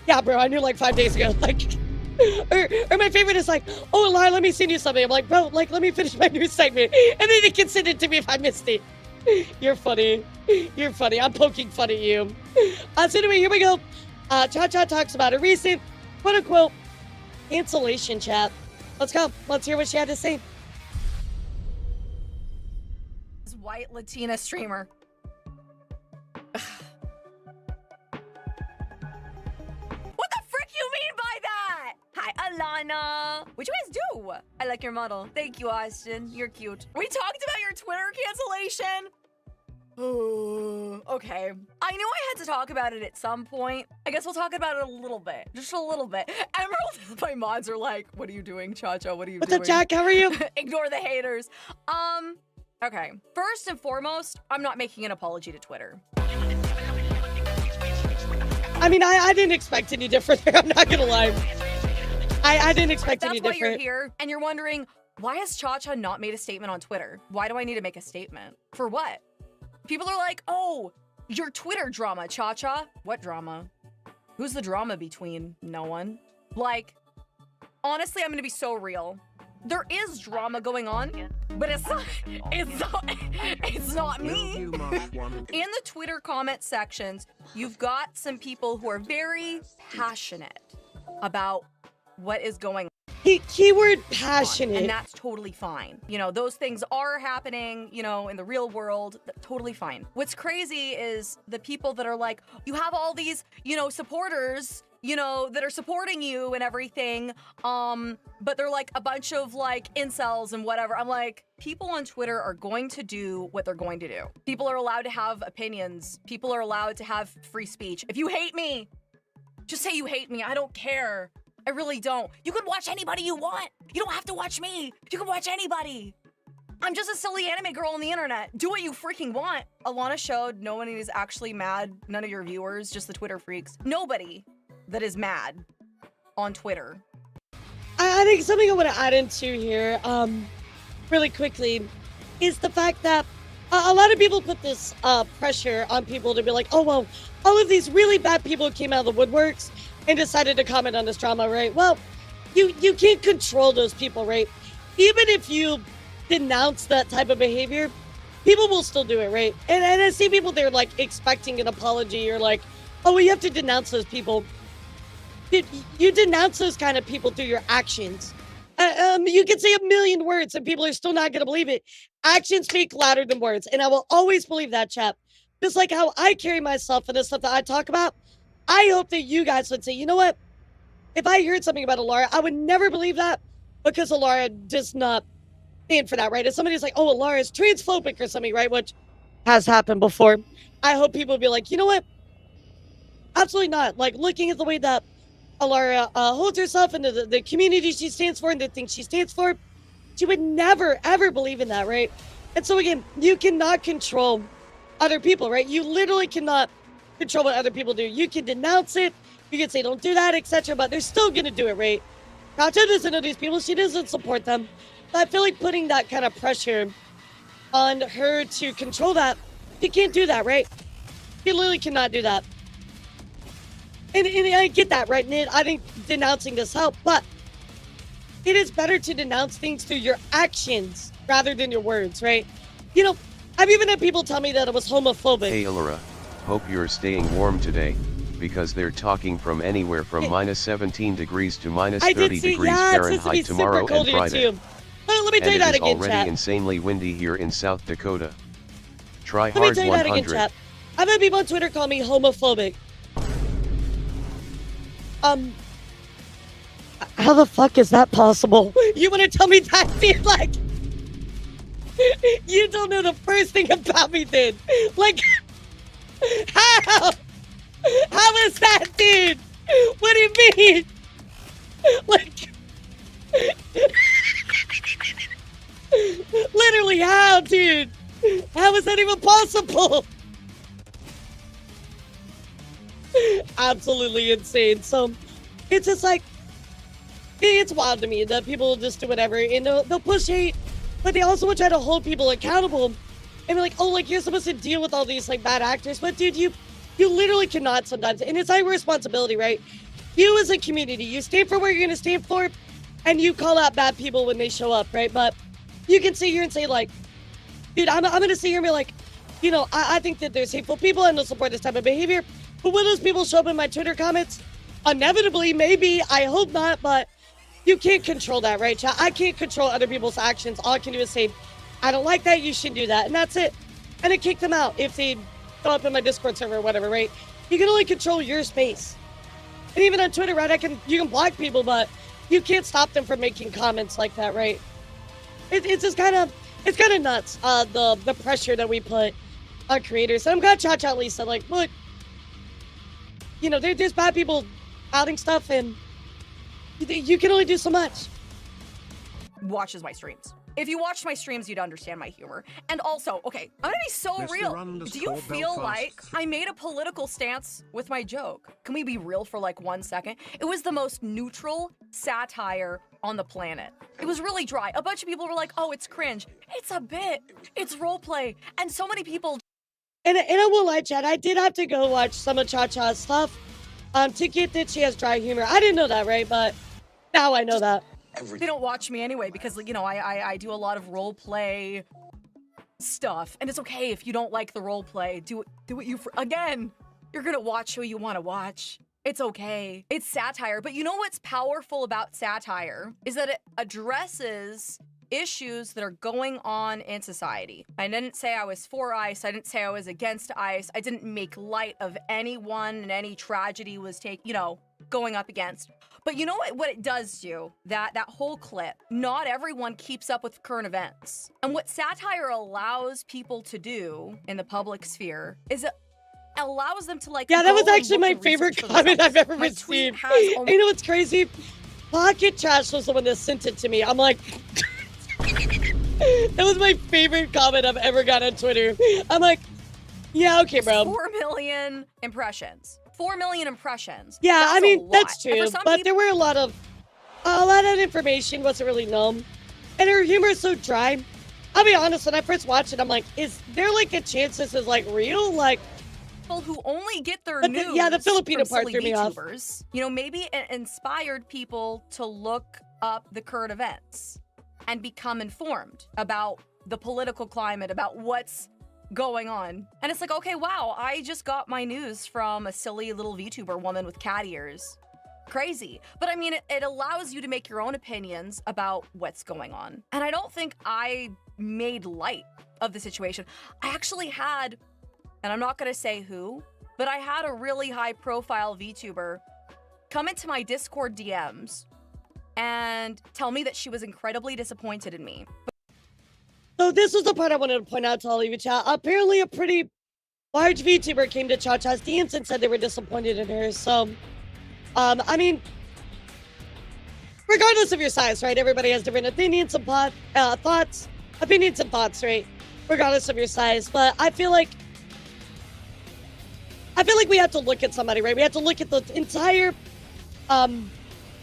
"Yeah, bro, I knew like 5 days ago." Like, or my favorite is like, "Oh, Lauren, let me send you something." I'm like, "Bro, like, let me finish my news segment, and then you can send it to me if I missed it." You're funny. You're funny. I'm poking fun at you. So anyway, here we go. Chacha talks about a recent, quote-unquote, cancellation chat. Let's go. Let's hear what she had to say. This white Latina streamer. What the frick you mean by that? Hi, Alana. What you guys do? I like your model. Thank you, Austin. You're cute. We talked about your Twitter cancellation. Okay. I knew I had to talk about it at some point. I guess we'll talk about it a little bit. Just a little bit. Emerald, my mods are like, what are you doing, Chacha? What are you doing? What's up, Jack? How are you? Ignore the haters. Okay. First and foremost, I'm not making an apology to Twitter. I mean, I didn't expect any different there. I'm not gonna lie. I didn't expect any different. That's why you're here, and you're wondering, why has Chacha not made a statement on Twitter? Why do I need to make a statement? For what? People are like, oh, your Twitter drama, Chacha. What drama? Who's the drama between? No one. Like, honestly, I'm gonna be so real. There is drama going on, but it's not me. In the Twitter comment sections, you've got some people who are very passionate about what is going on. Keyword passionate. And that's totally fine. You know, those things are happening, you know, in the real world. Totally fine. What's crazy is the people that are like, you have all these, you know, supporters, you know, that are supporting you and everything, but they're like a bunch of like incels and whatever. I'm like, people on Twitter are going to do what they're going to do. People are allowed to have opinions. People are allowed to have free speech. If you hate me, just say you hate me. I don't care. I really don't. You can watch anybody you want. You don't have to watch me. You can watch anybody. I'm just a silly anime girl on the internet. Do what you freaking want. Alana showed no one is actually mad. None of your viewers, just the Twitter freaks. Nobody that is mad on Twitter. I think something I want to add into here, really quickly, is the fact that a lot of people put this pressure on people to be like, oh, well, all of these really bad people came out of the woodworks and decided to comment on this drama, right? Well, you can't control those people, right? Even if you denounce that type of behavior, people will still do it, right? And I see people, they're like expecting an apology or like Oh, well, you have to denounce those people. You denounce those kind of people through your actions. You can say a million words and people are still not going to believe it. Actions speak louder than words. And I will always believe that, chap. Just like how I carry myself and the stuff that I talk about, I hope that you guys would say, you know what? If I heard something about Elara, I would never believe that because Elara does not stand for that, right? If somebody's like, oh, Elara is transphobic or something, right? Which has happened before. I hope people would be like, you know what? Absolutely not. Like, looking at the way that Elara holds herself and the community she stands for and the things she stands for, she would never, ever believe in that, right? And so, again, you cannot control other people, right? You literally cannot control what other people do. You can denounce it. You can say, don't do that, etc. But they're still going to do it, right? Chacha doesn't know these people. She doesn't support them. But I feel like putting that kind of pressure on her to control that, you can't do that, right? You literally cannot do that. And I get that, right, Nid? I think denouncing does help, but it is better to denounce things through your actions rather than your words, right? You know, I've even had people tell me that it was homophobic. Hey, Elara, hope you're staying warm today, because they're talking from anywhere from minus 17 degrees to minus 30 degrees Fahrenheit tomorrow and Friday. Let me tell you that again, it is already insanely windy here in South Dakota. Try Let me hard tell you that 100. again, chat. I've had people on Twitter call me homophobic. How the fuck is that possible? You want to tell me that, dude? Like, you don't know the first thing about me, dude. Like, how? How is that, dude? What do you mean? Like, literally, how, dude? How is that even possible? Absolutely insane. So it's just like, it's wild to me that people just do whatever and they'll push hate, but they also will try to hold people accountable and be like, oh, like, you're supposed to deal with all these like bad actors, but dude, you literally cannot sometimes, and it's our responsibility, right? You as a community, you stand for what you're gonna stand for, and you call out bad people when they show up, right? But you can sit here and say like, dude, I'm gonna sit here and be like, you know, I think that there's hateful people and they'll support this type of behavior, but will those people show up in my Twitter comments? Inevitably, maybe, I hope not, but you can't control that, right, chat? I can't control other people's actions. All I can do is say, I don't like that, you shouldn't do that, and that's it. And I kick them out if they go up in my Discord server or whatever, right? You can only control your space. And even on Twitter, right, you can block people, but you can't stop them from making comments like that, right? It's just kind of nuts, the pressure that we put on creators. And I'm glad Chacha at least said, like, look, you know, there's bad people outing stuff, and you can only do so much. Watches my streams. If you watched my streams, you'd understand my humor. And also, okay, I'm gonna be so real. Do you feel like I made a political stance with my joke? Can we be real for like 1 second? It was the most neutral satire on the planet. It was really dry. A bunch of people were like, oh, it's cringe. It's a bit. It's roleplay. And so many people... And I won't lie, Chad, I did have to go watch some of Chacha's stuff to get that she has dry humor. I didn't know that, right? But now I know that. They don't watch me anyway because, you know, I do a lot of role play stuff, and it's okay if you don't like the role play. Do what you again. You're gonna watch who you want to watch. It's okay. It's satire, but you know what's powerful about satire is that it addresses issues that are going on in society. I didn't say I was for ICE. I didn't say I was against ICE. I didn't make light of anyone and any tragedy was going up against. But you know what it does do? That whole clip, not everyone keeps up with current events. And what satire allows people to do in the public sphere is it allows them to like... Yeah, that was actually my favorite comment I've ever received. You know what's crazy? Pocket Trash was the one that sent it to me. I'm like... That was my favorite comment I've ever got on Twitter. I'm like, yeah, okay, bro. 4 million impressions. 4 million impressions. Yeah, that's I mean, that's true. But people... there were a lot of information wasn't really known. And her humor is so dry. I'll be honest, when I first watched it, I'm like, is there like a chance this is like real? Like, people who only get their news the Filipino from part silly threw me off. VTubers, you know, maybe it inspired people to look up the current events and become informed about the political climate, about what's going on. And it's like, okay, wow, I just got my news from a silly little VTuber woman with cat ears. Crazy. But I mean, it allows you to make your own opinions about what's going on. And I don't think I made light of the situation. I actually had, and I'm not gonna say who, but I had a really high profile VTuber come into my Discord DMs and tell me that she was incredibly disappointed in me. So this was the part I wanted to point out to all of you, chat. Apparently a pretty large VTuber came to Chacha's DMs and said they were disappointed in her. So, I mean, regardless of your size, right? Everybody has different opinions and thoughts. Opinions and thoughts, right? Regardless of your size. But I feel like we have to look at somebody, right? We have to look at the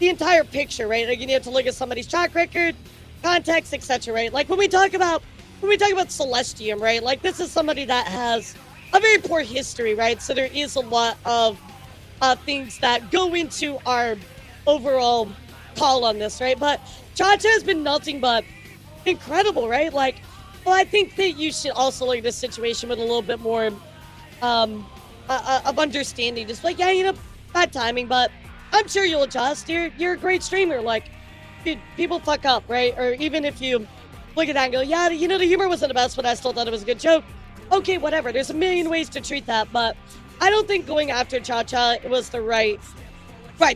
entire picture, right? Like you have to look at somebody's track record, context, etc., right? Like when we talk about Celestium, right? Like this is somebody that has a very poor history, right? So there is a lot of things that go into our overall call on this, right? But Chacha has been nothing but incredible, right? Like, well, I think that you should also look at this situation with a little bit more of understanding. Just like, yeah, you know, bad timing, but I'm sure you'll adjust. You're a great streamer. Like, dude, people fuck up, right? Or even if you look at that and go, yeah, you know, the humor wasn't the best, but I still thought it was a good joke. Okay, whatever. There's a million ways to treat that, but I don't think going after Chacha was the right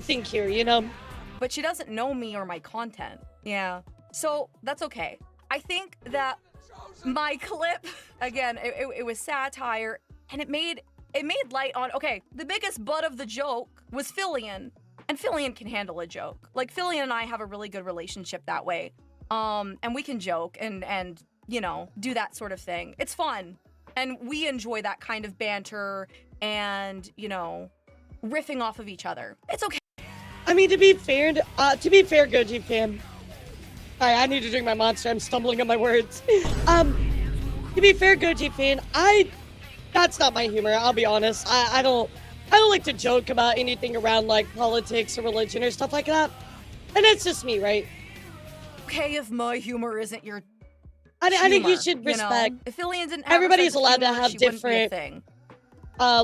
thing here, you know? But she doesn't know me or my content. Yeah. So that's okay. I think that my clip, again, it was satire, and it made light on, okay, the biggest butt of the joke was Fillion. And Fillion can handle a joke. Like, Fillion and I have a really good relationship that way. And we can joke and you know, do that sort of thing. It's fun. And we enjoy that kind of banter and, you know, riffing off of each other. It's okay. I mean, to be fair, Goji fam. Sorry, I need to drink my Monster. I'm stumbling on my words. To be fair, Goji fan, that's not my humor. I'll be honest. I don't like to joke about anything around like politics or religion or stuff like that. And that's just me, right? Okay, if my humor isn't your I think you should respect. You know? If Fillion didn't have everybody's her sense allowed of humor, to have she wouldn't be a different thing.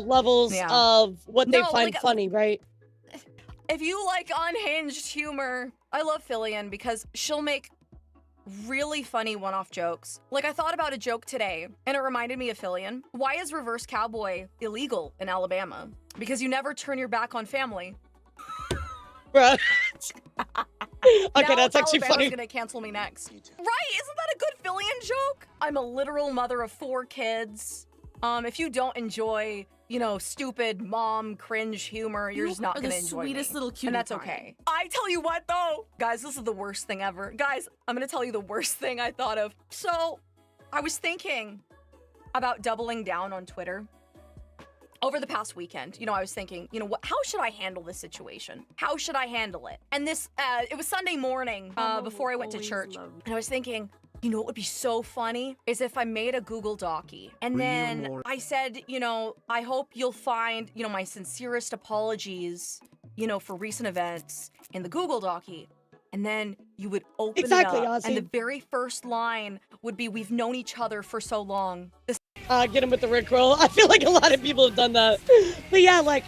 Levels of what they No, find like, funny, right? If you like unhinged humor, I love Fillion because she'll make really funny one-off jokes. Like, I thought about a joke today, and it reminded me of Fillion. Why is reverse cowboy illegal in Alabama? Because you never turn your back on family. Right. Okay, Now that's actually Alabama's funny. Gonna cancel me next. Right? Isn't that a good Fillion joke? I'm a literal mother of 4 kids. If you don't enjoy, you know, stupid mom cringe humor, you're just not gonna enjoy me. Sweetest little cutie and that's pie. okay. I tell you what though, guys, this is the worst thing ever. Guys, I'm gonna tell you the worst thing I thought of. So, I was thinking about doubling down on Twitter. Over the past weekend, you know, I was thinking, you know, how should I handle this situation? How should I handle it? And this, it was Sunday morning before I went to church. And I was thinking, you know what would be so funny is if I made a Google Docie. And then I said, you know, I hope you'll find, you know, my sincerest apologies, you know, for recent events in the Google Docie. And then you would open it up. Ozzy. And the very first line would be, we've known each other for so long. This Get him with the Rickroll. I feel like a lot of people have done that. But yeah, like,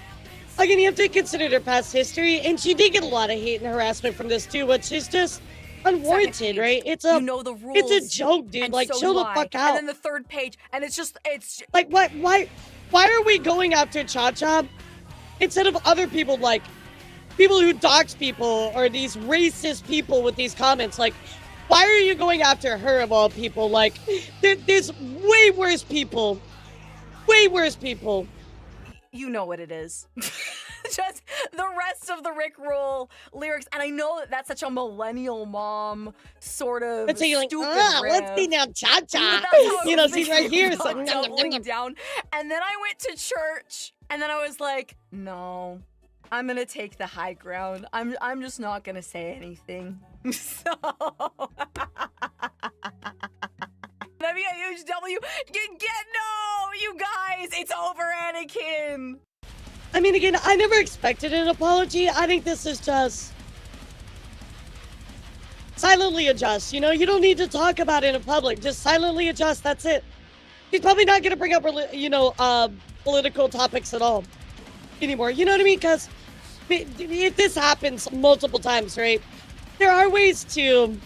again, you have to consider their past history, and she did get a lot of hate and harassment from this too, which is just unwarranted, right? It's a, you know the rules. It's a joke, dude. Like, so chill the do I. fuck out. And then the third page, and it's like, what? Why are we going after Chacha instead of other people, like people who dox people or these racist people with these comments? Like, why are you going after her of all people? Like, there's way worse people. Way worse people. You know what it is. Just the rest of the Rickroll lyrics. And I know that that's such a millennial mom sort of Let's say you're like, stupid let's see riff. now, Chacha. You know, she's right here. So, doubling down. And then I went to church, and then I was like, no, I'm gonna take the high ground. I'm just not gonna say anything. So that'd be a huge W. No, you guys, it's over, Anakin. I mean, again, I never expected an apology. I think this is just silently adjust. You know, you don't need to talk about it in public. Just silently adjust. That's it. she's probably not going to bring up, political topics at all anymore. You know what I mean? Because if this happens multiple times, right, there are ways to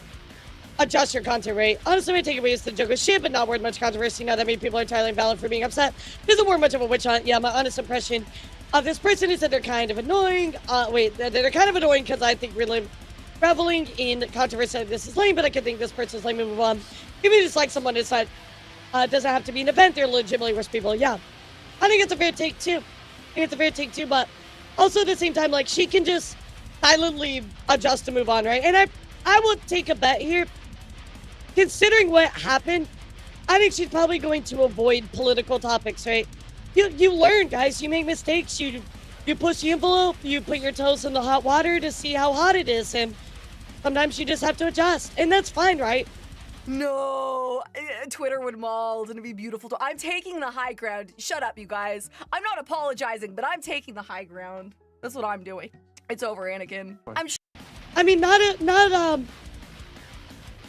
adjust your content, right? Honestly, I take it away as the joke of shit, but not worth much controversy. Now that many people are entirely valid for being upset. Isn't worth much of a witch hunt. Yeah, my honest impression of this person is that they're kind of annoying. They're kind of annoying because I think really reveling in controversy. This is lame, but I can think this person's lame and move on. If you just like someone, it's not, doesn't have to be an event. They're legitimately worse people. Yeah, I think it's a fair take too. But also at the same time, like, she can just silently adjust to move on, right? And I will take a bet here. Considering what happened, I think she's probably going to avoid political topics, right? You learn, guys. You make mistakes. You push the envelope. You put your toes in the hot water to see how hot it is, and sometimes you just have to adjust, and that's fine, right? No, Twitter would mold and it'd be beautiful. I'm taking the high ground. Shut up, you guys. I'm not apologizing, but I'm taking the high ground. That's what I'm doing. It's over, Anakin.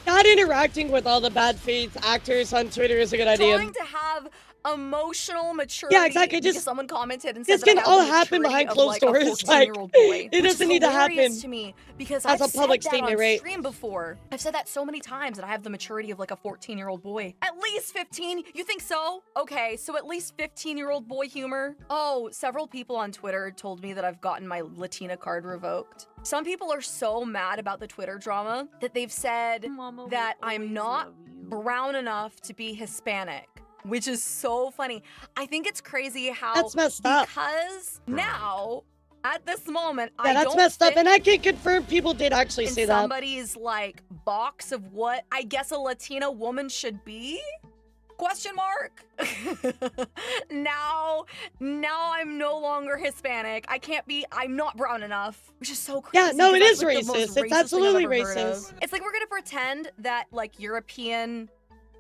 Not interacting with all the bad faith actors on Twitter is a good idea. Trying to have emotional maturity. Yeah, exactly. Just someone commented and said this can that all happen behind closed doors. Like, it doesn't need to happen to me because as I've a public said that statement, on right? stream before. I've said that so many times that I have the maturity of like a 14-year-old boy. At least 15? You think so? Okay, so at least 15-year-old boy humor. Oh, several people on Twitter told me that I've gotten my Latina card revoked. Some people are so mad about the Twitter drama that they've said that I'm not brown enough to be Hispanic, which is so funny. I think it's crazy how that's messed up. Because now, at this moment, yeah, that's messed up, and I can confirm people did actually say that. Somebody's like box of what I guess a Latina woman should be? Question mark. Now I'm no longer Hispanic. I'm not brown enough, which is so crazy. Yeah, no, it is like racist. It's absolutely racist. It's like we're gonna pretend that like European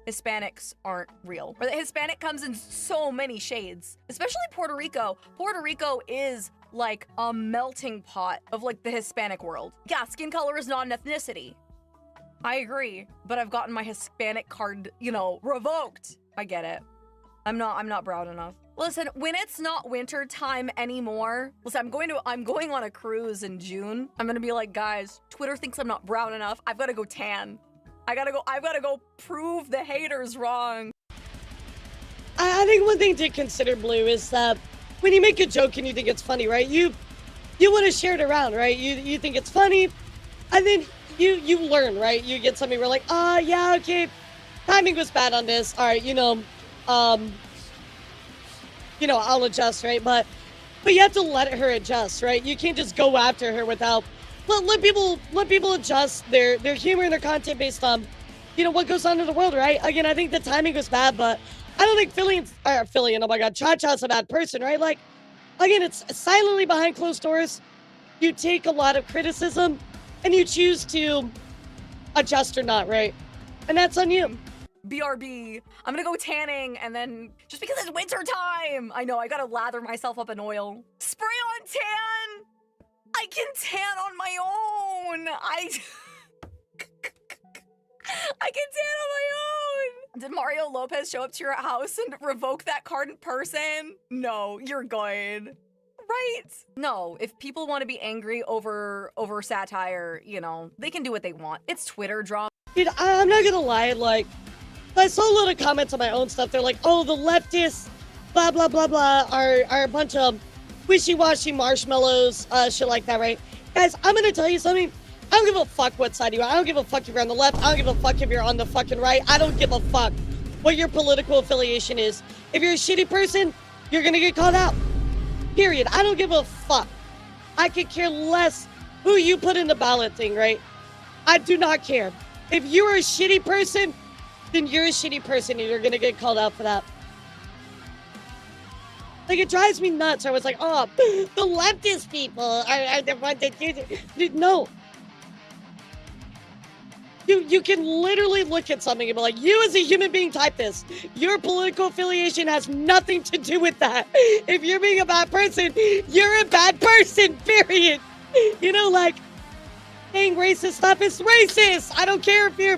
Hispanics aren't real, or that Hispanic comes in so many shades, especially Puerto Rico. Puerto Rico is like a melting pot of like the Hispanic world. Yeah, skin color is not an ethnicity. I agree, but I've gotten my Hispanic card, revoked. I get it. I'm not brown enough. Listen, when it's not winter time anymore, listen, I'm going on a cruise in June. I'm gonna be like, guys, Twitter thinks I'm not brown enough. I've gotta go tan. I've gotta go prove the haters wrong. I think one thing to consider, Blue, is that when you make a joke and you think it's funny, right? You want to share it around, right? You think it's funny, and then you learn, right? You get something where like, yeah, okay, timing was bad on this. All right, I'll adjust, right? But you have to let her adjust, right? You can't just go after her without let people adjust their humor and their content based on, what goes on in the world, right? Again, I think the timing was bad, but I don't think Philly, oh my God, Chacha's a bad person, right? Like, again, it's silently behind closed doors. You take a lot of criticism and you choose to adjust or not, right? And that's on you. BRB. I'm gonna go tanning, and then just because it's winter time, I know I gotta lather myself up in oil. Spray on tan. I can tan on my own. I can tan on my own. Did Mario Lopez show up to your house and revoke that card in person? No, you're good. Right? No, if people want to be angry over satire, they can do what they want. It's Twitter drama. Dude, I'm not gonna lie, like, I saw a lot of comments on my own stuff. They're like, oh, the leftists, blah, blah, blah, blah, are a bunch of wishy-washy marshmallows, shit like that, right? Guys, I'm gonna tell you something. I don't give a fuck what side you are. I don't give a fuck if you're on the left. I don't give a fuck if you're on the fucking right. I don't give a fuck what your political affiliation is. If you're a shitty person, you're gonna get called out. Period. I don't give a fuck. I could care less who you put in the ballot thing, right? I do not care. If you're a shitty person, then you're a shitty person and you're gonna get called out for that. Like, it drives me nuts. I was like, oh, the leftist people are the ones that do it. Dude, no. You can literally look at something and be like, you as a human being type this. Your political affiliation has nothing to do with that. If you're being a bad person, you're a bad person, period. Like, saying racist stuff is racist. I don't care if you're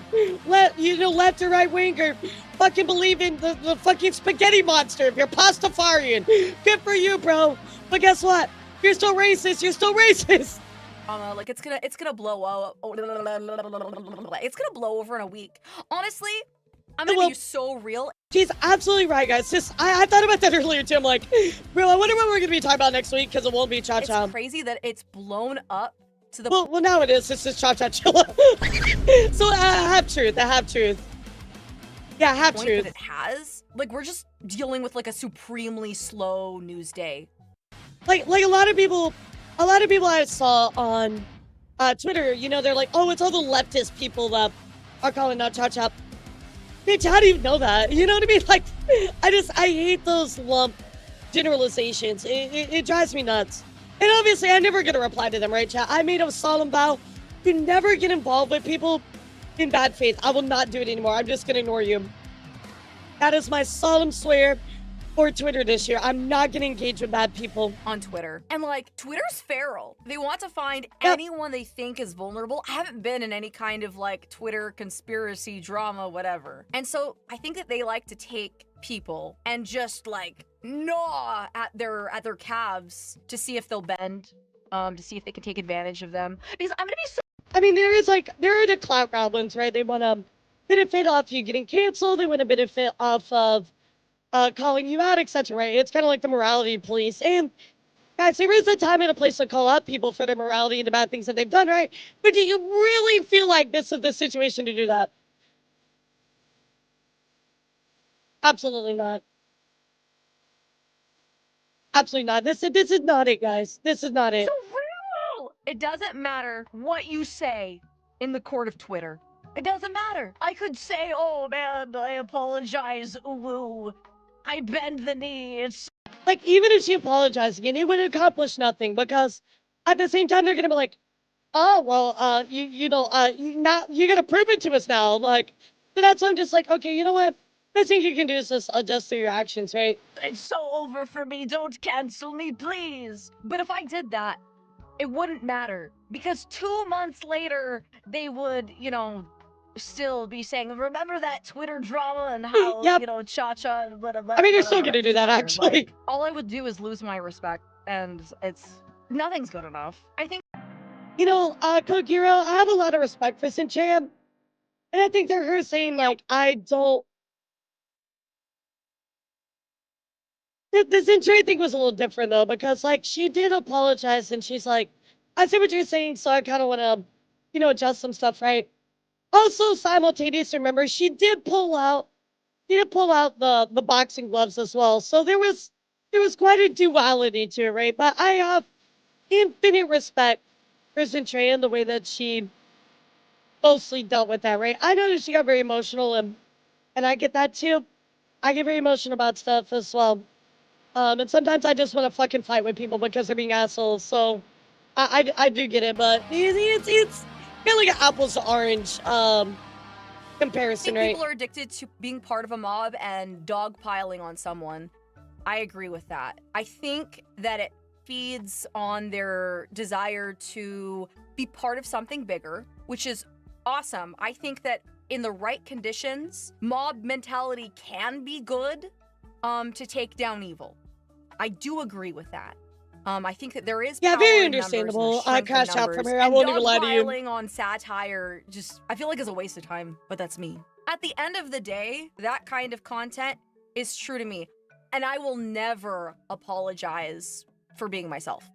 left or right wing or fucking believe in the fucking spaghetti monster. If you're Pastafarian, good for you, bro. But guess what? You're still racist. You're still racist. Like it's gonna blow out. It's gonna blow over in a week. Honestly, I'm gonna be so real. She's absolutely right, guys. I thought about that earlier too. I'm like, bro, I wonder what we're gonna be talking about next week because it won't be Chacha. It's crazy that it's blown up to the. Well, now it is. It's just Chachachilla. So I have truth. Yeah, I have point truth. that it has. Like we're just dealing with like a supremely slow news day. Like a lot of people I saw on Twitter, you know, they're like, oh, it's all the leftist people that are calling out Chacha. Bitch, how do you know that? You know what I mean? Like, I hate those lump generalizations. It drives me nuts. And obviously, I'm never gonna reply to them, right, chat? I made a solemn vow to never get involved with people in bad faith. I will not do it anymore. I'm just gonna ignore you. That is my solemn swear for Twitter this year. I'm not gonna engage with bad people on Twitter. And like, Twitter's feral. They want to find anyone they think is vulnerable. I haven't been in any kind of like Twitter conspiracy drama, whatever. And so I think that they like to take people and just like gnaw at their calves to see if they'll bend, to see if they can take advantage of them. Because I'm gonna be so. I mean, there are the clout goblins, right? They want to benefit off you getting canceled. They want to benefit off of calling you out, etc. Right? It's kind of like the morality police. And guys, there is a time and a place to call out people for their morality and the bad things that they've done, right? But do you really feel like this is the situation to do that? Absolutely not. Absolutely not. This is not it, guys. This is not it. So real! It doesn't matter what you say in the court of Twitter. It doesn't matter. I could say, oh man, I apologize, ooh, I bend the knee, it's... Like, even if she apologized again, it would accomplish nothing because at the same time, they're gonna be like, oh, well, you're gonna prove it to us now. Like, so that's why I'm just like, okay, you know what? Best thing you can do is just adjust to your actions, right? It's so over for me, don't cancel me, please. But if I did that, it wouldn't matter. Because 2 months later, they would, you know, still be saying, remember that Twitter drama and how, you know, Chacha and whatever. I mean, you're still gonna do that, actually. Like, all I would do is lose my respect, and nothing's good enough. I think... You know, Kogiro, I have a lot of respect for Sinchan. And I think they're her saying, like, I don't... The Sinchan thing was a little different, though, because, like, she did apologize, and she's like, I see what you're saying, so I kind of want to, you know, adjust some stuff, right? Also, simultaneous, remember, she did pull out the boxing gloves as well. So there was quite a duality to it, right? But I have infinite respect for Sinchan and the way that she mostly dealt with that, right? I know that she got very emotional, and I get that too. I get very emotional about stuff as well. And sometimes I just want to fucking fight with people because they're being assholes. So I do get it, but it's kind of like an apples to orange comparison, right? People are addicted to being part of a mob and dogpiling on someone. I agree with that. I think that it feeds on their desire to be part of something bigger, which is awesome. I think that in the right conditions, mob mentality can be good to take down evil. I do agree with that. I think that there is power very in understandable. I crashed out from here. I won't even lie to you. Dogpiling on satire, just I feel like it's a waste of time, but that's me. At the end of the day, that kind of content is true to me, and I will never apologize for being myself,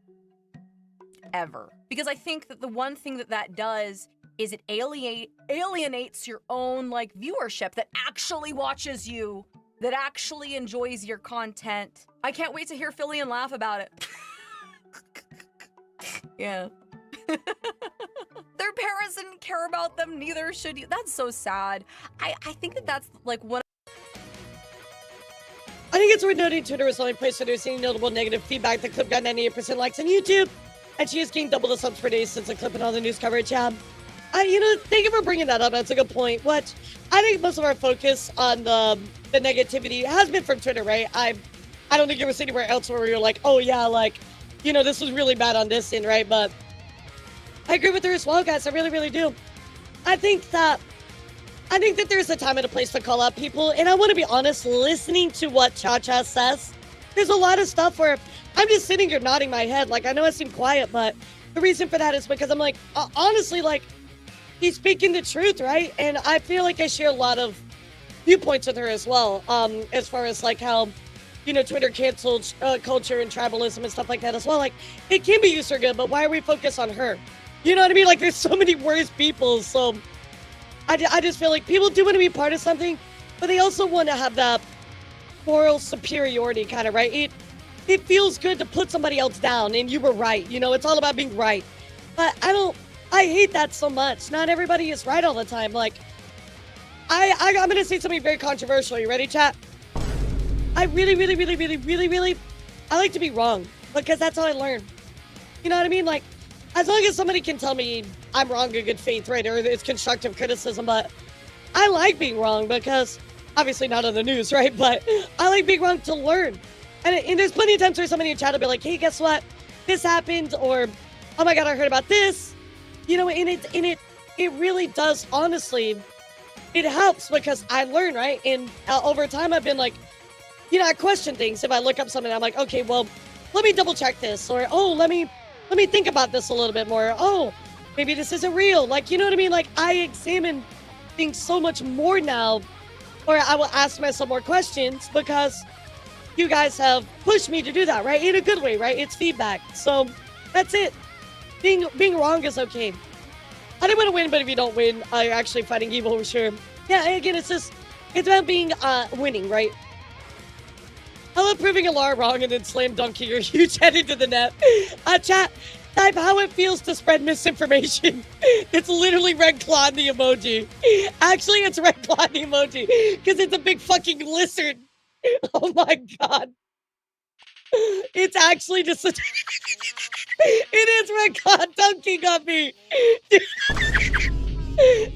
ever. Because I think that the one thing that does is it alienates your own like viewership that actually watches you, that actually enjoys your content. I can't wait to hear Philly and laugh about it. Yeah. Their parents didn't care about them, neither should you. That's so sad. I think that that's like one. I think it's worth noting Twitter was the only place where there's any notable negative feedback. The clip got 98% likes on YouTube, and she has gained double the subs per day since the clip and all the news coverage. Yeah. You know, thank you for bringing that up. That's a good point. What I think most of our focus on the negativity has been from Twitter, right? I don't think it was anywhere else where you're like, oh yeah, like, you know, this was really bad on this end, right? But I agree with her as well, guys. I really, really do. I think that I think that there's a time and a place to call out people, and I want to be honest, listening to what Chacha says, there's a lot of stuff where I'm just sitting here nodding my head. Like, I know I seem quiet, but the reason for that is because I'm like, honestly, like, he's speaking the truth, right? And I feel like I share a lot of viewpoints with her as well, as far as like how, you know, Twitter canceled culture and tribalism and stuff like that as well. Like, it can be used for good, but why are we focused on her? You know what I mean? Like, there's so many worse people, so I just feel like people do want to be part of something, but they also want to have that moral superiority kind of, right? It feels good to put somebody else down, and you were right. You know, it's all about being right. But I hate that so much. Not everybody is right all the time. Like, I'm going to say something very controversial. You ready, chat? I really, I like to be wrong, because that's how I learn. You know what I mean? Like, as long as somebody can tell me I'm wrong in good faith, right, or it's constructive criticism, but I like being wrong because, obviously not on the news, right, but I like being wrong to learn. And there's plenty of times where somebody in chat will be like, hey, guess what? This happened, or, oh my God, I heard about this. You know, and it really does, honestly, it helps because I learn, right? And over time, I've been like, you know, I question things. If I look up something, I'm like, okay, well, let me double check this, or, oh, let me think about this a little bit more. Oh, maybe this isn't real. Like, you know what I mean? Like, I examine things so much more now, or I will ask myself more questions because you guys have pushed me to do that, right? In a good way, right? It's feedback. So that's it. Being wrong is okay. I didn't want to win, but if you don't win, you're actually fighting evil for sure. Yeah, again, it's about being winning, right? I love proving elara wrong and then slam dunking your huge head into the net. Chat, type how it feels to spread misinformation. It's literally red claw in the emoji. Actually, it's red claw in the emoji because it's a big fucking lizard. Oh my God. It's actually just it is red claw dunking on me.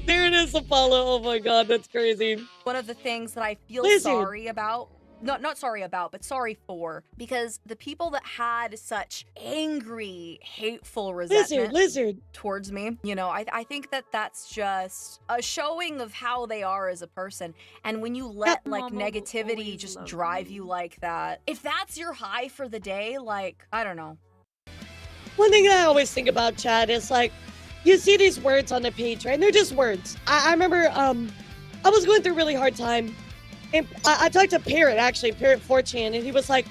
There it is, Apollo. Oh my God, that's crazy. One of the things that I feel sorry about, not sorry about, but sorry for, because the people that had such angry, hateful resentment towards me, you know, I think that that's just a showing of how they are as a person. And when you let like negativity just drive you like that, if that's your high for the day, like, I don't know. One thing that I always think about, Chad, is like, you see these words on the page, right? And they're just words. I remember I was going through a really hard time. And I talked to Parrot, actually, Parrot 4chan, and he was like,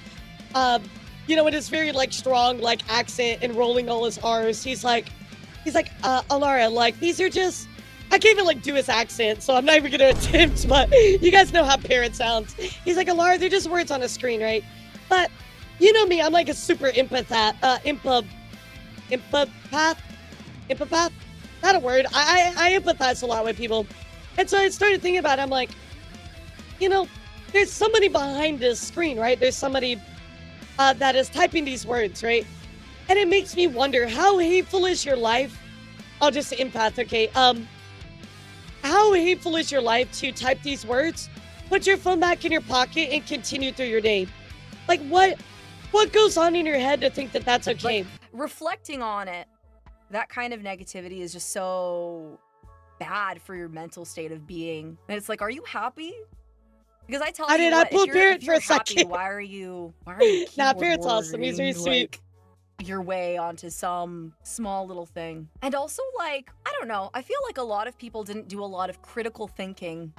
you know, in his very, like, strong, like, accent and rolling all his R's, he's like, elara, like, these are just, I can't even, like, do his accent, so I'm not even gonna attempt, but you guys know how Parrot sounds. He's like, elara, they're just words on a screen, right? But, you know me, I'm like a super empath, not a word. I empathize a lot with people. And so I started thinking about it, I'm like, you know, there's somebody behind this screen, right? There's somebody that is typing these words, right? And it makes me wonder, how hateful is your life? I'll just say empath, okay? How hateful is your life to type these words, put your phone back in your pocket, and continue through your day? Like, what goes on in your head to think that that's okay? Like, reflecting on it, that kind of negativity is just so bad for your mental state of being. And it's like, are you happy? Because I tell you, I pulled Parrot for a second. Why are you nah, Parrot's awesome. He's very sweet. Your way onto some small little thing. And also, like, I don't know, I feel like a lot of people didn't do a lot of critical thinking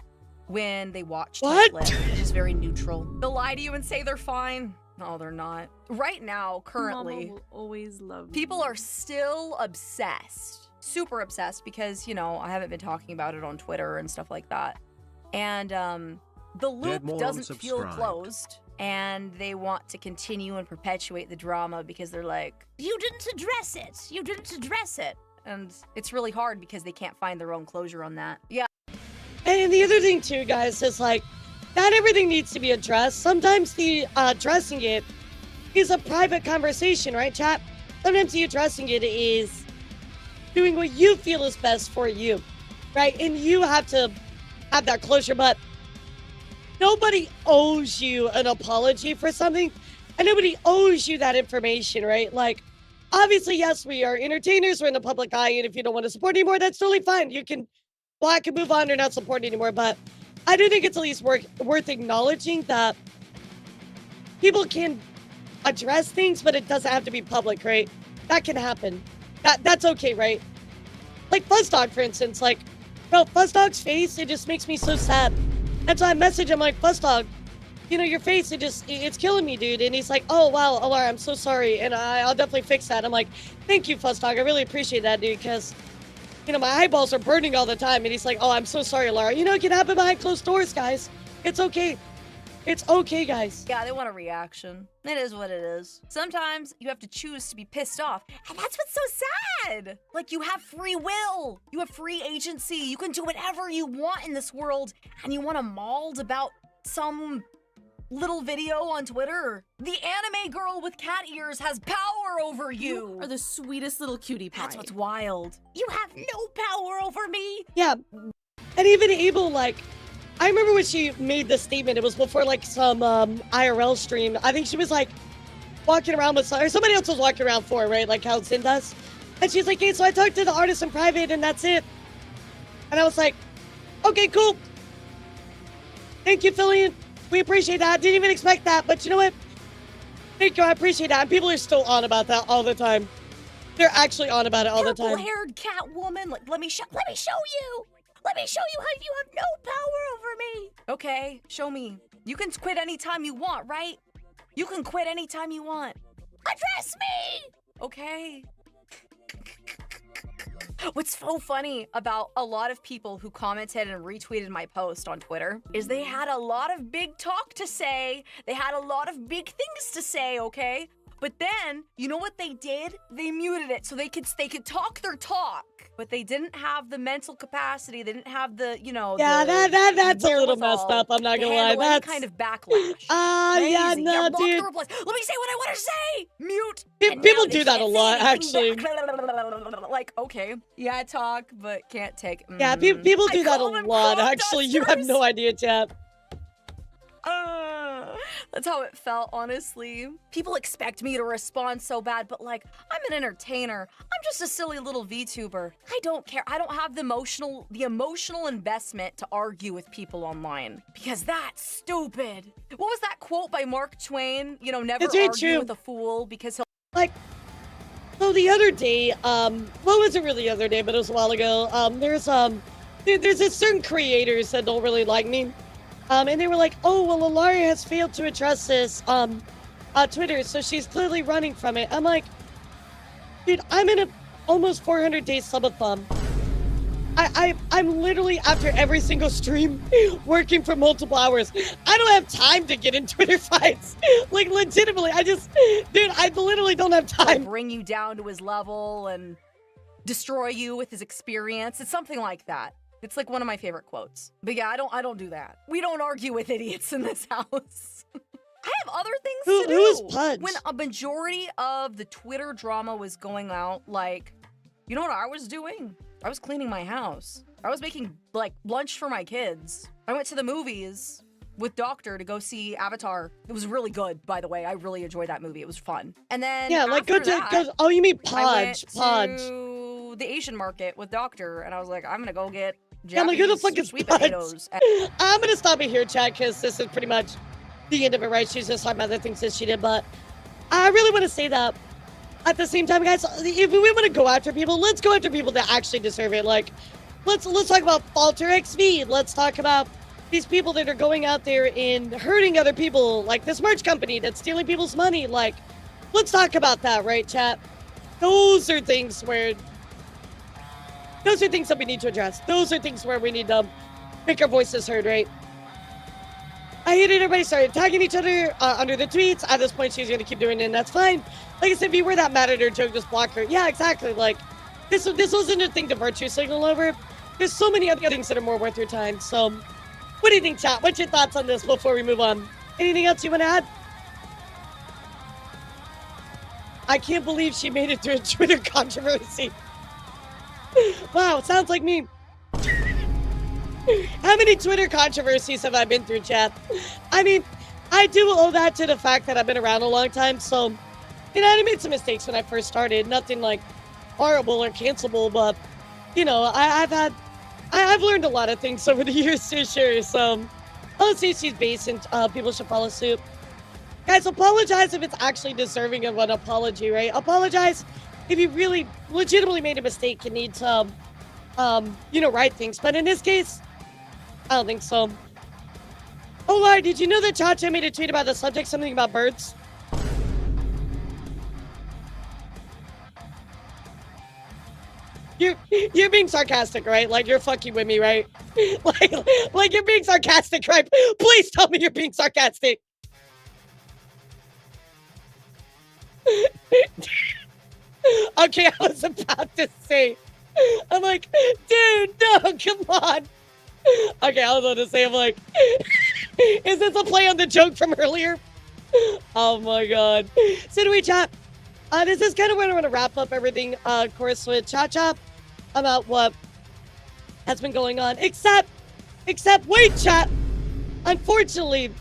when they watched this clip. It's just very neutral. They'll lie to you and say they're fine. No, they're not. Right now, currently, Mama will always love people are still obsessed. Super obsessed because, you know, I haven't been talking about it on Twitter and stuff like that. And the loop doesn't feel closed. And they want to continue and perpetuate the drama because they're like, you didn't address it. You didn't address it. And it's really hard because they can't find their own closure on that. Yeah. And the other thing too, guys, is like, not everything needs to be addressed. Sometimes the addressing it is a private conversation, right, chat? Sometimes the addressing it is doing what you feel is best for you, right? And you have to have that closure, but nobody owes you an apology for something, and nobody owes you that information, right? Like, obviously, yes, we are entertainers, we're in the public eye, and if you don't want to support anymore, that's totally fine. You can block and move on or not support anymore, but I do think it's at least worth acknowledging that people can address things, but it doesn't have to be public, right? That can happen. That's okay, right? Like Fuzzdog, for instance, like, bro, Fuzzdog's face, it just makes me so sad. And so I message him like, Fuzzdog, you know, your face, it's killing me, dude. And he's like, oh, wow, Elara, I'm so sorry. And I'll definitely fix that. I'm like, thank you, Fuzzdog. I really appreciate that, dude, because, you know, my eyeballs are burning all the time. And he's like, oh, I'm so sorry, Elara. You know, it can happen behind closed doors, guys. It's okay. It's okay, guys. Yeah, they want a reaction. It is what it is. Sometimes you have to choose to be pissed off. And that's what's so sad. Like, you have free will. You have free agency. You can do whatever you want in this world. And you want to mauled about some little video on Twitter. The anime girl with cat ears has power over you. You are the sweetest little cutie pie. That's what's wild. You have no power over me. Yeah. And even Abel, like, I remember when she made the statement, it was before like some IRL stream. I think she was like walking around with, or somebody else was walking around for, right? Like how Sin does. And she's like, hey, so I talked to the artist in private and that's it. And I was like, okay, cool. Thank you, Fillion. We appreciate that. Didn't even expect that, but you know what? Thank you, I appreciate that. And people are still on about that all the time. They're actually on about it all the time. Purple-haired cat woman. Like, let me show you. Let me show you how you have no power over me. Okay, show me. You can quit anytime you want, right? You can quit anytime you want. Address me! Okay. What's so funny about a lot of people who commented and retweeted my post on Twitter is they had a lot of big talk to say. They had a lot of big things to say, okay? But then, you know what they did? They muted it so they could talk their talk. But they didn't have the mental capacity. They didn't have the, you know. Yeah, that's a little messed up. I'm not gonna lie. That's kind of backlash. Yeah, no, yeah, dude. Let me say what I want to say. Mute. People do that a lot, actually. Like, okay, yeah, talk, but can't take. Yeah, people do that a lot. Actually, you have no idea, chat. That's how it felt, honestly. People expect me to respond so bad, but like, I'm an entertainer. I'm just a silly little VTuber. I don't care. I don't have the emotional investment to argue with people online because that's stupid. What was that quote by Mark Twain? You know, never argue with a fool because he'll like. So the other day, what was it really the other day? But it was a while ago. There's this certain creators that don't really like me. And they were like, oh, well, Elara has failed to address this on Twitter, so she's clearly running from it. I'm like, dude, I'm in a almost 400-day subathon. I'm literally, after every single stream, working for multiple hours. I don't have time to get in Twitter fights. Like, legitimately, dude, I literally don't have time. Bring you down to his level and destroy you with his experience. It's something like that. It's like one of my favorite quotes. But yeah, I don't do that. We don't argue with idiots in this house. I have other things to do. Who's Pudge? When a majority of the Twitter drama was going out, like, you know what I was doing? I was cleaning my house. I was making, like, lunch for my kids. I went to the movies with Doctor to go see Avatar. It was really good, by the way. I really enjoyed that movie. It was fun. And then yeah, like go. Oh, you mean Podge? Podge. To the Asian market with Doctor, and I was like, I'm gonna go get yeah, I'm like, who the fuck is sweet Podge? Potatoes. I'm gonna stop it here, chat, because this is pretty much the end of it, right? She's just talking about the things that she did, but I really want to say that at the same time, guys, if we want to go after people, let's go after people that actually deserve it. Like, let's talk about Falter XV. Let's talk about these people that are going out there and hurting other people, like this merch company that's stealing people's money. Like, let's talk about that, right, chat? Those are things that we need to address. Those are things where we need to make our voices heard, right? I hate it. Everybody started tagging each other under the tweets. At this point, she's going to keep doing it, and that's fine. Like I said, if you were that mad at her joke, just block her. Yeah, exactly. Like, this wasn't a thing to virtue signal over. There's so many other things that are more worth your time. So, what do you think, chat? What's your thoughts on this before we move on? Anything else you want to add? I can't believe she made it through a Twitter controversy. Wow, sounds like me. How many Twitter controversies have I been through, chat? I mean, I do owe that to the fact that I've been around a long time, so, you know, I made some mistakes when I first started. Nothing, like, horrible or cancelable, but, you know, I've had I've learned a lot of things over the years, too, sure. So, honestly, she's based and people should follow suit. Guys, apologize if it's actually deserving of an apology, right? Apologize if you really legitimately made a mistake and need to, right things. But in this case, I don't think so. Oh, Lord, did you know that Chacha made a tweet about the subject, something about birds? You're being sarcastic, right? Like, you're fucking with me, right? like you're being sarcastic, right? Please tell me you're being sarcastic. Okay, I was about to say. I'm like, dude, no, come on. Okay, I was about to say, I'm like, is this a play on the joke from earlier? Oh my god. So do we chat? This is kind of where I want to wrap up everything, of course, with Chacha about what has been going on. Except, wait, chat. Unfortunately,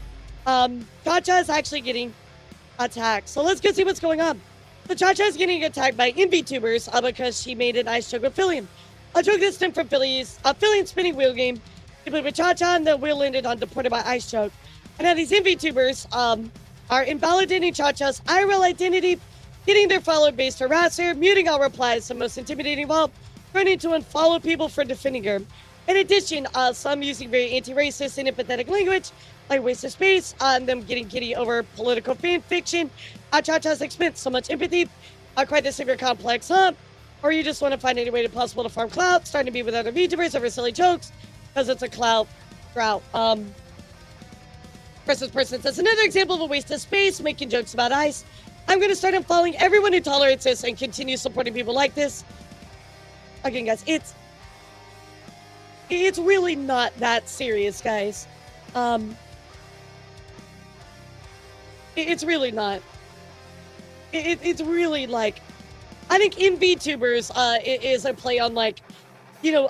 Chacha is actually getting attacked. So let's go see what's going on. So Chacha is getting attacked by vtubers because she made an ice joke with Fillion. A joke that stemmed from Fillion spinning wheel game. He played with Chacha and the wheel ended on deported by ice joke. And now these vtubers are invalidating Chacha's IRL identity, getting their follower base to harass her, muting all replies, the most intimidating of all, threatening to unfollow people for defending her. In addition, some using very anti-racist and empathetic language, like waste of space, and them getting giddy over political fan fiction. Chacha's expense so much empathy, quite the severe complex, huh? Or you just want to find any way possible to farm clout, starting to be with other VTubers over silly jokes, because it's a clout drought. Versus person says, another example of a waste of space, making jokes about ice. I'm going to start unfollowing everyone who tolerates this and continue supporting people like this. Again, guys, it's really not that serious, guys. It's really not. It's really like, I think in VTubers is a play on like, in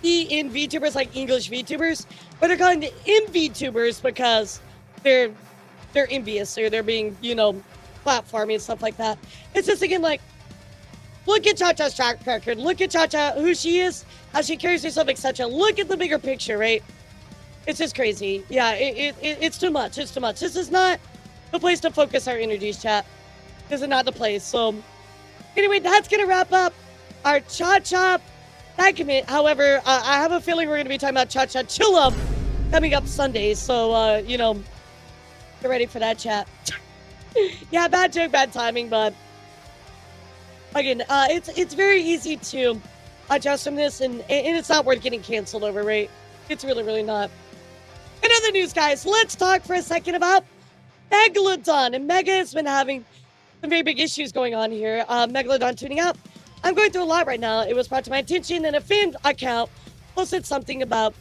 VTubers like English VTubers, but they're calling the VTubers because they're envious or they're being, platforming and stuff like that. It's just again like, look at Chacha's track record. Look at Chacha, who she is, how she carries herself, etc. Look at the bigger picture, right? It's just crazy. Yeah, it's too much. It's too much. This is not the place to focus our energies, chat. This is not the place. So, anyway, that's going to wrap up our Chacha segment. However, I have a feeling we're going to be talking about Chachachilla coming up Sunday. So, get ready for that, chat. Yeah, bad joke, bad timing, but again, it's very easy to adjust from this, and it's not worth getting canceled over, right? It's really, really not. In other news, guys, let's talk for a second about Megalodon. And Mega has been having some very big issues going on here. Megalodon tuning out. I'm going through a lot right now. It was brought to my attention, and a fan account posted something about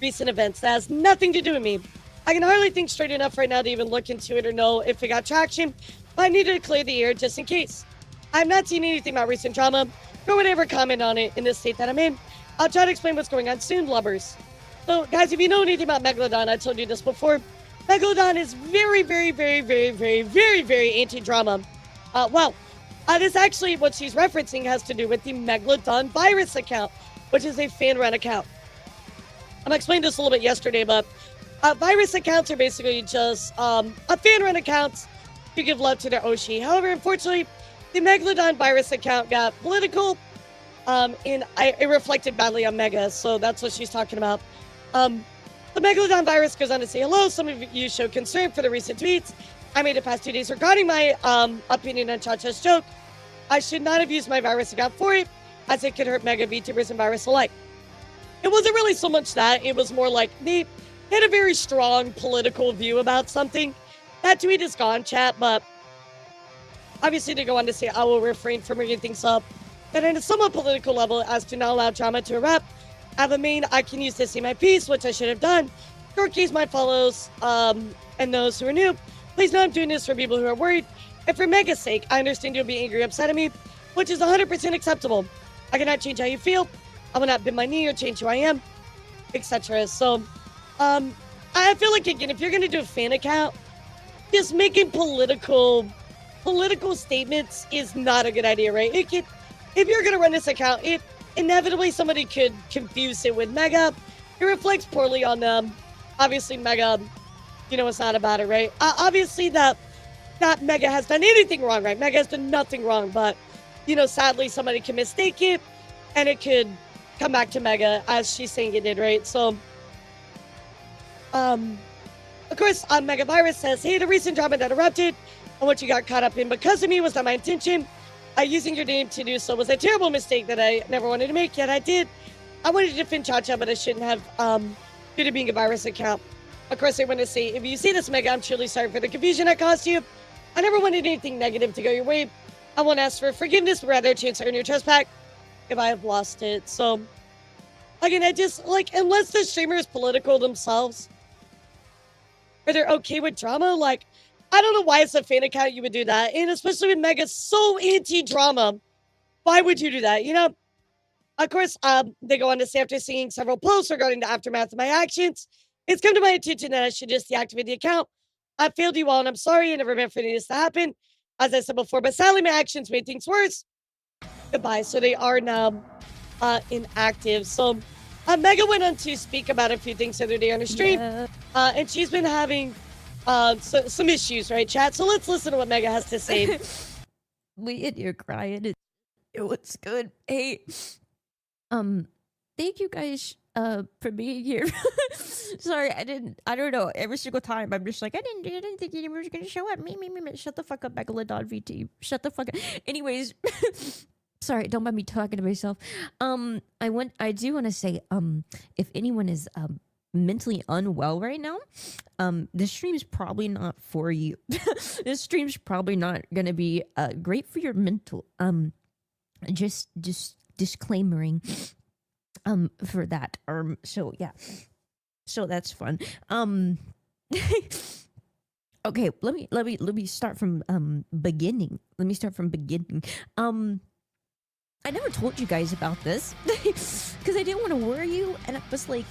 recent events that has nothing to do with me. I can hardly think straight enough right now to even look into it or know if it got traction, but I needed to clear the air just in case. I've not seen anything about recent drama, nor would I ever comment on it in the state that I'm in. I'll try to explain what's going on soon, lubbers. So, guys, if you know anything about Megalodon, I told you this before. Megalodon is very, very, very, very, very, very, very anti-drama. This actually, what she's referencing has to do with the Megalodon virus account, which is a fan-run account. I explained this a little bit yesterday, but virus accounts are basically just a fan-run accounts to give love to their Oshi. However, unfortunately, the Megalodon virus account got political, and it reflected badly on Mega, so that's what she's talking about. The Megalodon virus goes on to say, hello, some of you showed concern for the recent tweets I made the past 2 days regarding my opinion on Chacha's joke. I should not have used my virus account for it, as it could hurt Mega VTubers and virus alike. It wasn't really so much that, it was more like they had a very strong political view about something. That tweet is gone, chat, but obviously they go on to say, I will refrain from bringing things up that at a somewhat political level as to not allow drama to erupt. I have a main, I can use to say my piece, which I should have done. Short case, my follows, and those who are new. Please know I'm doing this for people who are worried. And for Mega's sake, I understand you'll be angry, upset at me, which is 100% acceptable. I cannot change how you feel. I will not bend my knee or change who I am, etc. So, I feel like, again, if you're going to do a fan account, just making political statements is not a good idea, right? If you're going to run this account, it inevitably somebody could confuse it with Mega. It reflects poorly on them. Obviously, Mega, it's not about it, right? Obviously, that Mega has done anything wrong, right? Mega has done nothing wrong, but, sadly, somebody can mistake it, and it could come back to Mega as she's saying it did, right? So, of course, Mega Virus says, hey, the recent drama that erupted and what you got caught up in because of me was not my intention. Using your name to do so was a terrible mistake that I never wanted to make, yet I did. I wanted to defend Chacha, but I shouldn't have, due to being a virus account. Of course, I want to say, if you see this, Mega, I'm truly sorry for the confusion I caused you. I never wanted anything negative to go your way. I won't ask for forgiveness, but rather a chance to earn your trust back if I have lost it. So, again, I just, unless the streamer is political themselves, or they're okay with drama, I don't know why it's a fan account you would do that. And especially with Mega so anti-drama, why would you do that? Of course, they go on to say, after seeing several posts regarding the aftermath of my actions, it's come to my attention that I should just deactivate the account. I failed you all, and I'm sorry. I never meant for this to happen, as I said before. But sadly, my actions made things worse. Goodbye. So they are now inactive. So Mega went on to speak about a few things the other day on her stream. Yeah. And she's been having some issues, right, chat? So let's listen to what Mega has to say. Wait, you're crying. It was good. Hey, thank you guys for being here. Sorry, I don't know. Every single time I'm just like, I didn't think anyone was gonna show up. Me. Shut the fuck up, Megalodon VT. Shut the fuck up. Anyways, sorry, don't mind me talking to myself. I do want to say, if anyone is mentally unwell right now, this stream's probably not for you. This stream's probably not gonna be great for your mental. Just disclaimering for that. So yeah. So that's fun. Okay, let me start from beginning. Let me start from beginning. I never told you guys about this because I didn't want to worry you, and I was like,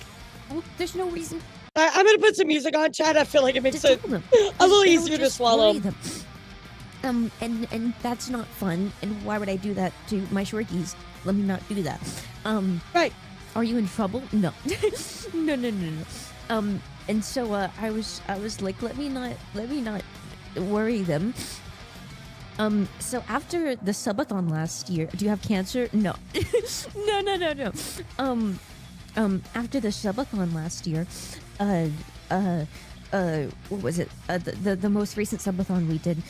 well, there's no reason. I'm gonna put some music on, chat. I feel like it makes it a little easier to swallow. And that's not fun. And why would I do that to my shorties? Let me not do that. Right. Are you in trouble? No. No. And so I was like, let me not worry them. So after the subathon last year, do you have cancer? No. No. After the subathon last year, what was it? The most recent subathon we did,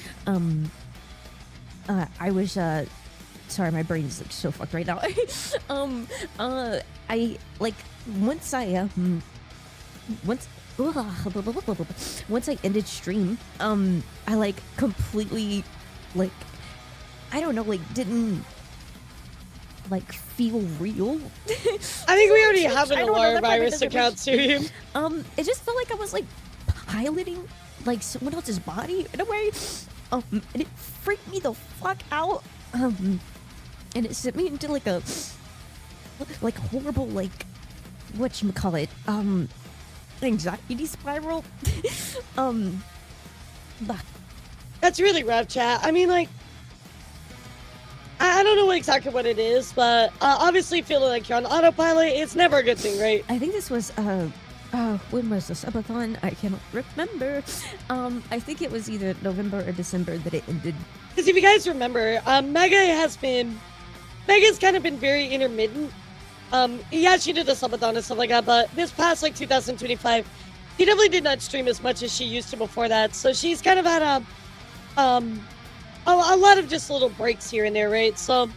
I was sorry, my brain is like so fucked right now. I like once I ended stream, I like completely like I don't know, like didn't like feel real. I think we already have an elara virus account too. It just felt like I was like piloting like someone else's body in a way. And it freaked me the fuck out. And it sent me into like a horrible like whatchamacallit, anxiety spiral. That's really rough, chat. I mean, like, I don't know exactly what it is, but obviously feeling like you're on autopilot, it's never a good thing, right? I think this was, when was the subathon? I cannot remember. I think it was either November or December that it ended. Because if you guys remember, Mega's kind of been very intermittent. Yeah, she did the subathon and stuff like that, but this past, like, 2025, she definitely did not stream as much as she used to before that, so she's kind of had a lot of just little breaks here and there, right? So,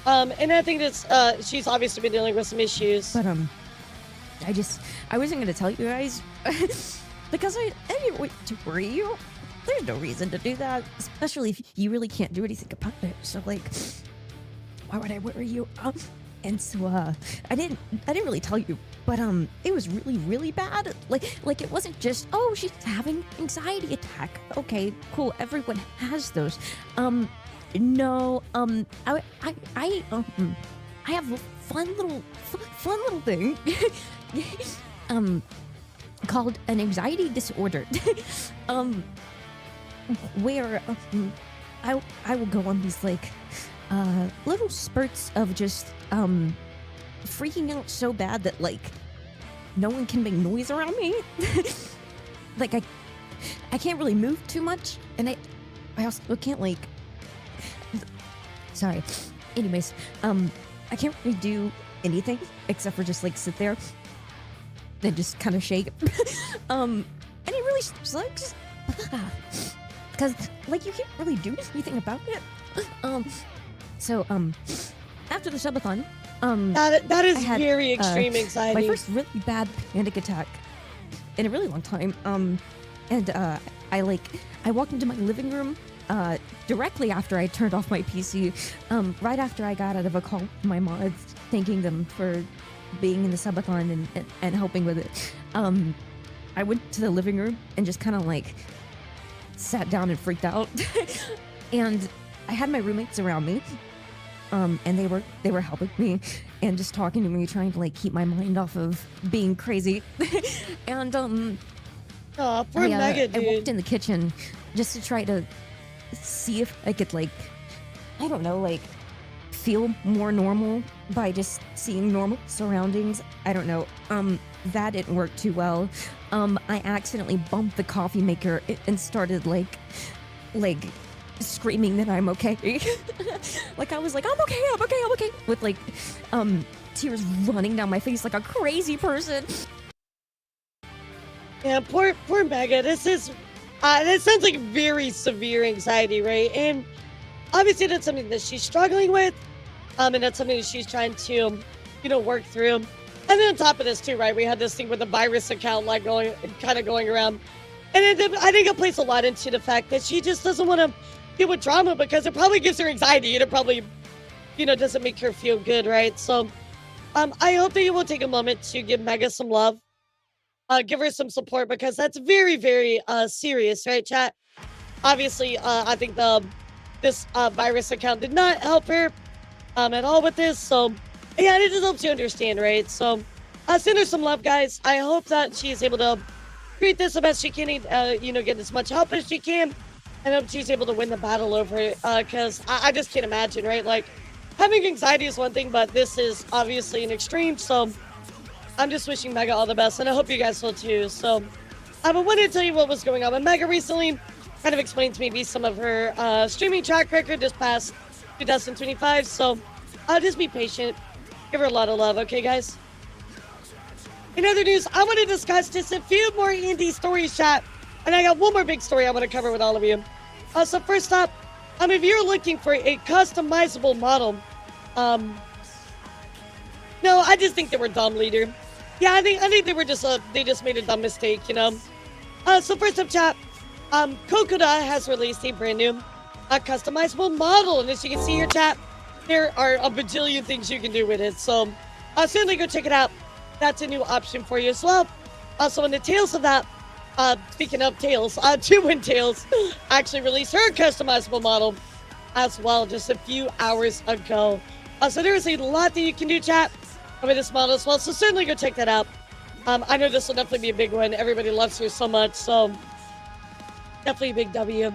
and I think that's, she's obviously been dealing with some issues. But, I wasn't going to tell you guys, because I didn't want to worry you. There's no reason to do that, especially if you really can't do anything about it. So, like, why would I worry you? And so, I didn't really tell you, but, it was really, really bad. Like, it wasn't just, oh, she's having anxiety attack. Okay, cool, everyone has those. No, I have a fun little thing, called an anxiety disorder, where, I will go on these, like, little spurts of just, freaking out so bad that like no one can make noise around me. Like I can't really move too much, and I also can't like. Sorry. Anyways, I can't really do anything except for just like sit there and just kind of shake. And it really sucks because like you can't really do anything about it. So after the subathon, that is I had, very extreme anxiety. My first really bad panic attack in a really long time. And I walked into my living room directly after I turned off my PC, right after I got out of a call with my mods, thanking them for being in the subathon and helping with it. I went to the living room and just kind of like sat down and freaked out. And I had my roommates around me, and they were helping me and just talking to me, trying to like keep my mind off of being crazy. And oh, poor Mega, dude. I walked in the kitchen just to try to see if I could like, I don't know, like feel more normal by just seeing normal surroundings. I don't know. That didn't work too well. I accidentally bumped the coffee maker and started like screaming that I'm okay. Like I was like, I'm okay, with like tears running down my face like a crazy person. Yeah, poor Mega. This is this sounds like very severe anxiety, right? And obviously that's something that she's struggling with, and that's something that she's trying to, work through. And then on top of this too, right? We had this thing with the virus account like going around, and I think it plays a lot into the fact that she just doesn't want to deal with drama because it probably gives her anxiety, and it probably, doesn't make her feel good, right? So, I hope that you will take a moment to give Mega some love. Give her some support because that's very, very serious, right, chat? Obviously, I think this virus account did not help her at all with this. So, yeah, it just helps you understand, right? So, send her some love, guys. I hope that she is able to treat this the best she can, get as much help as she can. And hope she's able to win the battle over it because I just can't imagine, right? Like, having anxiety is one thing, but this is obviously an extreme. So, I'm just wishing Mega all the best, and I hope you guys will too. So, I wanted to tell you what was going on with Mega recently. Kind of explained to me some of her streaming track record this past 2025. So, just be patient. Give her a lot of love, okay, guys? In other news, I want to discuss just a few more indie stories, chat. And I got one more big story I want to cover with all of you. So first up, if you're looking for a customizable model, no, I just think they were dumb, leader. Yeah, I think they were just they just made a dumb mistake, So first up, chat, Kokoda has released a brand new customizable model, and as you can see here, chat, there are a bajillion things you can do with it. So certainly go check it out. That's a new option for you as well. Also, on the tails of that, speaking of Tails, Two-Win Tails actually released her customizable model as well just a few hours ago. So there is a lot that you can do, chat, with this model as well. So certainly go check that out. I know this will definitely be a big one. Everybody loves her so much. So definitely a big W.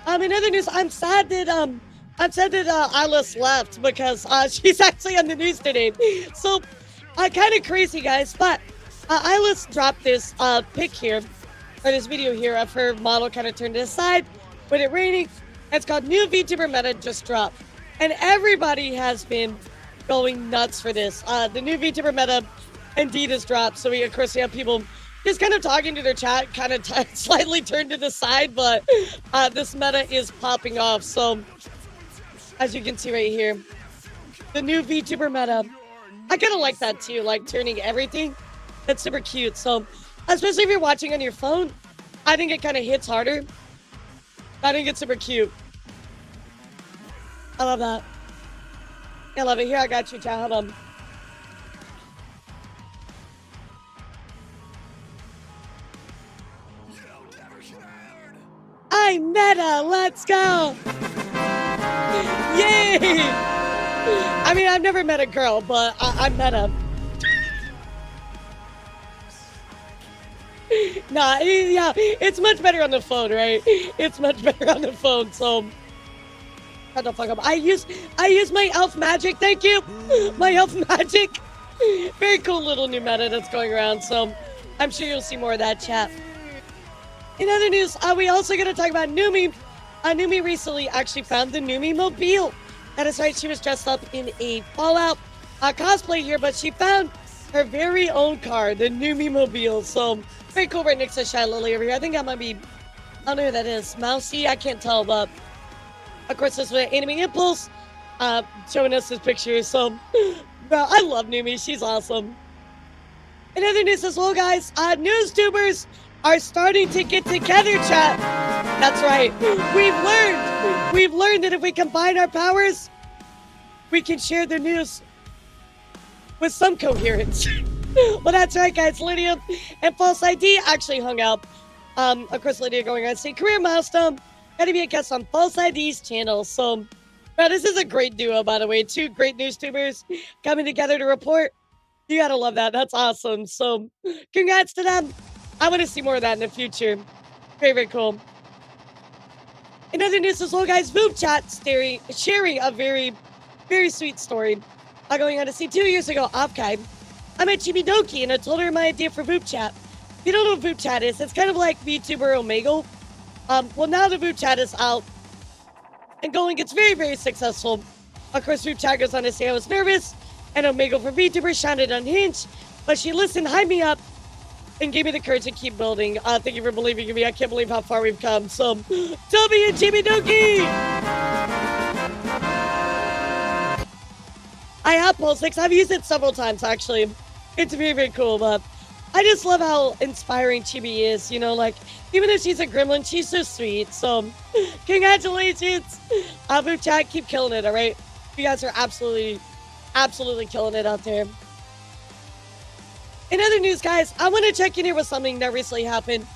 In other news, I'm sad that Alice left because she's actually on the news today. So kind of crazy, guys. But Alice dropped this pic here, or this video here of her model kind of turned to the side with it raining. It's called New VTuber Meta Just Dropped. And everybody has been going nuts for this. The new VTuber Meta indeed has dropped. So we, of course, we have people just kind of talking to their chat, kind of slightly turned to the side, but this meta is popping off. So as you can see right here, the new VTuber Meta, I kind of like that too, like turning everything. That's super cute. So, especially if you're watching on your phone, I think it kind of hits harder. I think it's super cute. I love that. I love it. Here, I got you, chat. Hold on. I'm meta. Let's go. Yay. I mean, I've never met a girl, but I'm meta. Nah, yeah, it's much better on the phone, right? It's much better on the phone, so Shut the fuck up. I use my elf magic, thank you! My elf magic! Very cool little new meta that's going around, so I'm sure you'll see more of that, chat. In other news, we also gonna talk about Numi. Numi recently actually found the Numi Mobile. That is right, she was dressed up in a Fallout cosplay here, but she found her very own car, the Numi Mobile. So, very cool right next to Shy Lily over here. I think that might be, I don't know who that is. Mousy? I can't tell, but of course this was Anime Impulse showing us this picture. So, bro, I love Numi. She's awesome. In other news as well, guys, NewsTubers are starting to get together, chat. That's right. We've learned that if we combine our powers, we can share the news with some coherence. Well, that's right, guys. Lydia and False ID actually hung out. Of course, Lydia going on saying career milestone. Got to be a guest on False ID's channel. So, bro, this is a great duo, by the way. Two great NewsTubers coming together to report. You gotta love that. That's awesome. So, congrats to them. I want to see more of that in the future. Very, very cool. In other news as well, guys, Voop Chat sharing a very, very sweet story. Going on to see 2 years ago, Offkai, I met Chibidoki and I told her my idea for Voop Chat. If you don't know what Voop Chat is, it's kind of like VTuber Omegle. Well, now the Voop Chat is out and going. It's very, very successful. Of course, Voop Chat goes on to say I was nervous and Omegle for VTuber sounded unhinged, but she listened, hyped me up, and gave me the courage to keep building. Thank you for believing in me. I can't believe how far we've come. So, Toby and Jimmy Doki! I have Pulse Mix. I've used it several times, actually. It's very, very cool, but I just love how inspiring Chibi is. You know, like, even though she's a gremlin, she's so sweet. So, congratulations! Voop Chat, keep killing it, all right? You guys are absolutely killing it out there. In other news, guys, I want to check in here with something that recently happened.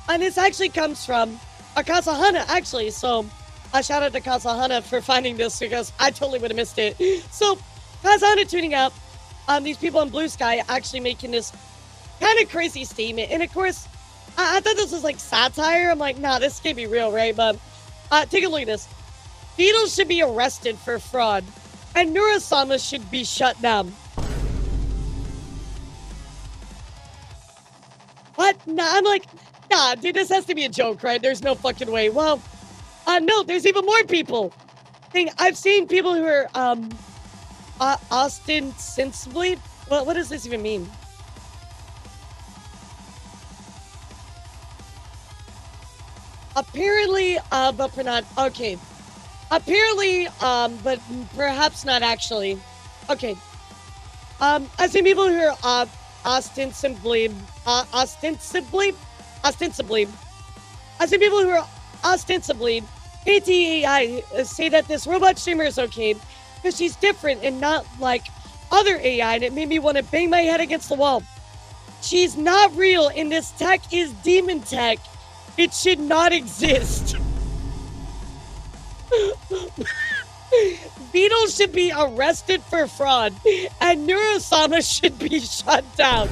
And this actually comes from Akasahana, actually. So, a shout out to Akasahana for finding this because I totally would have missed it. So, Akasahana tuning out. These people in Blue Sky actually making this kind of crazy statement. And of course, I thought this was like satire. I'm like, nah, this can't be real, right? But take a look at this. Beatles should be arrested for fraud. And Neurosama should be shut down. What? Nah, I'm like, nah, dude, this has to be a joke, right? There's no fucking way. Well, no, there's even more people. I've seen people who are, ostensibly, what does this even mean? Apparently, but for not, okay. Apparently, but perhaps not actually. Okay. I've seen people who are, ostensibly. I see people who are ostensibly anti-AI say that this robot streamer is okay because she's different and not like other AI, and it made me want to bang my head against the wall. She's not real, and this tech is demon tech. It should not exist. Beatles should be arrested for fraud, and Neurosama should be shut down.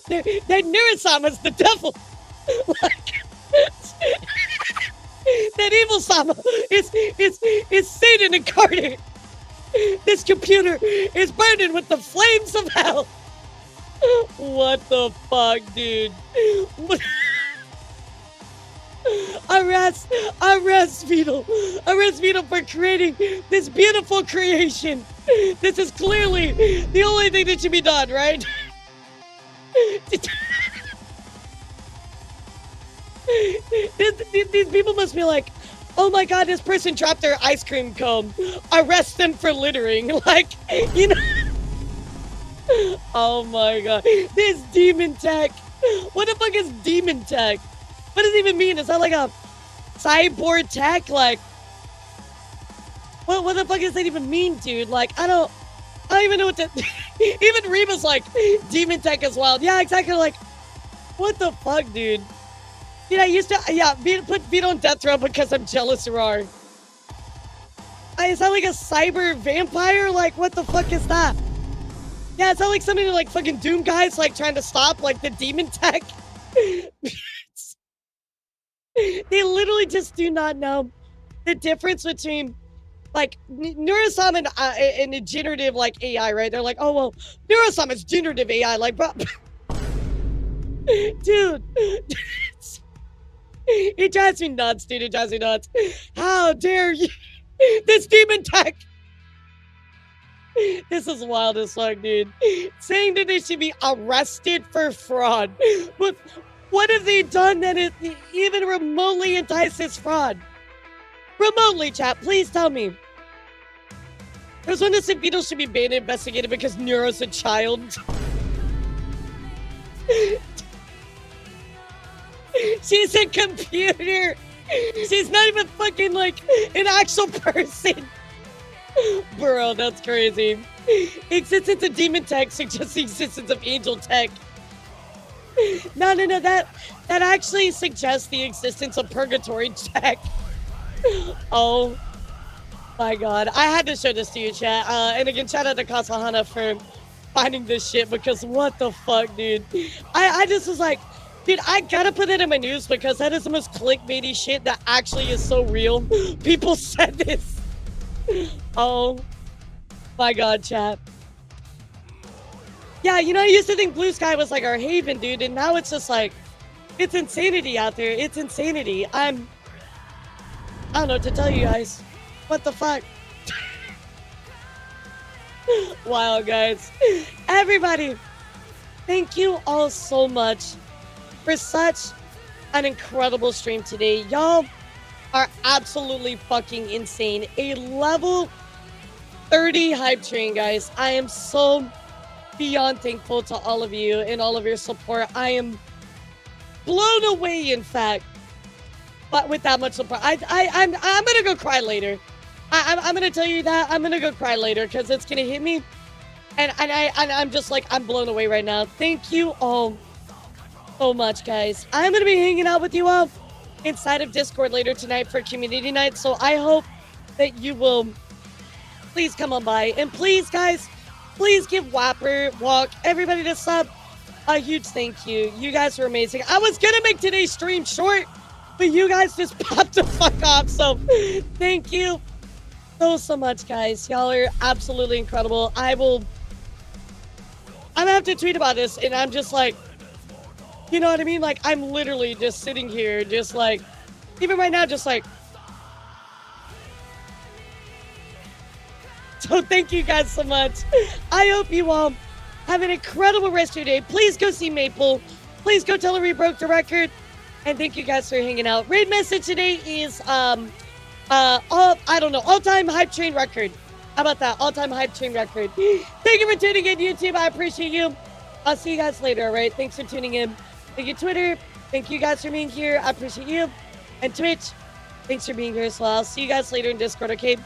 That Neurosama's the devil. Like, that evil Sama is Satan incarnate. This computer is burning with the flames of hell. What the fuck, dude? Arrest Vedal. Arrest Vedal for creating this beautiful creation. This is clearly the only thing that should be done, right? These people must be like, oh my god, this person dropped their ice cream cone. Arrest them for littering. Like, you know. Oh my god. This demon tech. What the fuck is demon tech? What does it even mean? Is that like a cyborg tech? Like, what the fuck does that even mean, dude? Like, I don't even know what to... Even Reba's like, demon tech is wild. Yeah, exactly. Like, what the fuck, dude? Dude, I used to... Yeah, put Vito on death row because I'm jealous of Rar. Is that like a cyber vampire? Like, what the fuck is that? Yeah, it's not like something like fucking Doom guys like trying to stop like the demon tech. They literally just do not know the difference between like Neurosama and a generative like AI, right? They're like, oh well, Neurosama is generative AI, like, bro, dude, it drives me nuts, dude. It drives me nuts. How dare you? This demon tech. This is wild as fuck, dude. Saying that they should be arrested for fraud. But what have they done that it even remotely entices fraud? Remotely, chat, please tell me. There's one that said Beatles should be banned and investigated because Neuro's a child. She's a computer. She's not even fucking like an actual person. Bro, that's crazy. Existence of demon tech suggests the existence of angel tech. No, that actually suggests the existence of purgatory tech. Oh my god. I had to show this to you, chat. And again, shout out to Kasahana for finding this shit because what the fuck, dude. I just was like, dude, I gotta put that in my news because that is the most clickbaity shit that actually is so real. People said this. Oh my god, chat. Yeah, you know, I used to think Blue Sky was like our haven, dude, and now it's just like, it's insanity out there. It's insanity. I don't know what to tell you guys. What the fuck? Wow, guys. Everybody, thank you all so much for such an incredible stream today. Y'all are absolutely fucking insane. A level 30 hype train, guys. I am so beyond thankful to all of you and all of your support. I am blown away, in fact, but with that much support. I'm gonna go cry later. I'm gonna tell you that. I'm gonna go cry later because it's gonna hit me, and I'm just like, I'm blown away right now. Thank you all so much, guys. I'm gonna be hanging out with you all inside of Discord later tonight for community night, so I hope that you will please come on by, and please, guys, please give Wapper, Walk, everybody to sub a huge thank you. You guys were amazing. I was gonna make today's stream short, but you guys just popped the fuck off, so thank you so much, guys. Y'all are absolutely incredible. I'm gonna have to tweet about this, and I'm just like, you know what I mean? Like, I'm literally just sitting here, just like, even right now, just like. So thank you guys so much. I hope you all have an incredible rest of your day. Please go see Maple. Please go tell her we broke the record. And thank you guys for hanging out. Raid message today is, all-time hype train record. How about that? All-time hype train record. Thank you for tuning in, YouTube. I appreciate you. I'll see you guys later, all right? Thanks for tuning in. Thank you, Twitter. Thank you guys for being here. I appreciate you. And Twitch, thanks for being here as well. I'll see you guys later in Discord, okay?